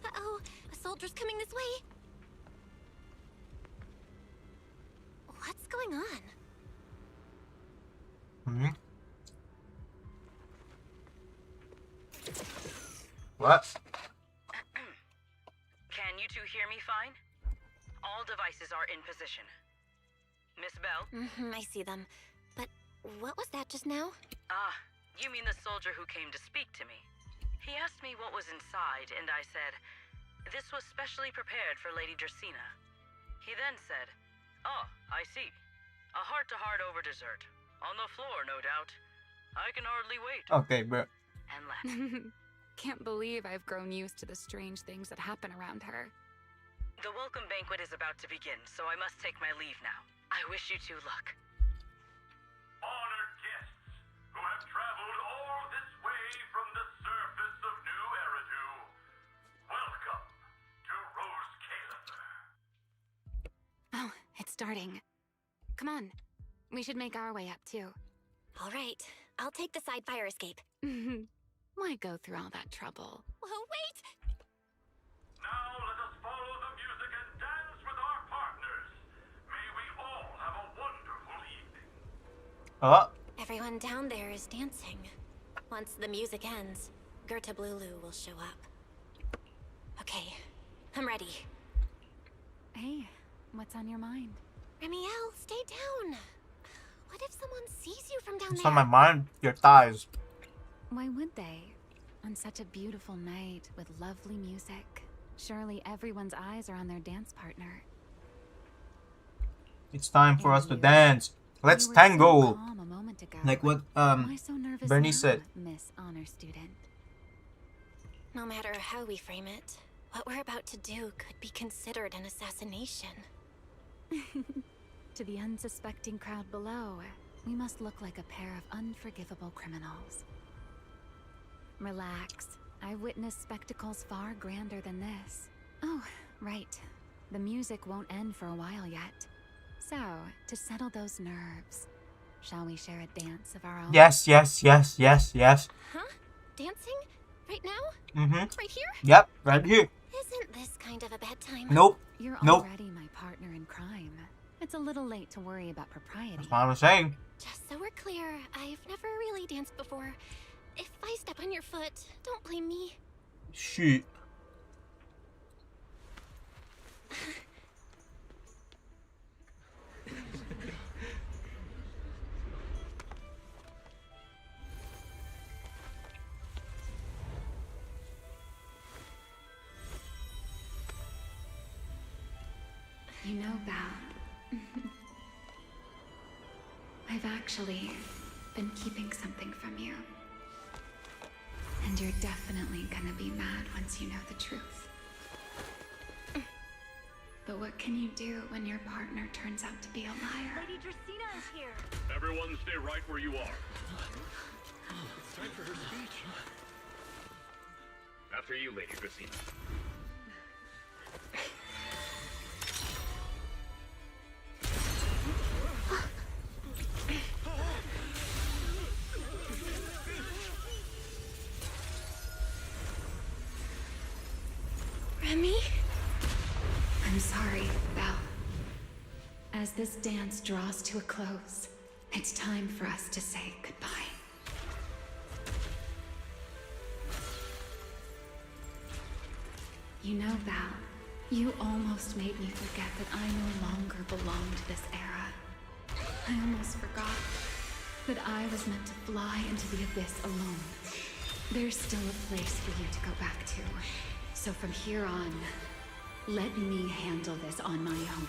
Uh-oh, a soldier's coming this way. What? Can you two hear me fine? All devices are in position. Miss Bell? I see them. But what was that just now? Ah, you mean the soldier who came to speak to me. He asked me what was inside, and I said, this was specially prepared for Lady Dracaena. He then said, oh, I see. A heart-to-heart over dessert. On the floor, no doubt. I can hardly wait. Okay, bro. And left. Can't believe I've grown used to the strange things that happen around her. The welcome banquet is about to begin, so I must take my leave now. I wish you two luck. Honored guests who have traveled all this way from the surface of New Eridu, welcome to Rose Caleb. Oh, it's starting. Come on. We should make our way up, too. All right. I'll take the side fire escape. Why go through all that trouble? Oh, wait! Now let us follow the music and dance with our partners. May we all have a wonderful evening. Everyone down there is dancing. Once the music ends, Gerta Blulu will show up. Okay, I'm ready. Hey, what's on your mind? Remiel, stay down. What if someone sees you from down It's there? on my mind. Your thighs. Why would they? On such a beautiful night with lovely music, surely everyone's eyes are on their dance partner. It's time for us to dance. Let's You were tango. so calm a moment ago. Like what Why so nervous Bernie now, said. Miss Honor Student? No matter how we frame it, what we're about to do could be considered an assassination. To the unsuspecting crowd below, we must look like a pair of unforgivable criminals. Relax. I've witnessed spectacles far grander than this. Oh, right. The music won't end for a while yet. So, to settle those nerves, shall we share a dance of our own? Yes, yes, yes, yes, yes. Huh? Dancing? Right now? Mm-hmm. Right here? Yep, right here. Isn't this kind of a bad time? Nope. You're Nope. already my partner in crime. It's a little late to worry about propriety. That's what I was saying. Just so we're clear, I've never really danced before. If I step on your foot, don't blame me. Shit. You know, Val, I've actually been keeping something from you. And you're definitely gonna be mad once you know the truth. But what can you do when your partner turns out to be a liar? Lady Dracaena is here. Everyone stay right where you are. It's time for her speech. After you, Lady Dracaena. Remy? I'm sorry, Val. As this dance draws to a close, it's time for us to say goodbye. You know, Val, you almost made me forget that I no longer belong to this era. I almost forgot that I was meant to fly into the abyss alone. There's still a place for you to go back to. So from here on, let me handle this on my own.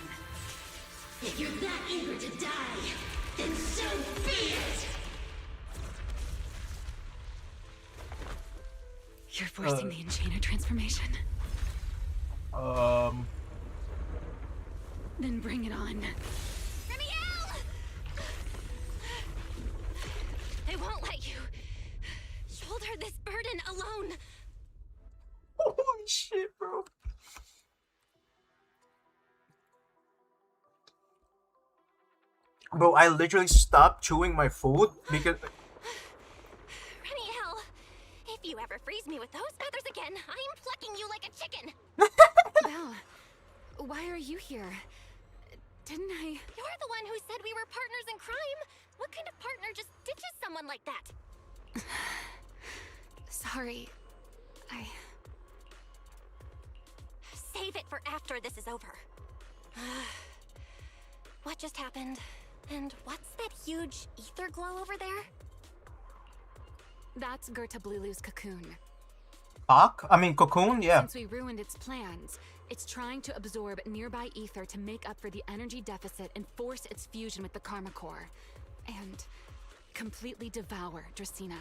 If you're that eager to die, then so be it! You're forcing the Enchainer transformation. Then bring it on. Remiel! I won't let you shoulder this burden alone. Holy shit, bro. Bro, I literally stopped chewing my food because... Remiel, if you ever freeze me with those feathers again, I'm plucking you like a chicken. Val, why are you here? Didn't I... You're the one who said we were partners in crime. What kind of partner just ditches someone like that? Sorry. I Save it for after this is over. What just happened? And what's that huge ether glow over there? That's Gerta Blulu's cocoon. Cocoon? Yeah. Since we ruined its plans, it's trying to absorb nearby ether to make up for the energy deficit and force its fusion with the Karma Core. And completely devour Dracaena.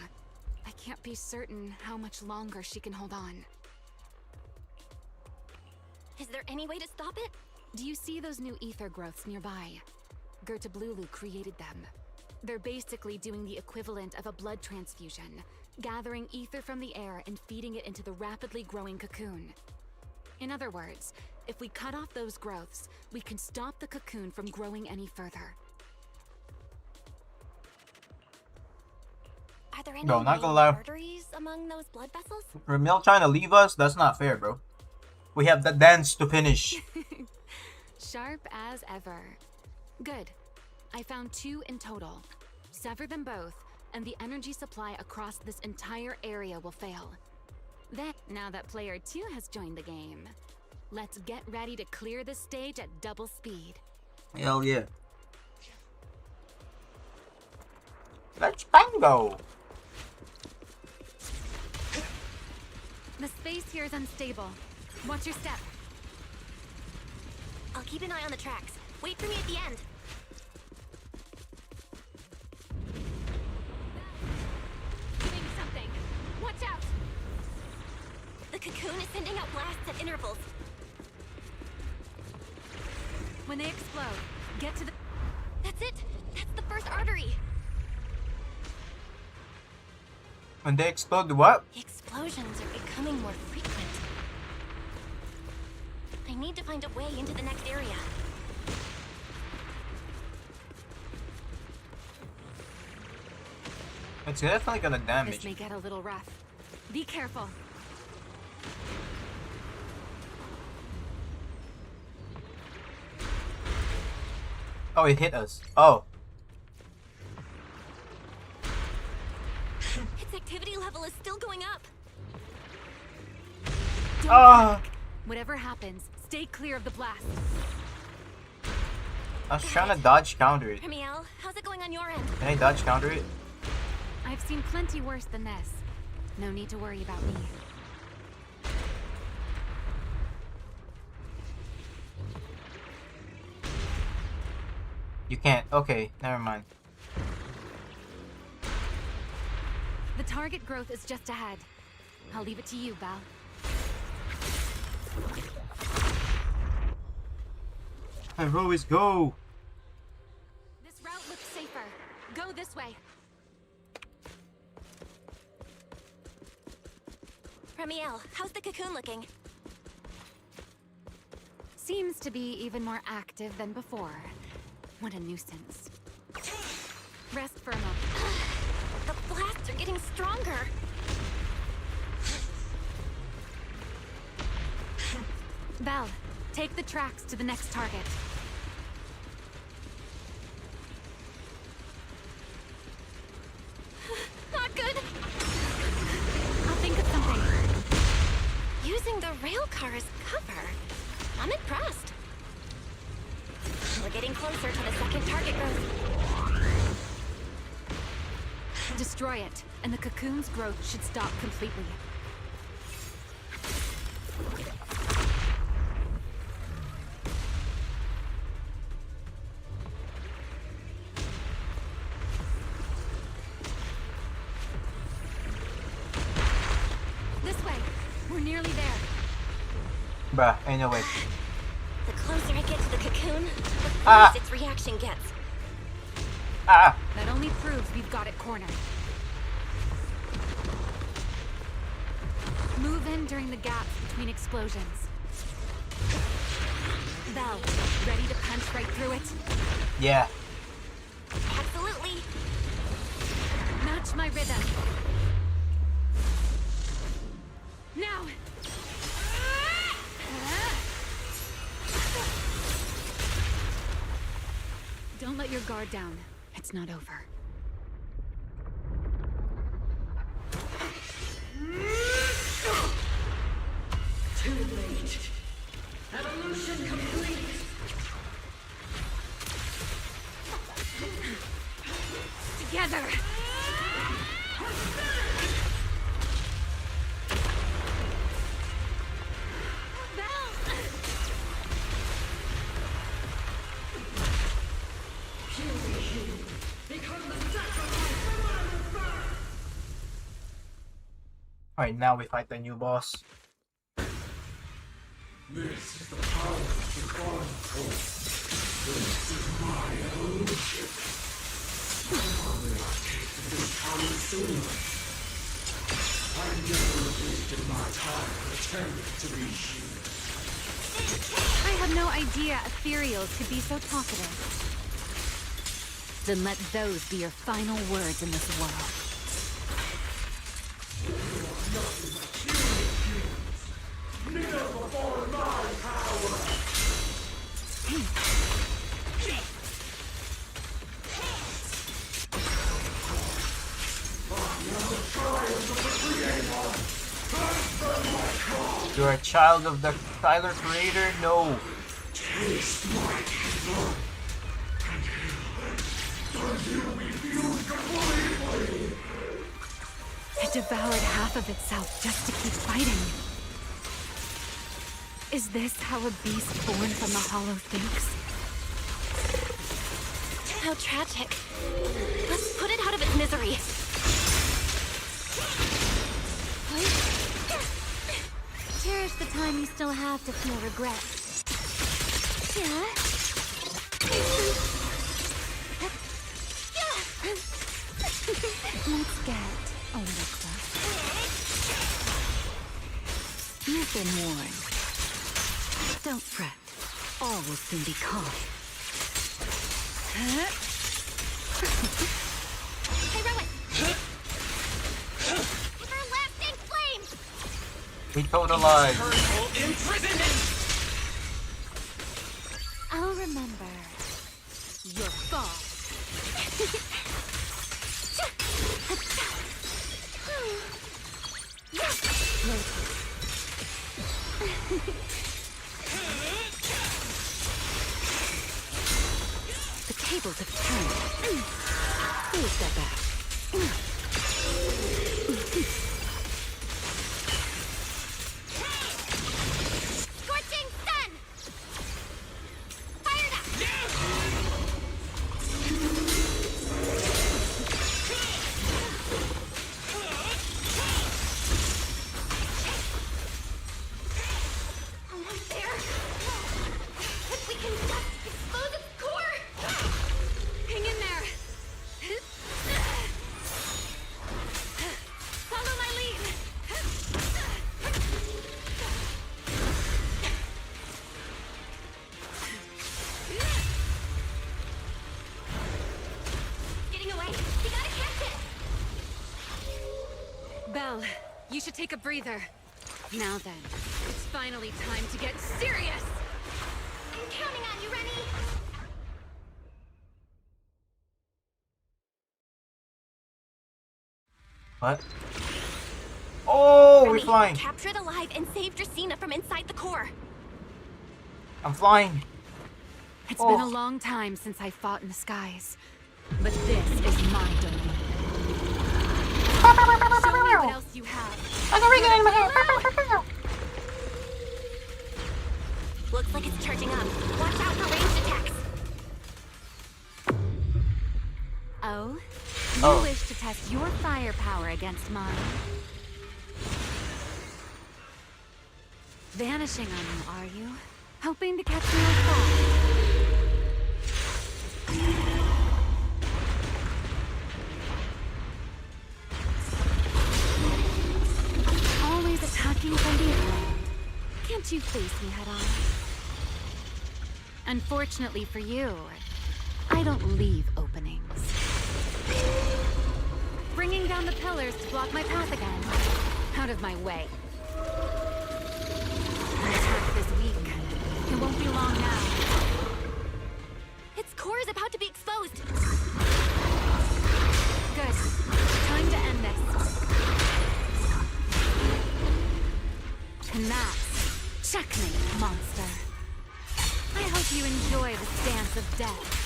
I can't be certain how much longer she can hold on. Is there any way to stop it? Do you see those new ether growths nearby? Gerta Blulu created them. They're basically doing the equivalent of a blood transfusion, gathering ether from the air and feeding it into the rapidly growing cocoon. In other words, if we cut off those growths, we can stop the cocoon from growing any further. Are there any Bro, not gonna main lie. arteries among those blood vessels? Ramil trying to leave us? That's not fair, bro. We have the dance to finish. Sharp as ever. Good. I found 2 in total. Sever them both, and the energy supply across this entire area will fail. Then, now that player 2 has joined the game, let's get ready to clear the stage at double speed. Hell yeah. Let's bango. The space here is unstable. Watch your step. I'll keep an eye on the tracks. Wait for me at the end. Doing something. Watch out! The cocoon is sending out blasts at intervals. When they explode, get to the... That's it! That's the first artery! When they explode, the what? The explosions are becoming more frequent. I need to find a way into the next area. It's definitely gonna This damage. may get a little rough. Be careful. Oh, it hit us. Oh. Its activity level is still going up. Don't Ah. panic. Whatever happens, stay clear of the blast. I was trying to dodge counter it. Ramiel, how's it going on your end? Can I dodge counter it? I've seen plenty worse than this. No need to worry about me. You can't. Okay, never mind. The target growth is just ahead. I'll leave it to you, Val. I always go. This route looks safer. Go this way. Ramiel, how's the cocoon looking? Seems to be even more active than before. What a nuisance. Rest for a moment. The blasts are getting stronger. Val, take the tracks to the next target. Not good. I'll think of something. Using the rail car as cover. I'm impressed. We're getting closer to the second target growth. Destroy it, and the cocoon's growth should stop completely. This way. We're nearly there. Bruh, ain't no way. The closer I get to the cocoon, the Ah. worse its reaction gets. Ah! That only proves we've got it cornered. Move in during the gaps between explosions. Val, ready to punch right through it? Yeah. Absolutely. Match my rhythm. Now! Don't let your guard down. It's not over. Too late. together! Alright, now we fight the new boss. This is the power of the Chronicle. This is my ownership. I'll take this power soon. I never wasted my time pretending to be you. I had no idea ethereals could be so talkative. Then let those be your final words in this world. Kneel before my power! You're a child of the Tyler Creator? No. Taste my kingdom! Until we fuse completely! It devoured half of itself just to keep fighting. Is this how a beast born from the Hollow thinks? How tragic. Let's put it out of its misery. Cherish the time you still have to feel regret. Yeah? Let's get a little closer. You've been warned. Don't fret. All will soon be calm. Heroic! Everlasting flames! We totalized. Eternal imprisonment! I'll remember your fall. The tables have turned. Please step back. Scorching sun! Fired up! Almost there. If we can just expose its core! Hang in there. Follow my lead. Getting away! We gotta catch it! Belle, you should take a breather. Now then, it's finally time to get serious! I'm counting on you, Rennie! What? Oh, we're Remy, flying. capture it alive and save Dracena from inside the core. I'm flying. It's been a long time since I fought in the skies, but this is my domain. Show me what else you have. Looks like it's charging up. Watch out for ranged attacks. Oh? You wish to test your firepower against mine? Vanishing on you, are you? Hoping to catch me off guard? Always attacking from behind. Can't you face me head on? Unfortunately for you, I don't leave openings. Bringing down the pillars to block my path again. Out of my way. An attack this week. It won't be long now. Its core is about to be exposed. Good. Time to end this. And that's checkmate, monster. I hope you enjoy this dance of death.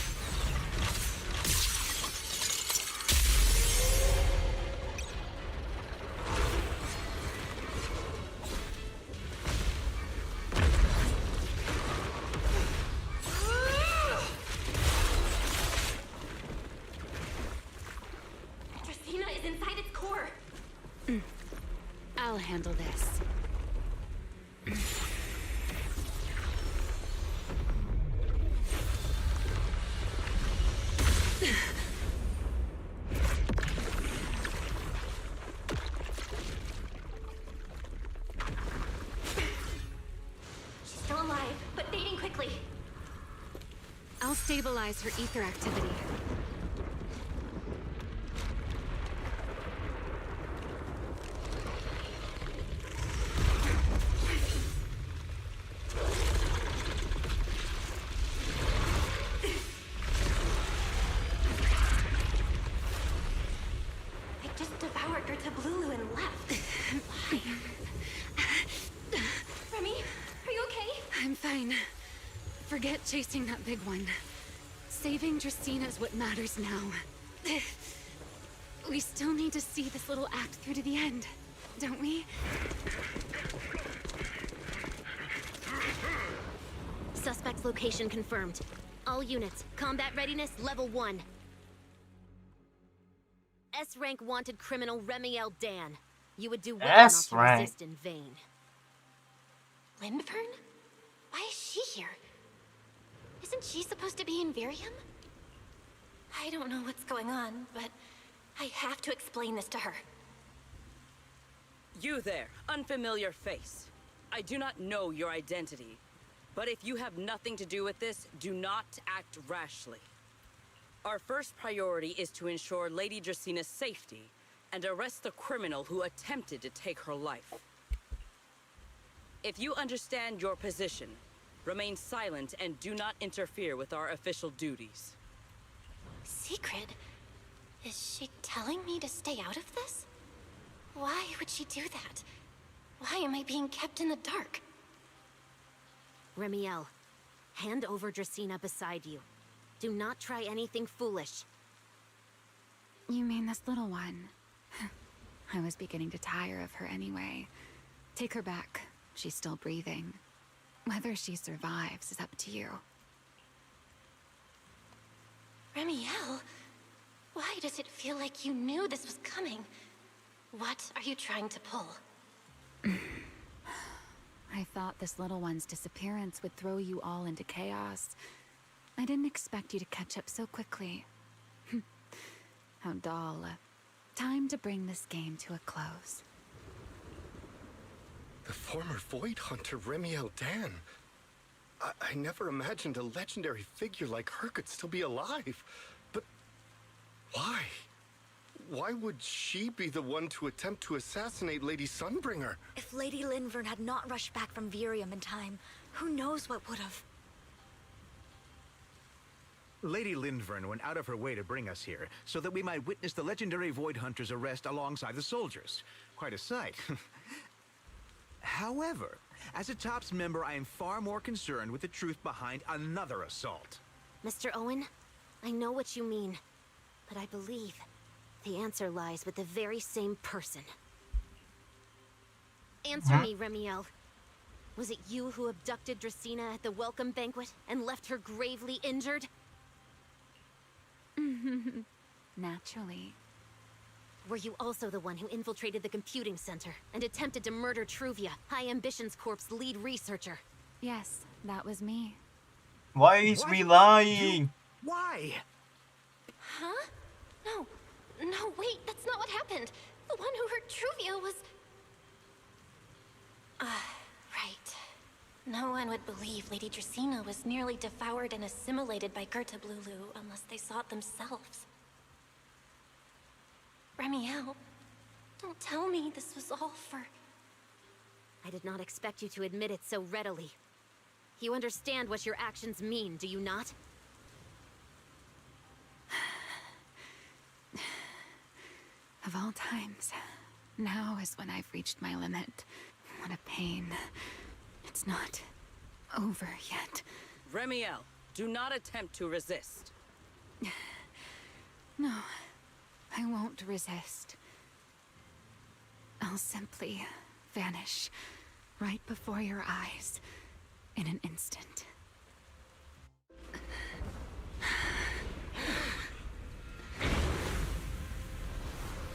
handle this. She's still alive, but fading quickly. I'll stabilize her ether activity. They just devoured Gertablulu and left. Why? Remy, are you okay? I'm fine. Forget chasing that big one. Saving Dracaena is what matters now. We still need to see this little act through to the end, don't we? Suspect's location confirmed. All units, combat readiness level 1. S-rank wanted criminal Remiel Dan. You would do well not to S-rank. resist in vain. Lindvern? Why is she here? Isn't she supposed to be in Virium? I don't know what's going on, but I have to explain this to her. You there, unfamiliar face. I do not know your identity, but if you have nothing to do with this, do not act rashly. Our first priority is to ensure Lady Dracaena's safety and arrest the criminal who attempted to take her life. If you understand your position, remain silent and do not interfere with our official duties. Secret? Is she telling me to stay out of this? Why would she do that? Why am I being kept in the dark? Remiel, hand over Dracaena beside you. Do not try anything foolish. You mean this little one? I was beginning to tire of her anyway. Take her back. She's still breathing. Whether she survives is up to you. Remiel, why does it feel like you knew this was coming? What are you trying to pull? I thought this little one's disappearance would throw you all into chaos. I didn't expect you to catch up so quickly. How dull. Time to bring this game to a close. The former Void Hunter Remiel Dan. I never imagined a legendary figure like her could still be alive. But why? Why would she be the one to attempt to assassinate Lady Sunbringer? If Lady Lindvern had not rushed back from Virium in time, who knows what would have. Lady Lindvern went out of her way to bring us here, so that we might witness the legendary Void Hunter's arrest alongside the soldiers. Quite a sight. However, as a TOPS member, I am far more concerned with the truth behind another assault. Mr. Owen, I know what you mean, but I believe the answer lies with the very same person. Answer me, Remiel. Was it you who abducted Dracaena at the welcome banquet and left her gravely injured? Naturally. Were you also the one who infiltrated the computing center and attempted to murder Truvia, High Ambitions Corp's lead researcher? Yes, that was me. Why is we lying? Why? Huh? No, wait, that's not what happened. The one who hurt Truvia was... right. No one would believe Lady Dracaena was nearly devoured and assimilated by Gertablulu unless they saw it themselves. Remiel, don't tell me this was all for... I did not expect you to admit it so readily. You understand what your actions mean, do you not? Of all times, now is when I've reached my limit. What a pain. It's not over yet. Remiel, do not attempt to resist. No, I won't resist. I'll simply vanish right before your eyes in an instant.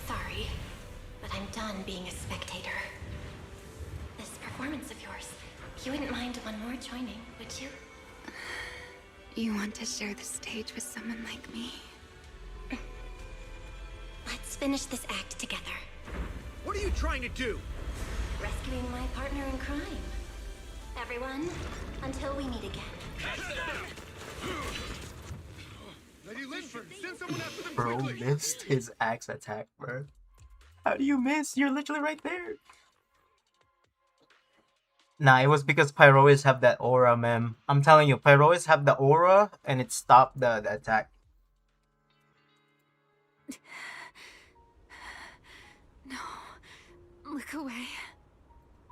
Sorry, but I'm done being a spectator. performance of yours. You wouldn't mind one more joining, would you? You want to share the stage with someone like me? Let's finish this act together. What are you trying to do? Rescuing my partner in crime. Everyone, until we meet again. Lady Linford, send someone after them Bro quickly. missed his axe attack, bro. How do you miss? You're literally right there. Nah, it was because Pyroids have that aura, man. I'm telling you, Pyroids have the aura and it stopped the attack. No. Look away.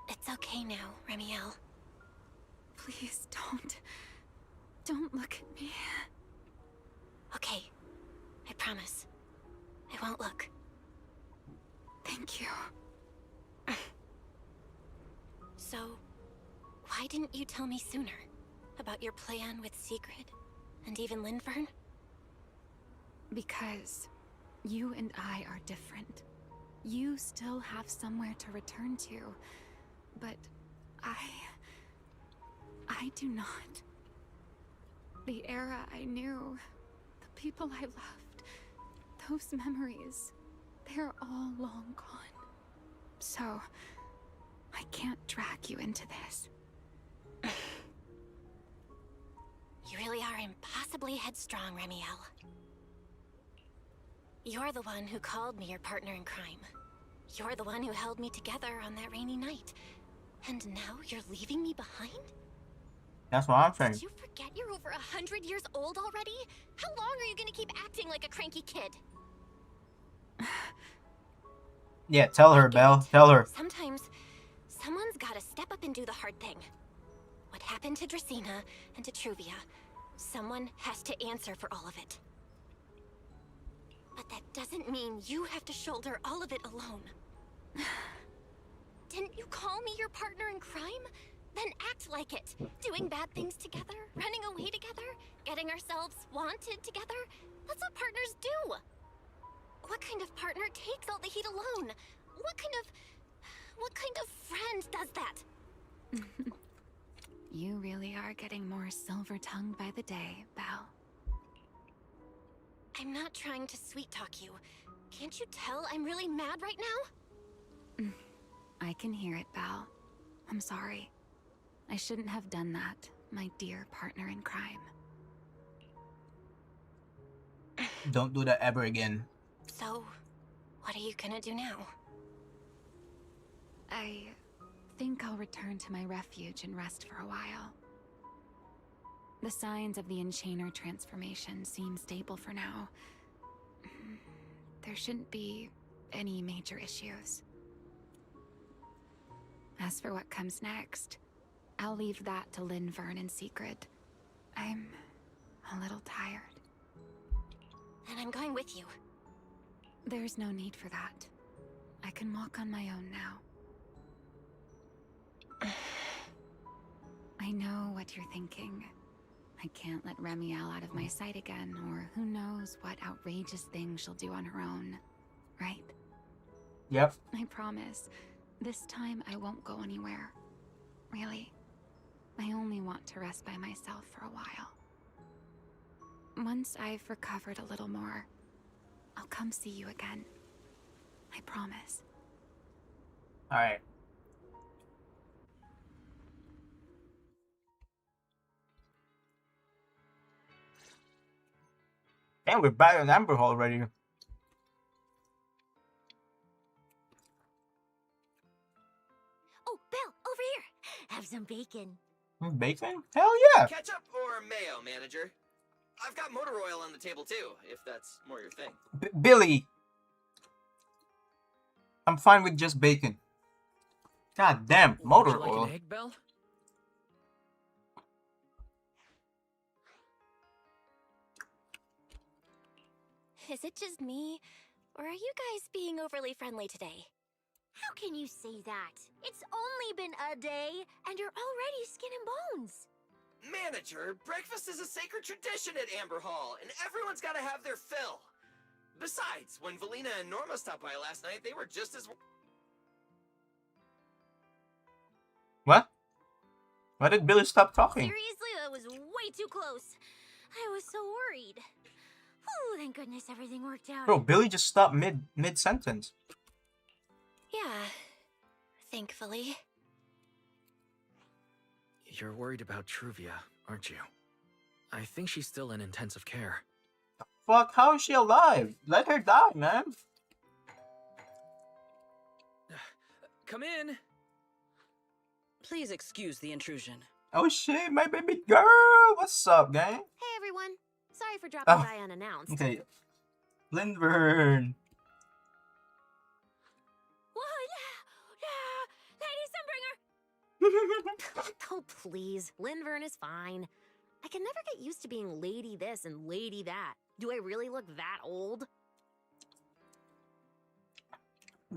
It's okay now, Remiel. Please don't. Don't look at me. Okay. I promise. I won't look. Thank you. So, why didn't you tell me sooner about your plan with Sigrid and even Lindvern? Because you and I are different. You still have somewhere to return to, but I do not. The era I knew, the people I loved, those memories, they're all long gone. So, I can't drag you into this. You really are impossibly headstrong, Remiel. You're the one who called me your partner in crime. You're the one who held me together on that rainy night. And now you're leaving me behind? That's what I'm saying. Did you forget you're over 100 years old already? How long are you gonna keep acting like a cranky kid? Yeah, tell her, Belle. Tell her. Sometimes, someone's gotta step up and do the hard thing. What happened to Dracaena and to Truvia, someone has to answer for all of it. But that doesn't mean you have to shoulder all of it alone. Didn't you call me your partner in crime? Then act like it. Doing bad things together, running away together, getting ourselves wanted together. That's what partners do. What kind of partner takes all the heat alone? What kind of friend does that? You really are getting more silver-tongued by the day, Belle. I'm not trying to sweet-talk you. Can't you tell I'm really mad right now? I can hear it, Belle. I'm sorry. I shouldn't have done that, my dear partner in crime. Don't do that ever again. So, what are you gonna do now? I think I'll return to my refuge and rest for a while. The signs of the Enchainer transformation seem stable for now. There shouldn't be any major issues. As for what comes next, I'll leave that to Lindvern and Sigrid. I'm a little tired. And I'm going with you. There's no need for that. I can walk on my own now. I know what you're thinking. I can't let Remiel out of my sight again, or who knows what outrageous thing she'll do on her own, right? Yep. I promise, this time I won't go anywhere. Really. I only want to rest by myself for a while. Once I've recovered a little more, I'll come see you again. I promise. Alright. And we're back in Amber Hall already. Oh, Belle, over here. Have some bacon. Bacon? Hell yeah! Ketchup or mayo, manager? I've got motor oil on the table too, if that's more your thing. Billy! I'm fine with just bacon. God damn, motor Would you like oil. an egg, Belle? Is it just me? Or are you guys being overly friendly today? How can you say that? It's only been a day, and you're already skin and bones. Manager, breakfast is a sacred tradition at Amber Hall, and everyone's gotta have their fill. Besides, when Valina and Norma stopped by last night, they were just as... What? Why did Billy stop talking? Seriously, that was way too close. I was so worried. Oh, thank goodness everything worked out. Bro, Billy just stopped mid sentence. Yeah, thankfully. You're worried about Truvia, aren't you? I think she's still in intensive care. Fuck, how is she alive? Let her die, man. Come in. Please excuse the intrusion. Oh shit, my baby girl. What's up, gang? Hey everyone. Sorry for dropping Oh, by unannounced. okay. Lindvern. Lady Sunbringer! Oh, please. Lindvern is fine. I can never get used to being lady this and lady that. Do I really look that old?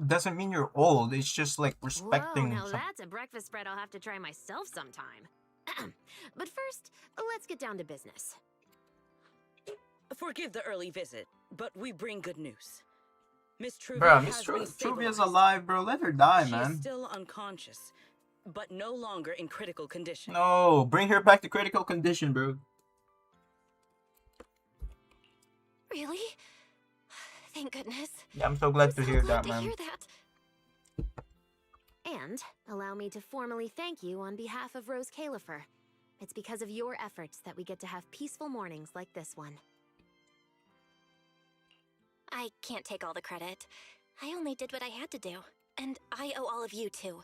Doesn't mean you're old. It's just like Whoa, respecting. now that's a breakfast spread I'll have to try myself sometime. But first, let's get down to business. Forgive the early visit, but we bring good news. Miss Truvia Bro, has Miss been Truvia's stabilized. alive, bro. Let her die, She man. is still unconscious, but no longer in critical condition. No, bring her back to critical condition, bro. Really? Thank goodness. Yeah, I'm so glad to hear Glad that, to man. hear that. And allow me to formally thank you on behalf of Rose Califer. It's because of your efforts that we get to have peaceful mornings like this one. I can't take all the credit. I only did what I had to do. And I owe all of you, too.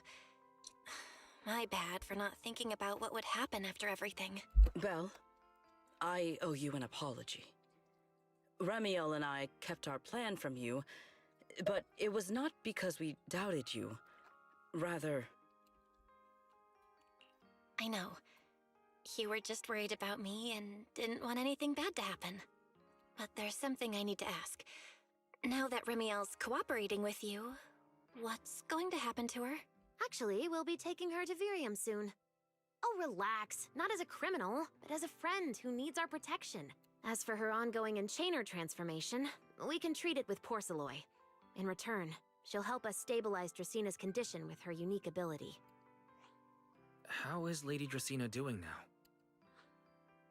My bad for not thinking about what would happen after everything. Belle, I owe you an apology. Ramiel and I kept our plan from you, but it was not because we doubted you. Rather... I know. You were just worried about me and didn't want anything bad to happen. But there's something I need to ask. Now that Remiel's cooperating with you, what's going to happen to her? Actually, we'll be taking her to Virium soon. Oh, relax. Not as a criminal, but as a friend who needs our protection. As for her ongoing Enchainer transformation, we can treat it with Porceloy. In return, she'll help us stabilize Dracina's condition with her unique ability. How is Lady Dracina doing now?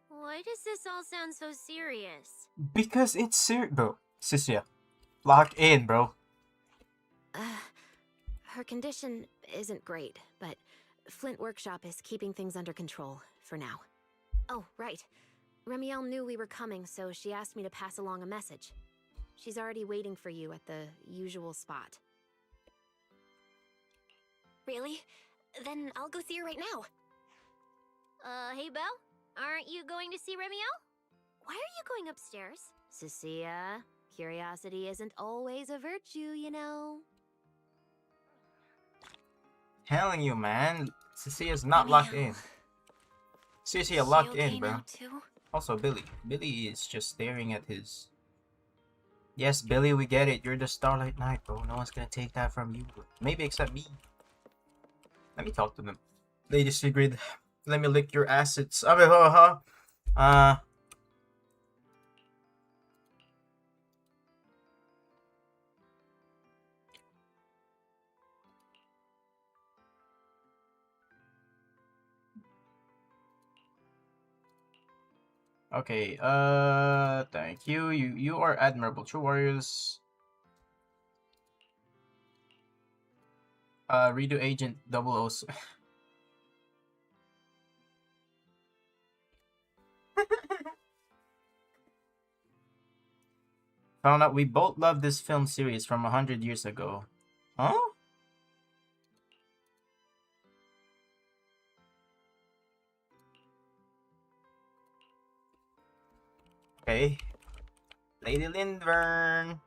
Why does this all sound so serious? Because it's serious, bro. Cecilia, lock in, bro. Her condition isn't great, but Flint Workshop is keeping things under control for now. Oh, right. Remiel knew we were coming, so she asked me to pass along a message. She's already waiting for you at the usual spot. Really? Then I'll go see her right now. Hey Belle? Aren't you going to see Remiel? Why are you going upstairs? Cecilia, curiosity isn't always a virtue, you know. Telling you, man. Cecilia's not locked in. Cecilia locked in, bro. Also, Billy. Billy is just staring at his... Yes, Billy, we get it. You're the Starlight Knight, bro. No one's gonna take that from you. Maybe except me. Let me talk to them. Lady Sigrid, let me lick your assets. Okay, thank you. You are admirable. True warriors. Redo Agent 007. Found out we both love this film series from 100 years ago. Huh? Okay. Lady Lindvern.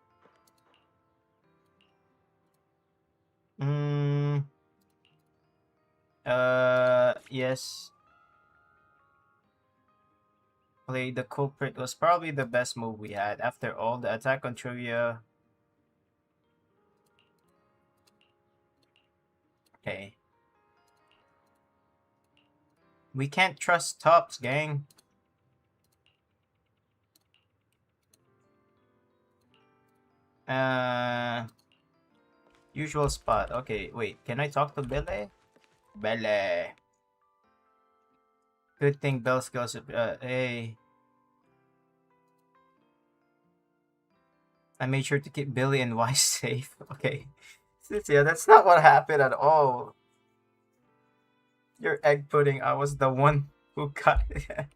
Yes. Play the culprit was probably the best move we had. After all, the attack on Truvia. Okay. We can't trust tops, gang. Usual spot. Okay, wait. Can I talk to Billy? Belle. Good thing Bell skills. Hey. I made sure to keep Billy and Wise safe. Okay. Yeah, that's not what happened at all. Your egg pudding, I was the one who got it.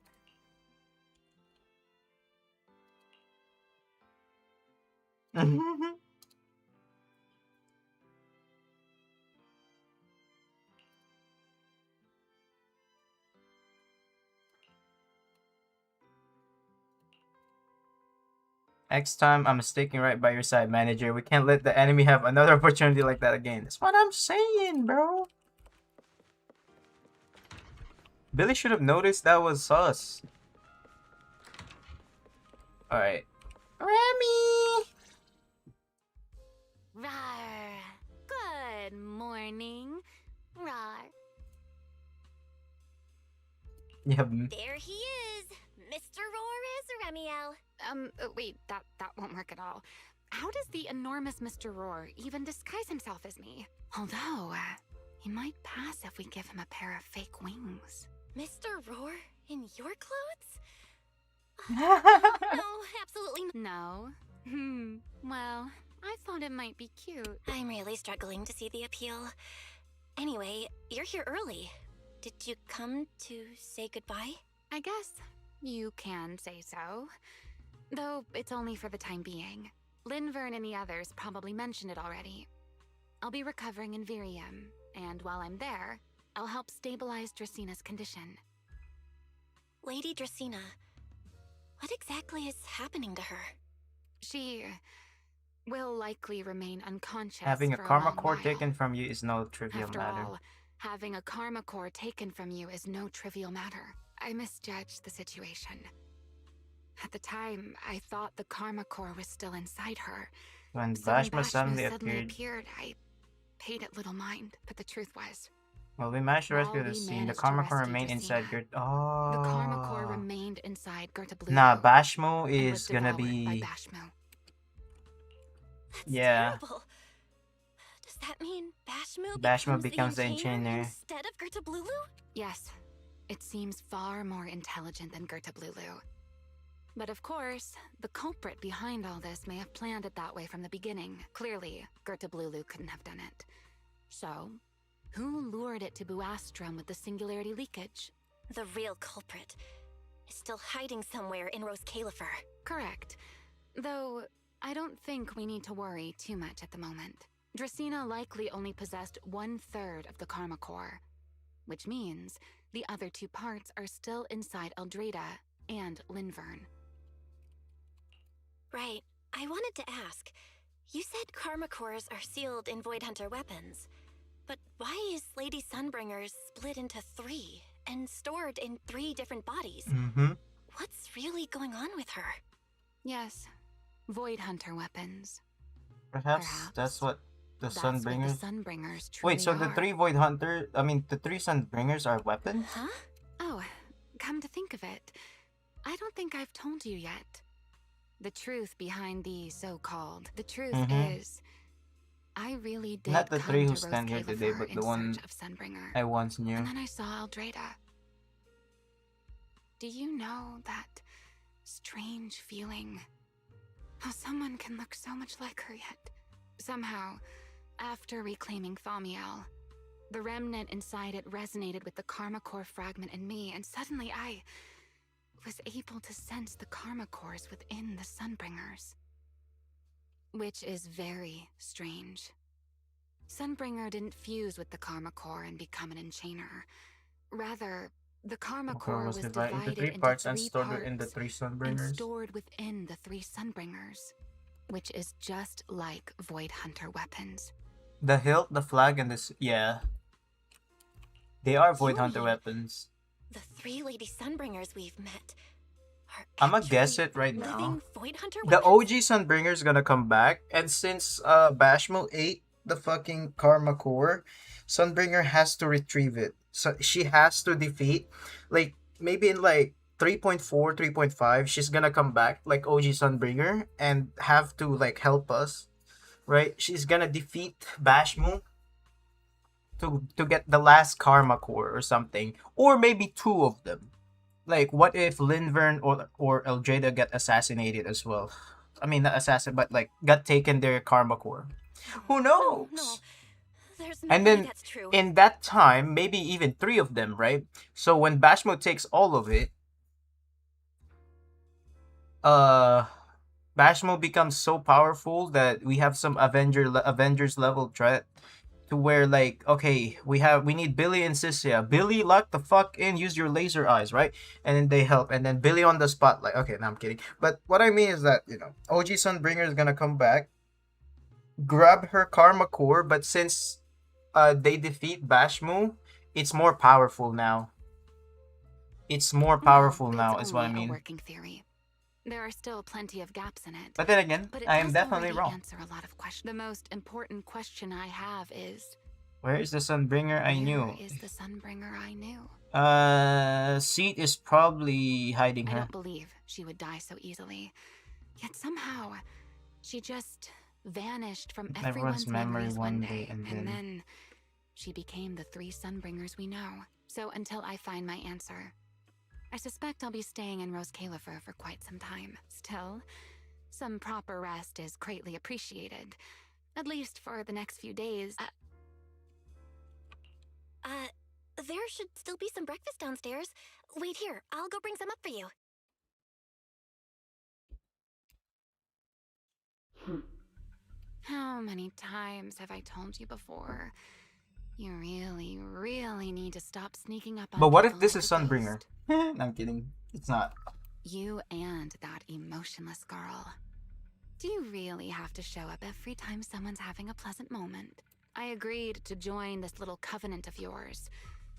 Next time, I'm sticking right by your side, manager. We can't let the enemy have another opportunity like that again. That's what I'm saying, bro. Billy should have noticed that was sus. Alright. Remy! Rawr. Good morning. Rawr. Yeah. There he is! Mr. Roar Remiel. Wait, that won't work at all. How does the enormous Mr. Roar even disguise himself as me? Although, he might pass if we give him a pair of fake wings. Mr. Roar in your clothes? No, absolutely no. Well, I thought it might be cute. I'm really struggling to see the appeal. Anyway, you're here early. Did you come to say goodbye? I guess you can say so. Though it's only for the time being. Linvern and the others probably mentioned it already. I'll be recovering in Virium, and while I'm there, I'll help stabilize Dracina's condition. Lady Dracina, what exactly is happening to her? She will likely remain unconscious. Having a for karma long core while. taken from you is no trivial After matter. all, having a karma core taken from you is no trivial matter. I misjudged the situation. At the time, I thought the karma core was still inside her. When So when Bashma suddenly appeared, appeared, I paid it little mind, but the truth was, well, we managed to rescue While the we scene. The managed to karma core rescue remained inside Dracina, Gert. the Oh. karma core remained inside Gerta Blue. Nah, Bashmo and was is gonna devoured by be. Bashmo. Yeah. Terrible. Does that mean Bashmo Bashmo becomes the Enchainer Enchainer. instead of Gerta Blulu? Yes, it seems far more intelligent than Gerta Blulu. But of course, the culprit behind all this may have planned it that way from the beginning. Clearly, Gerta Blulu couldn't have done it. So, who lured it to Buastrum with the singularity leakage? The real culprit is still hiding somewhere in Rose Califer. Correct. Though, I don't think we need to worry too much at the moment. Dracina likely only possessed 1/3 of the karma core, which means the other 2 parts are still inside Eldrada and Linvern. Right. I wanted to ask. You said karma cores are sealed in Void Hunter weapons. But why is Lady Sunbringer's split into 3 and stored in 3 different bodies? Mm-hmm. What's really going on with her? Yes, Void Hunter weapons. Perhaps that's what the That's what the Sunbringers. Sunbringers Wait, so truly the are. 3 Void Hunter. I mean, the 3 Sunbringers are weapons? Huh? Oh, come to think of it, I don't think I've told you yet. The truth behind the so-called. The truth Mhm. is, I really did Not the come 3 to who Rose stand here today, Califer but in the one search of Sunbringer. I once knew. And then I saw Eldrada. Do you know that strange feeling? How someone can look so much like her yet. Somehow, after reclaiming Thaumiel, the remnant inside it resonated with the karma core fragment in me, and suddenly I was able to sense the karma cores within the Sunbringers. Which is very strange. Sunbringer didn't fuse with the karma core and become an enchainer. Rather, the karma The core core was was divided into divided 3 parts and 3 stored within the parts 3 and Sunbringers. stored within the 3 Sunbringers, which is just like Void Hunter weapons. The hilt, the flag, and this. Yeah. They are Void You Hunter mean weapons. The 3 Lady Sunbringers we've met are I'ma guess it right living now. Void Hunter The weapons? OG Sunbringer's gonna come back, and since Bashmo ate the fucking Karma Core, Sunbringer has to retrieve it. So she has to defeat, like, maybe in like 3.4, 3.5, she's gonna come back like OG Sunbringer and have to like help us, right? She's gonna defeat Bashmo to get the last karma core or something, or maybe two of them. Like, what if Linvern or Eldrada get assassinated as well? I mean, not assassin, but like got taken their karma core. Who knows? No, there's no And way then that's true. in that time, maybe even three of them, right? So when Bashmo takes all of it, Bashmo becomes so powerful that we have some Avengers level threat to where, like, okay, we need Billy and Sissia. Billy, lock the fuck in, use your laser eyes, right? And then they help, and then Billy on the spot, like, okay, no, I'm kidding. But what I mean is that, you know, OG Sunbringer is gonna come back, grab her karma core, but since they defeat Bashmo, it's more powerful now. It's more powerful now, is what I Only a mean. working theory. There are still plenty of gaps in it. But then again, But it I am does definitely already wrong. answer a lot of questions. The most important question I have is, Where is the Sunbringer I knew? where is the Sunbringer I knew? Seat is probably hiding I her. don't believe she would die so easily. Yet somehow, she just vanished from everyone's memories one day, and then she became the three Sunbringers we know. So until I find my answer, I suspect I'll be staying in Rose Califer for quite some time. Still, some proper rest is greatly appreciated. At least for the next few days. There should still be some breakfast downstairs. Wait here, I'll go bring some up for you. How many times have I told you before? You really, really need to stop sneaking up on But what if people this like is a Sunbringer? ghost. No, I'm kidding. It's not. You and that emotionless girl. Do you really have to show up every time someone's having a pleasant moment? I agreed to join this little covenant of yours,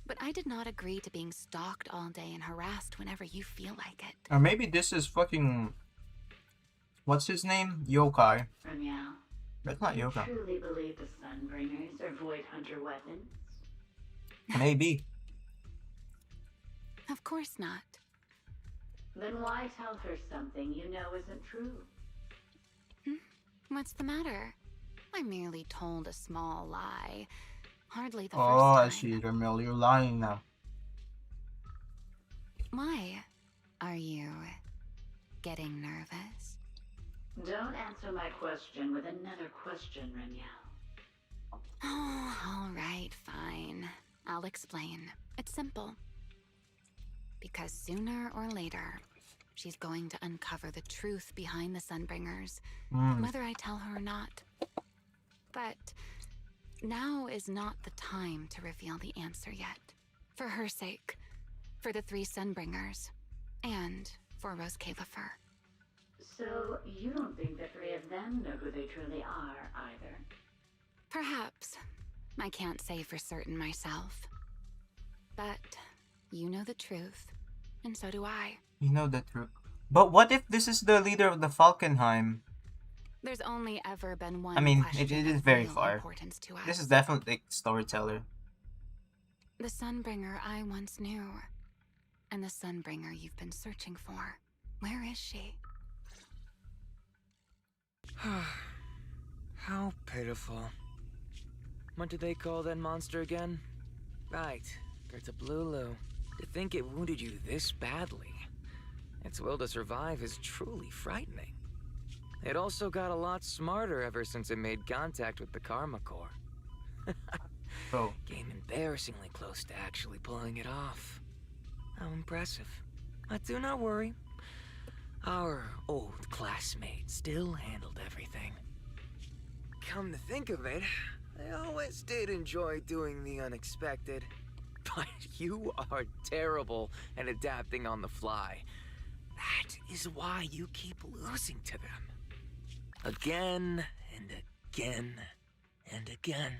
but I did not agree to being stalked all day and harassed whenever you feel like it. Or maybe this is fucking... What's his name? Yokai. Ramiel, That's not you Yokai. truly believe the Sunbringers are Void Hunter weapons? Maybe. Of course not. Then why tell her something you know isn't true? What's the matter? I merely told a small lie. Hardly the Oh, I first time. see, Ramil. You're lying now. Why? Are you getting nervous? Don't answer my question with another question, Ramiel. Oh, all right, fine. I'll explain. It's simple. Because sooner or later, she's going to uncover the truth behind the Sunbringers, whether I tell her or not. But now is not the time to reveal the answer yet. For her sake, for the three Sunbringers, and for Rose Califer. So you don't think the three of them know who they truly are, either? Perhaps. I can't say for certain myself. But you know the truth, and so do I. You know the truth. But what if this is the leader of the Falkenheim? There's only ever been one I mean, question it is of very real far. importance to us. This is definitely like storyteller. The Sunbringer I once knew, and the Sunbringer you've been searching for. Where is she? How pitiful. What did they call that monster again? Right, Gertablulu. To think it wounded you this badly. Its will to survive is truly frightening. It also got a lot smarter ever since it made contact with the Karma Core. Oh. Came embarrassingly close to actually pulling it off. How impressive. But do not worry. Our old classmate still handled everything. Come to think of it, I always did enjoy doing the unexpected. But you are terrible at adapting on the fly. That is why you keep losing to them. Again and again and again.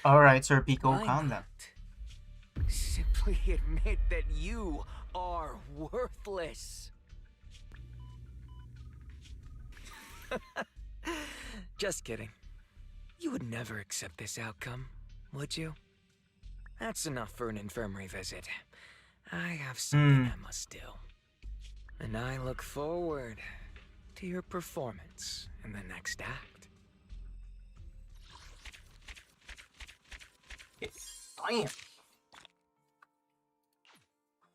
Alright, Sir Pico, Why calm down. Simply admit that you are worthless. Just kidding. You would never accept this outcome, would you? That's enough for an infirmary visit. I have something I must do. And I look forward to your performance in the next act. Damn.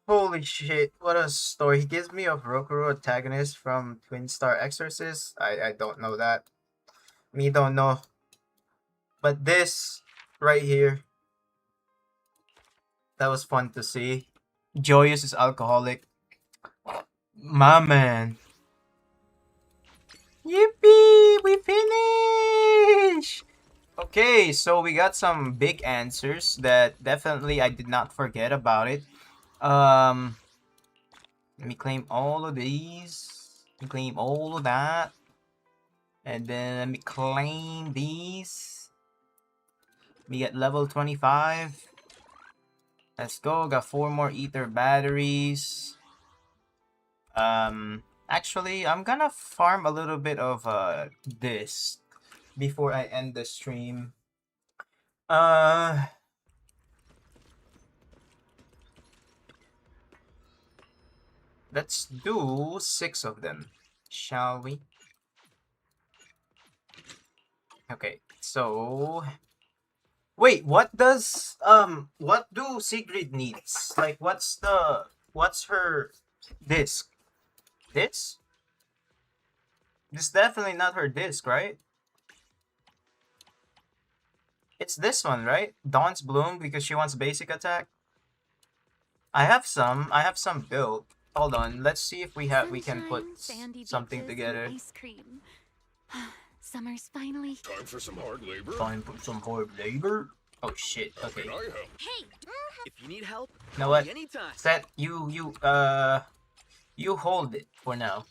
Holy shit, what a story. He gives me a Rokuro antagonist from Twin Star Exorcist. I don't know that. Me don't know. But this right here, that was fun to see. Joyous is alcoholic. My man. Yippee! We finished! Okay, so we got some big answers that definitely I did not forget about it. Let me claim all of these. Let me claim all of that. And then let me claim these. We get level 25. Let's go. Got 4 more ether batteries. Actually, I'm gonna farm a little bit of this before I end the stream. Let's do 6 of them, shall we? Okay, so wait, what do Sigrid needs? Like, what's her disc? This? This is definitely not her disc, right? It's this one, right? Dawn's Bloom, because she wants basic attack. I have some built. Hold on, let's see if we can put something together. Ice cream. Summer's finally. Time for some hard labor. Time for some hard labor. Oh shit. Okay. Hey, if you need help, You know call what? me anytime. Set you hold it for now.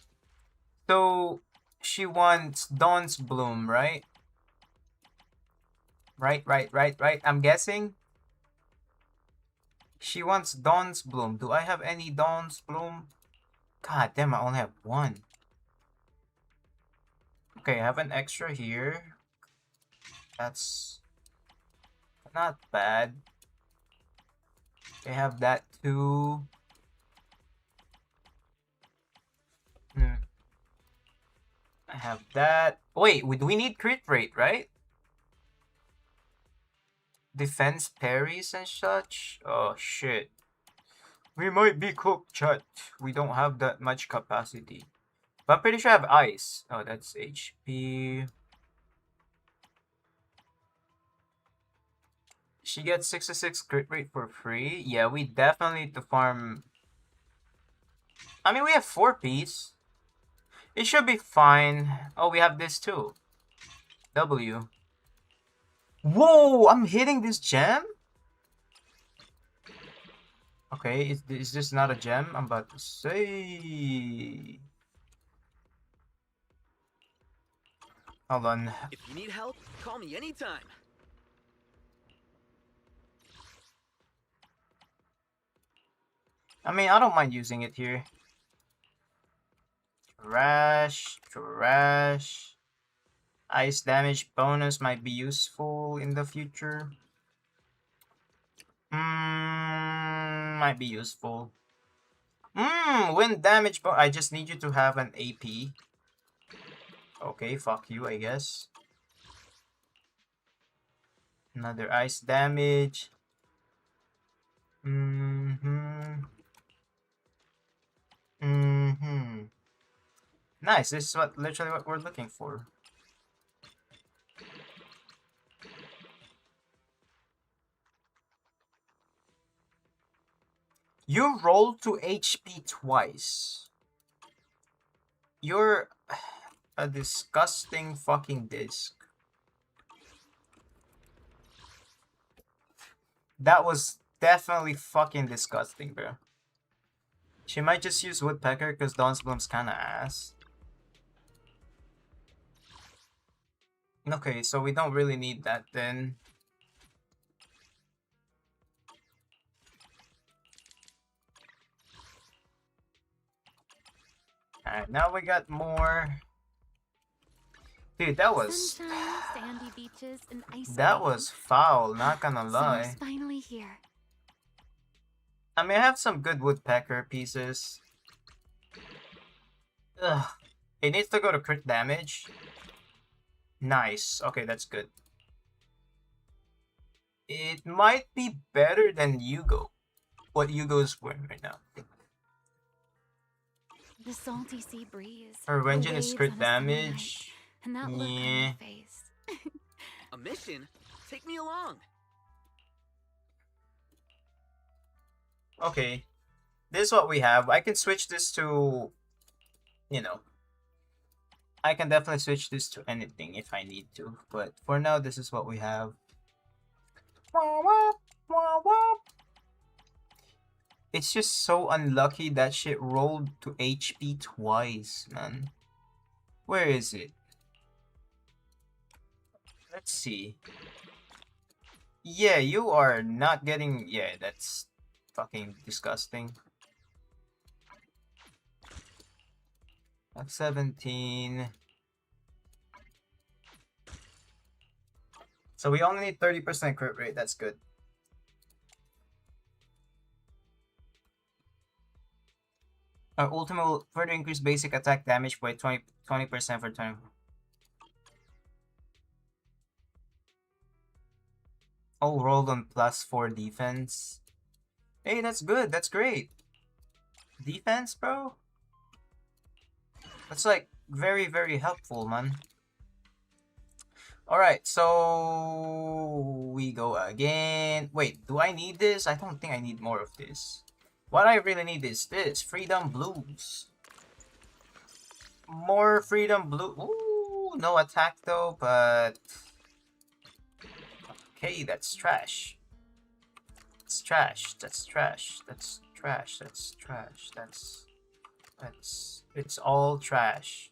So she wants Dawn's Bloom, right? Right. I'm guessing. She wants Dawn's Bloom. Do I have any Dawn's Bloom? God damn, I only have 1. Okay, I have an extra here. That's not bad. They have that too. I have that. Wait, we need crit rate, right? Defense parries and such? Oh shit. We might be cooked, chat. We don't have that much capacity. But I'm pretty sure I have ice. Oh, that's HP. She gets 66 crit rate for free. Yeah, we definitely need to farm. I mean, we have 4 piece. It should be fine. Oh, we have this too. W. Whoa, I'm hitting this gem? Okay, is this not a gem? I'm about to say. Hold on. If you need help, call me anytime. I mean, I don't mind using it here. Trash. Ice damage bonus might be useful in the future. Might be useful. Wind damage, but I just need you to have an AP. Okay, fuck you, I guess. Another ice damage. Nice, this is literally what we're looking for. You roll to HP twice. You're a disgusting fucking disc. That was definitely fucking disgusting, bro. She might just use Woodpecker because Dawn's Bloom's kinda ass. Okay, so we don't really need that then. Alright, now we got more. Dude, that was Sunshine, sandy beaches, and ice that cream. was foul, not gonna lie. Summer's finally here. I mean, I have some good woodpecker pieces. Ugh. It needs to go to crit damage. Nice. Okay, that's good. It might be better than Yugo. What Yugo's wearing right now. The salty sea breeze. Her the engine is waves crit on a summer night, damage. and that look on Yeah. your face. A mission? Take me along. Okay. This is what we have. I can switch this to, you know, I can definitely switch this to anything if I need to. But for now, this is what we have. Wah, wah, wah, wah. It's just so unlucky that shit rolled to HP twice, man. Where is it? Let's see. Yeah, you are not getting... Yeah, that's fucking disgusting. That's 17. So we only need 30% crit rate. That's good. Our ultimate will further increase basic attack damage by 20% for 20. Oh, rolled on +4 defense. Hey, that's good. That's great. Defense, bro? That's like very, very helpful, man. Alright, so we go again. Wait, do I need this? I don't think I need more of this. What I really need is this. Freedom Blues. More Freedom Blue. Ooh, no attack though, but... Okay, that's trash. It's trash. That's trash. That's trash. That's trash. That's... It's all trash.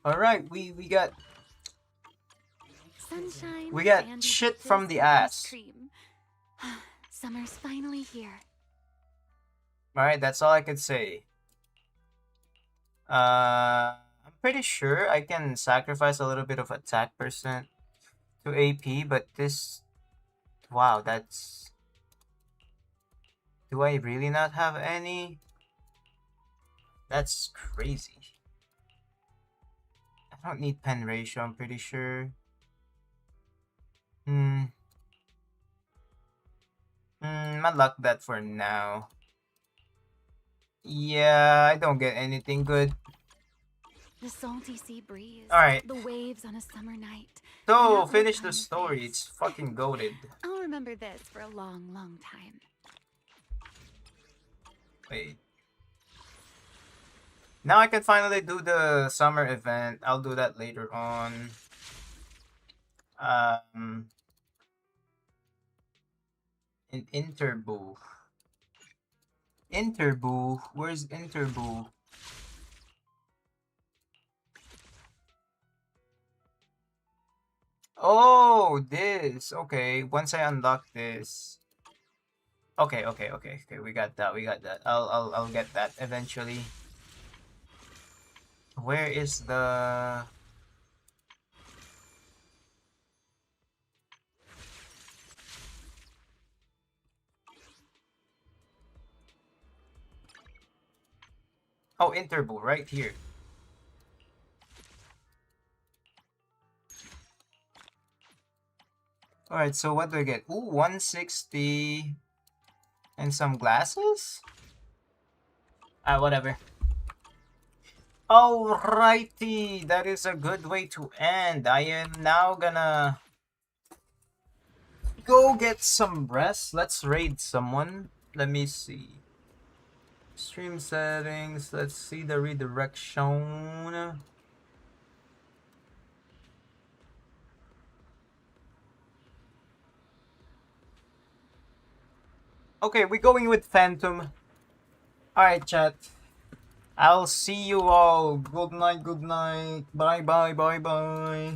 Alright, we got... Sunshine. We got sandy shit beaches, from the and ice ass. cream. Summer's finally here. Alright, that's all I could say. I'm pretty sure I can sacrifice a little bit of attack percent to AP, but this... Wow, that's... Do I really not have any? That's crazy. I don't need pen ratio, I'm pretty sure. Unlock that for now. Yeah, I don't get anything good. The salty sea breeze. Alright. The waves on a summer night. So, and that finish look the on your story. face. It's fucking goated. I'll remember this for a long, long time. Wait. Now I can finally do the summer event. I'll do that later on. In Interboo. Interboo? Where's Interboo? Oh, this. Okay, once I unlock this. Okay. We got that. I'll get that eventually. Where is the... Oh, Interboo, right here. Alright, so what do I get? Ooh, 160. And some glasses? Whatever. Alrighty, that is a good way to end. I am now gonna go get some rest. Let's raid someone. Let me see. Stream settings. Let's see the redirection. Okay, we're going with Phantom. Alright, chat. I'll see you all. Good night, good night. Bye, bye, bye, bye.